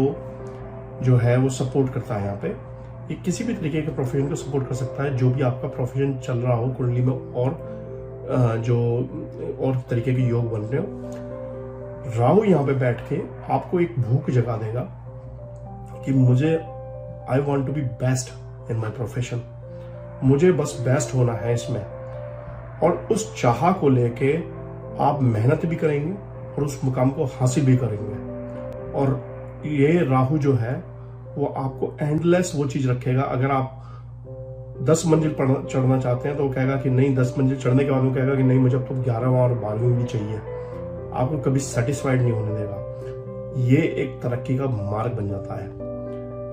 जो है वो सपोर्ट करता है। यहाँ पे ये किसी भी तरीके के प्रोफेशन को सपोर्ट कर सकता है, जो भी आपका प्रोफेशन चल रहा हो कुंडली में, और जो और तरीके के योग बन रहे हो। राहु यहाँ पे बैठ के आपको एक भूख जगा देगा कि मुझे I want to be best in my profession, मुझे बस बेस्ट होना है इसमें। और उस चाह को लेके आप मेहनत भी करेंगे और उस मुकाम को हासिल भी करेंगे। और ये राहु जो है वो आपको एंडलेस वो चीज रखेगा। अगर आप 10 मंजिल चढ़ना चाहते हैं तो वो कहेगा कि नहीं, 10 मंजिल चढ़ने के बाद वो कहेगा कि नहीं, मुझे अब तो 11वां और 12वीं भी चाहिए। आपको कभी सेटिस्फाइड नहीं होने देगा। ये एक तरक्की का मार्ग बन जाता है।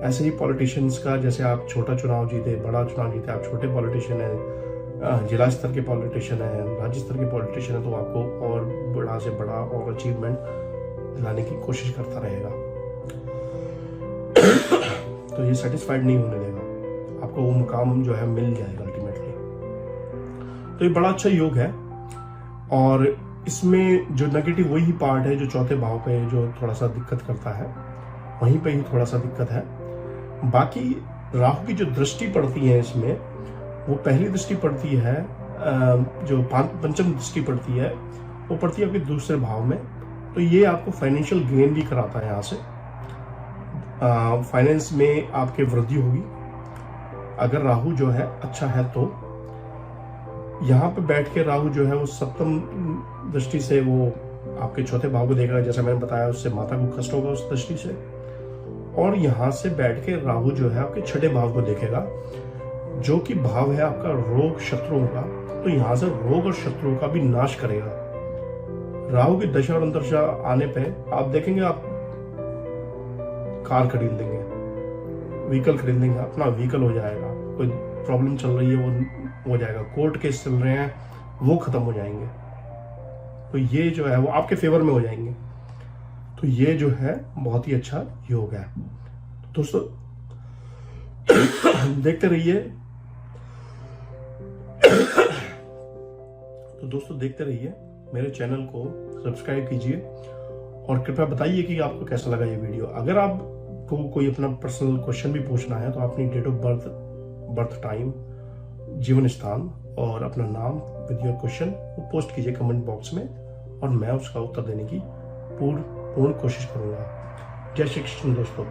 ऐसे ही पॉलिटिशियंस का, जैसे आप छोटा चुनाव जीते, बड़ा चुनाव जीते, आप छोटे पॉलिटिशियन हैं, जिला स्तर के पॉलिटिशियन हैं, राज्य स्तर के पॉलिटिशियन हैं, तो आपको और बड़ा से बड़ा और अचीवमेंट दिलाने की कोशिश करता रहेगा। तो ये सेटिस्फाइड नहीं होने देगा, आपको वो मुकाम जो है मिल जाएगा अल्टीमेटली। तो ये बड़ा अच्छा योग है। और इसमें जो नेगेटिव वही पार्ट है जो चौथे भाव पे जो थोड़ा सा दिक्कत करता है, वहीं पे ही थोड़ा सा दिक्कत है। बाकी राहु की जो दृष्टि पड़ती है इसमें, वो पहली दृष्टि पड़ती है, जो पंचम दृष्टि पड़ती है, वो पड़ती है आपके दूसरे भाव में। तो ये आपको फाइनेंशियल गेन भी कराता है। यहाँ से फाइनेंस में आपके वृद्धि होगी अगर राहु जो है अच्छा है। तो यहाँ पे बैठ के राहु जो है वो सप्तम दृष्टि से वो आपके चौथे भाव को देखेगा, जैसा मैंने बताया, उससे माता को कष्ट होगा उस दृष्टि से। और यहाँ से बैठ के राहु जो है आपके छठे भाव को देखेगा, जो कि भाव है आपका रोग शत्रुओं का। तो यहाँ से रोग और शत्रुओं का भी नाश करेगा। राहु की दशा और अंतर्दशा आने पे आप देखेंगे, आप कार खरीद लेंगे, व्हीकल खरीद लेंगे, अपना व्हीकल हो जाएगा। कोई प्रॉब्लम चल रही है वो हो जाएगा, कोर्ट केस चल रहे हैं वो खत्म हो जाएंगे। तो ये जो है वो आपके फेवर में हो जाएंगे। तो ये जो है बहुत ही अच्छा योग है। तो दोस्तों देखते रहिए। तो दोस्तों देखते रहिए, मेरे चैनल को सब्सक्राइब कीजिए और कृपया बताइए कि आपको कैसा लगा ये वीडियो। अगर आपको कोई अपना पर्सनल क्वेश्चन भी पूछना है तो अपनी डेट ऑफ बर्थ टाइम, जीवन स्थान और अपना नाम विद योर क्वेश्चन वो पोस्ट कीजिए कमेंट बॉक्स में, और मैं उसका उत्तर देने की पूर्ण कोशिश करूंगा। जय श्री कृष्ण दोस्तों।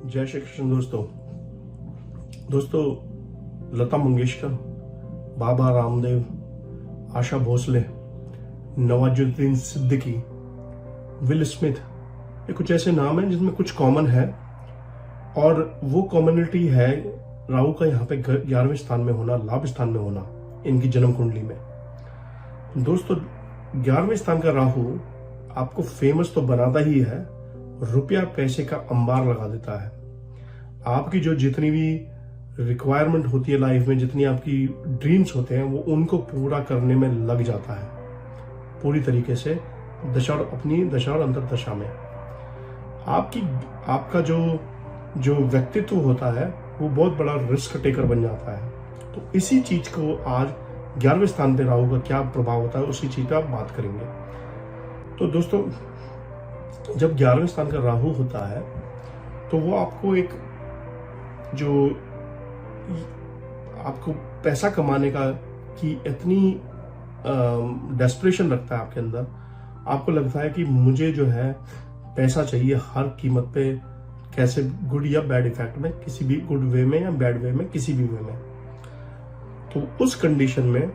जय श्री कृष्ण दोस्तों। लता मंगेशकर, बाबा रामदेव, आशा भोसले, नवाजुद्दीन सिद्दीकी, विल स्मिथ, ये कुछ ऐसे नाम हैं जिसमें कुछ कॉमन है। और वो कॉमनिटी है राहु का यहाँ पे 11वें स्थान में होना, लाभ स्थान में होना इनकी जन्म कुंडली में। दोस्तों 11वें स्थान का राहु आपको फेमस तो बनाता ही है, रुपया पैसे का अंबार लगा देता है। आपकी जो जितनी भी रिक्वायरमेंट होती है लाइफ में, जितनी आपकी ड्रीम्स होते हैं, वो उनको पूरा करने में लग जाता है पूरी तरीके से, अपनी दशा और अंतर्दशा में। आपका जो व्यक्तित्व होता है वो बहुत बड़ा रिस्क टेकर बन जाता है। तो इसी चीज को आज 11वें स्थान पे राहु का क्या प्रभाव होता है उसी चीज पे आप बात करेंगे। तो दोस्तों जब 11वें स्थान का राहु होता है तो वो आपको एक जो आपको पैसा कमाने की इतनी डेस्परेशन रखता है आपके अंदर। आपको लगता है कि मुझे जो है पैसा चाहिए हर कीमत पे, कैसे गुड या बैड इफेक्ट में, किसी भी गुड वे में या बैड वे में, किसी भी वे में। तो उस कंडीशन में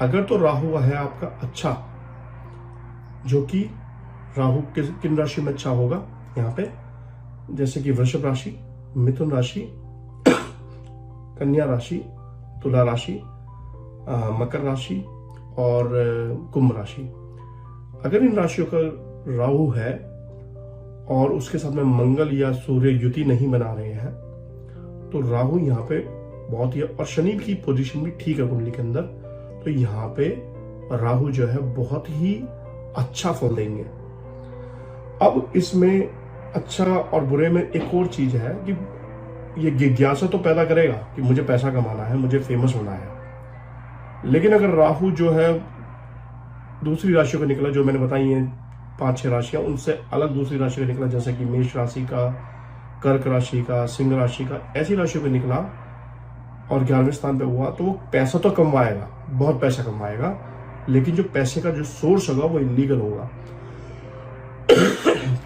अगर तो राहु है आपका अच्छा, जो कि राहु किन राशि में अच्छा होगा यहाँ पे, जैसे कि वृषभ राशि, मिथुन राशि, कन्या राशि, तुला राशि, मकर राशि और कुंभ राशि। अगर इन राशियों का राहु है और उसके साथ में मंगल या सूर्य युति नहीं बना रहे हैं तो राहु यहाँ पे बहुत ही, और शनि की पोजीशन भी ठीक है कुंडली के अंदर, तो यहाँ पे राहु जो है बहुत ही अच्छा फल देंगे। अब इसमें अच्छा और बुरे में एक और चीज है कि ये जिज्ञासा तो पैदा करेगा कि मुझे पैसा कमाना है, मुझे फेमस होना है। लेकिन अगर राहु जो है दूसरी राशियों का निकला, जो मैंने बताई है 5-6 राशियां, उनसे अलग दूसरी राशि का निकला, जैसे कि मेष राशि का, कर्क राशि का, सिंह राशि का, ऐसी राशि पे निकला और 11वें स्थान पे हुआ, तो वो पैसा तो कमाएगा, बहुत पैसा कमाएगा, लेकिन जो पैसे का जो सोर्स होगा वो इलीगल होगा,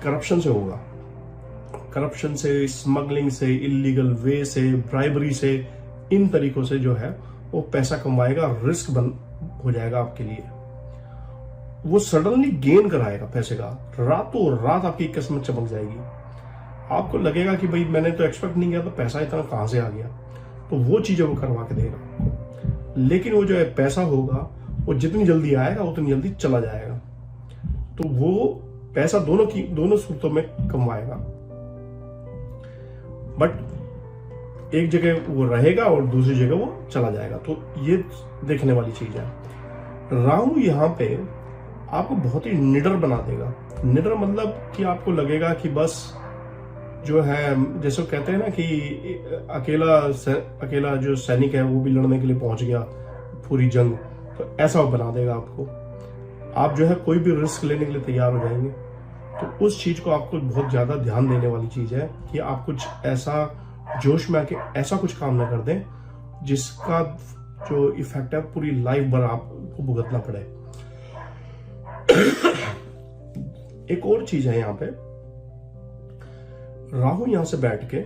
करप्शन से होगा, करप्शन से, स्मगलिंग से, इलीगल वे से, ब्राइबरी से, इन तरीकों से जो है वो पैसा कमाएगा, रिस्क बन हो जाएगा आपके लिए। वो सडनली गेन कराएगा पैसे का, रातों रात आपकी किस्मत चमक जाएगी। आपको लगेगा कि भाई मैंने तो एक्सपेक्ट नहीं किया, तो पैसा इतना कहां से आ गया, तो वो चीजें वो करवा के देगा। लेकिन वो जो है पैसा होगा वो जितनी जल्दी आएगा उतनी जल्दी चला जाएगा, तो वो पैसा दोनों सूरतों में कमाएगा, बट एक जगह वो रहेगा और दूसरी जगह वो चला जाएगा। तो ये देखने वाली चीज है। राहु यहाँ पे आपको बहुत ही निडर बना देगा। निडर मतलब कि आपको लगेगा कि बस जो है, जैसे कहते हैं ना कि अकेला जो सैनिक है वो भी लड़ने के लिए पहुंच गया पूरी जंग, तो ऐसा बना देगा आपको। आप जो है कोई भी रिस्क लेने के लिए तैयार हो जाएंगे। तो उस चीज को आपको बहुत ज्यादा ध्यान देने वाली चीज है कि आप कुछ ऐसा जोश में आके ऐसा कुछ काम ना कर दें जिसका जो इफेक्ट है पूरी लाइफ भर आपको भुगतना पड़े। एक और चीज है यहाँ पे, राहु यहां से बैठ के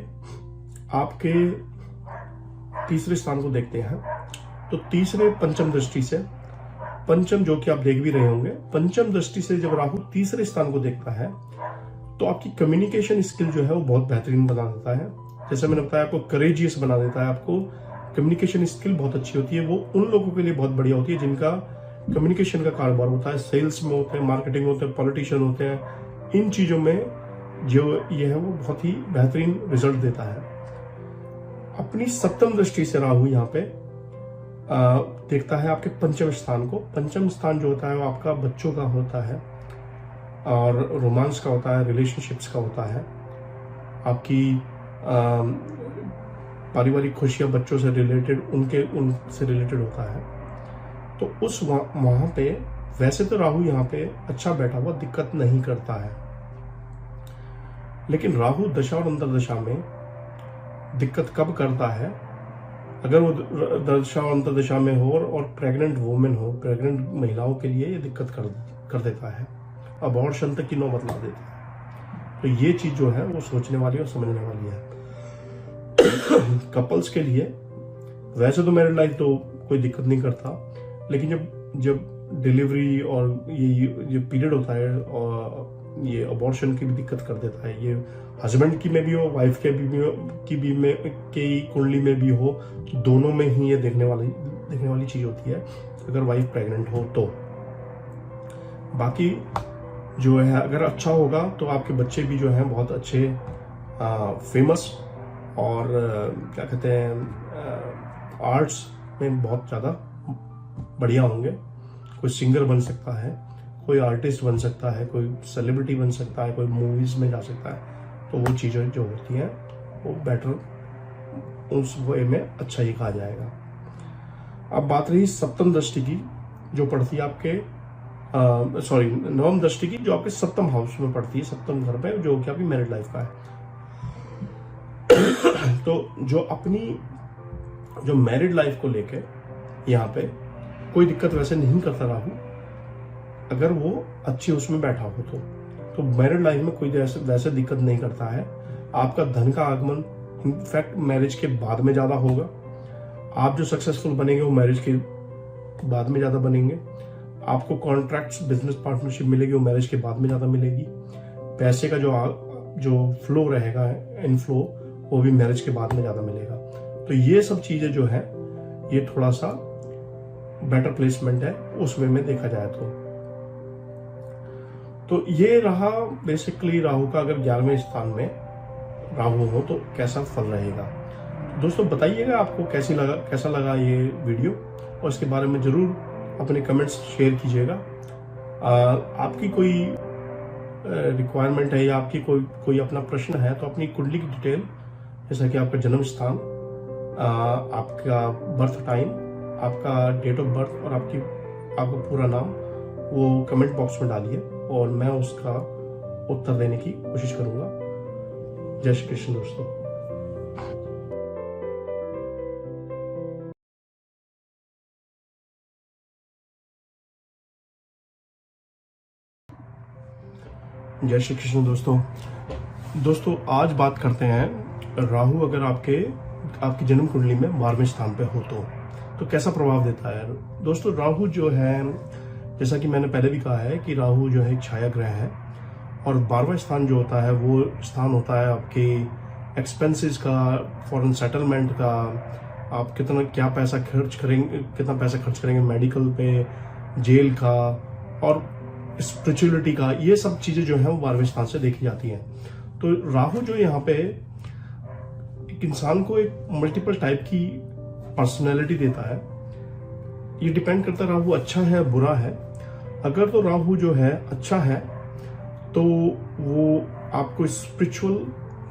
आपके तीसरे स्थान को देखते हैं, तो तीसरे पंचम दृष्टि से, पंचम जो कि आप देख भी रहे होंगे, पंचम दृष्टि से जब राहु तीसरे स्थान को देखता है तो आपकी कम्युनिकेशन स्किल जो है वो बहुत बेहतरीन बना देता है। जैसे मैंने बताया, आपको करेजियस बना देता है, आपको कम्युनिकेशन स्किल बहुत अच्छी होती है। वो उन लोगों के लिए बहुत बढ़िया होती है जिनका कम्युनिकेशन का कारोबार होता है, सेल्स में होते हैं, मार्केटिंग होते हैं, पॉलिटिशियन होते हैं। इन चीजों में जो ये है वो बहुत ही बेहतरीन रिजल्ट देता है। अपनी सप्तम दृष्टि से राहु यहाँ पे देखता है आपके पंचम स्थान को। पंचम स्थान जो होता है वो आपका बच्चों का होता है और रोमांस का होता है, रिलेशनशिप्स का होता है, आपकी पारिवारिक खुशियां बच्चों से रिलेटेड, उनसे रिलेटेड होता है। तो उस वहां पे वैसे तो राहु यहाँ पे अच्छा बैठा हुआ दिक्कत नहीं करता है, लेकिन राहु दशा और अंतर्दशा में दिक्कत कब करता है, अगर वो दशा और अंतर्दशा में हो और प्रेग्नेंट वुमेन हो, प्रेग्नेंट महिलाओं के लिए ये दिक्कत कर देता है, अबॉर्शन तक की नौबत ला देता है। तो ये चीज जो है वो सोचने वाली और समझने वाली है। कपल्स के लिए वैसे तो मैरिड लाइफ तो कोई दिक्कत नहीं करता, लेकिन जब डिलीवरी और ये पीरियड होता है और ये अबॉर्शन की भी दिक्कत कर देता है। ये हस्बैंड की में भी हो, वाइफ के की कुंडली में भी हो, दोनों में ही ये देखने वाली चीज होती है अगर वाइफ प्रेग्नेंट हो तो। बाकी जो है अगर अच्छा होगा तो आपके बच्चे भी जो हैं बहुत अच्छे फेमस और क्या कहते हैं आर्ट्स में बहुत ज़्यादा बढ़िया होंगे। कोई सिंगर बन सकता है, कोई आर्टिस्ट बन सकता है, कोई सेलिब्रिटी बन सकता है, कोई मूवीज में जा सकता है। तो वो चीज़ें जो होती हैं वो बेटर उस वे में अच्छा ही कहा जाएगा। अब बात रही सप्तम दृष्टि की जो पड़ती है आपके नवम दृष्टि की जो आपके सप्तम हाउस में पड़ती है, सप्तम घर पे, जो कि आपकी मैरिड लाइफ का है। तो जो मैरिड लाइफ को लेके यहाँ पे कोई दिक्कत वैसे नहीं करता राहु, अगर वो अच्छी उसमें बैठा हो तो मैरिड लाइफ में कोई वैसे दिक्कत नहीं करता है। आपका धन का आगमन इनफैक्ट मैरिज के बाद में ज्यादा होगा। आप जो सक्सेसफुल बनेंगे वो मैरिज के बाद में ज्यादा बनेंगे। आपको कॉन्ट्रैक्ट्स, बिजनेस पार्टनरशिप मिलेगी वो मैरिज के बाद में ज्यादा मिलेगी। पैसे का जो फ्लो रहेगा, इनफ्लो, वो भी मैरिज के बाद में ज्यादा मिलेगा। तो ये सब चीजें जो है ये थोड़ा सा बेटर प्लेसमेंट है उस वे में देखा जाए तो ये रहा बेसिकली राहु का। अगर 11वें स्थान में राहु हो तो कैसा फल रहेगा। दोस्तों बताइएगा आपको कैसा लगा ये वीडियो, और इसके बारे में जरूर अपने कमेंट्स शेयर कीजिएगा। आपकी कोई रिक्वायरमेंट है या आपकी कोई अपना प्रश्न है तो अपनी कुंडली की डिटेल, जैसा कि आपका जन्म स्थान, आपका बर्थ टाइम, आपका डेट ऑफ बर्थ और आपका पूरा नाम, वो कमेंट बॉक्स में डालिए और मैं उसका उत्तर देने की कोशिश करूंगा। जय श्री कृष्ण दोस्तों। जय श्री कृष्ण दोस्तों आज बात करते हैं राहु अगर आपकी जन्म कुंडली में 12वें स्थान पे हो तो कैसा प्रभाव देता है। दोस्तों राहु जो है, जैसा कि मैंने पहले भी कहा है कि राहु जो है एक छाया ग्रह है और 12वां स्थान जो होता है वो स्थान होता है आपके एक्सपेंसेस का, फॉरेन सेटलमेंट का, आप कितना पैसा खर्च करेंगे मेडिकल पे, जेल का और स्पिरिचुअलिटी का, ये सब चीजें जो है वो 12वें स्थान से देखी जाती हैं। तो राहु जो यहाँ पे एक इंसान को एक मल्टीपल टाइप की पर्सनैलिटी देता है। ये डिपेंड करता है राहु अच्छा है बुरा है। अगर तो राहु जो है अच्छा है तो वो आपको स्पिरिचुअल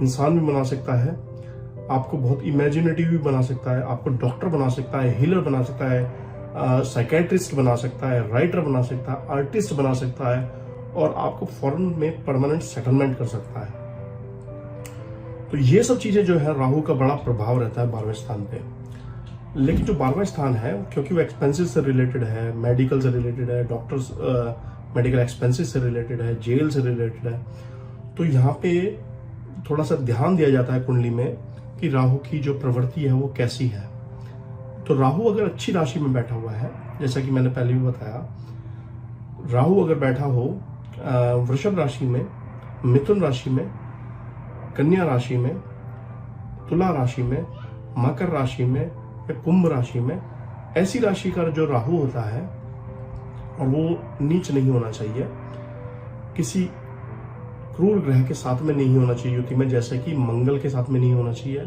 इंसान भी बना सकता है, आपको बहुत इमेजिनेटिव भी बना सकता है, आपको डॉक्टर बना सकता है, हीलर बना सकता है, साइकेट्रिस्ट बना सकता है, राइटर बना सकता है, आर्टिस्ट बना सकता है और आपको फॉरेन में परमानेंट सेटलमेंट कर सकता है। तो ये सब चीजें जो है राहु का बड़ा प्रभाव रहता है 12वें स्थान पे। लेकिन जो 12वां स्थान है क्योंकि वो एक्सपेंसेस से रिलेटेड है, मेडिकल से रिलेटेड है, डॉक्टर्स मेडिकल एक्सपेंसेस से रिलेटेड है, जेल से रिलेटेड है, तो यहाँ पे थोड़ा सा ध्यान दिया जाता है कुंडली में कि राहु की जो प्रवृत्ति है वो कैसी है। तो राहु अगर अच्छी राशि में बैठा हुआ है, जैसा कि मैंने पहले भी बताया, राहु अगर बैठा हो वृषभ राशि में, मिथुन राशि में, कन्या राशि में, तुला राशि में, मकर राशि में या कुंभ राशि में, ऐसी राशि का जो राहु होता है और वो नीच नहीं होना चाहिए, किसी क्रूर ग्रह के साथ में नहीं होना चाहिए युति में, जैसे कि मंगल के साथ में नहीं होना चाहिए,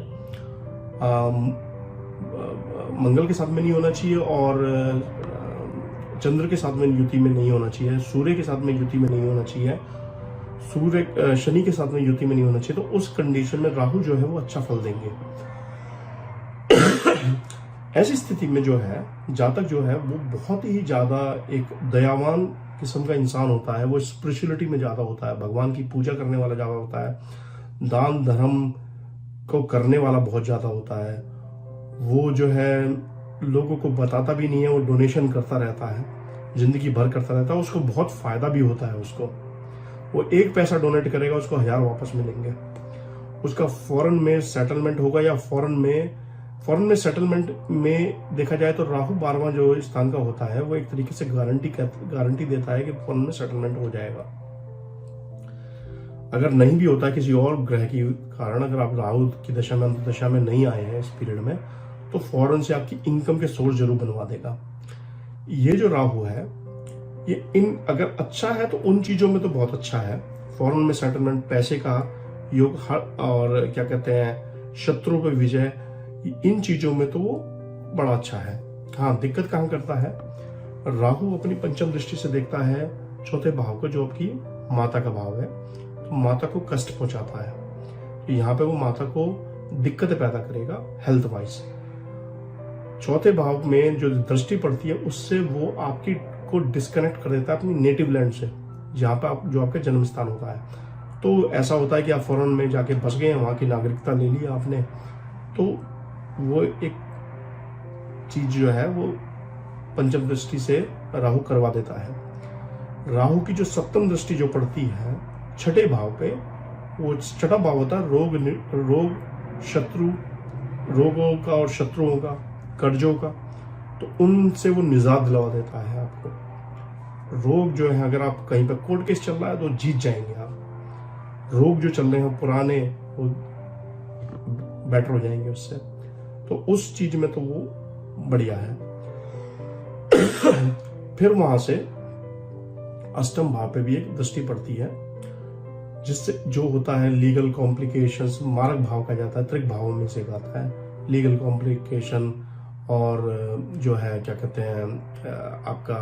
मंगल के साथ में नहीं होना चाहिए और चंद्र के साथ में युति में नहीं होना चाहिए, सूर्य के साथ में युति में नहीं होना चाहिए, शनि के साथ में युति में नहीं होना चाहिए। तो उस कंडीशन में राहु जो है वो अच्छा फल देंगे। ऐसी स्थिति में जो है जातक जो है वो बहुत ही ज्यादा एक दयावान किस्म का इंसान होता है, वो स्पिरिचुअलिटी में ज्यादा होता है, भगवान की पूजा करने वाला ज्यादा होता है, दान धर्म को करने वाला बहुत ज्यादा होता है, वो जो है लोगों को बताता भी नहीं है, वो डोनेशन करता रहता है, जिंदगी भर करता रहता है, उसको बहुत फायदा भी होता है। उसको वो 1 पैसा डोनेट करेगा उसको 1000 वापस मिलेंगे। उसका फॉरेन में सेटलमेंट होगा या फॉरेन में सेटलमेंट में देखा जाए तो राहु 12वां जो स्थान का होता है वो एक तरीके से गारंटी देता है कि फॉरेन में सेटलमेंट हो जाएगा। अगर नहीं भी होता है किसी और ग्रह के कारण, अगर आप राहु की दशा में अंतर्दशा में नहीं आए हैं इस पीरियड में, तो फॉरेन से आपकी इनकम के सोर्स जरूर बनवा देगा। ये जो राहु है ये अगर अच्छा है तो उन चीजों में तो बहुत अच्छा है, फॉरेन में सेटलमेंट, पैसे का योग और क्या कहते हैं शत्रु पे विजय, इन चीजों में तो वो बड़ा अच्छा है। हाँ, दिक्कत कहाँ करता है, राहु अपनी पंचम दृष्टि से देखता है 4थे भाव को जो आपकी माता का भाव है, तो माता को कष्ट पहुंचाता है। यहाँ पे वो माता को दिक्कतें पैदा करेगा हेल्थ वाइज। 4थे भाव में जो दृष्टि पड़ती है उससे वो आपकी को डिस्कनेक्ट कर देता है अपनी नेटिव लैंड से, जहाँ पे जो आपका जन्म स्थान होता है। तो ऐसा होता है कि आप फॉरेन में जाके बस गए, वहां की नागरिकता ले ली आपने, तो वो एक चीज जो है वो पंचम दृष्टि से राहु करवा देता है। राहु की जो 7म दृष्टि जो पड़ती है 6ठे भाव पे, वो 6ठा भाव होता है रोग शत्रु, रोगों का और शत्रुओं का, कर्जों का, तो उनसे वो निजात दिलवा देता है आपको। रोग जो है अगर आप कहीं पर कोर्ट केस चल रहा है तो जीत जाएंगे आप, रोग जो चल रहे हैं पुराने वो बेटर हो जाएंगे उससे, तो उस चीज में तो वो बढ़िया है। फिर वहां से 8म भाव पे भी एक दृष्टि पड़ती है, जिससे जो होता है लीगल कॉम्प्लिकेशंस, मारक भाव का जाता है, त्रिक भावों में से एक आता है, लीगल कॉम्प्लिकेशन और जो है क्या कहते हैं आपका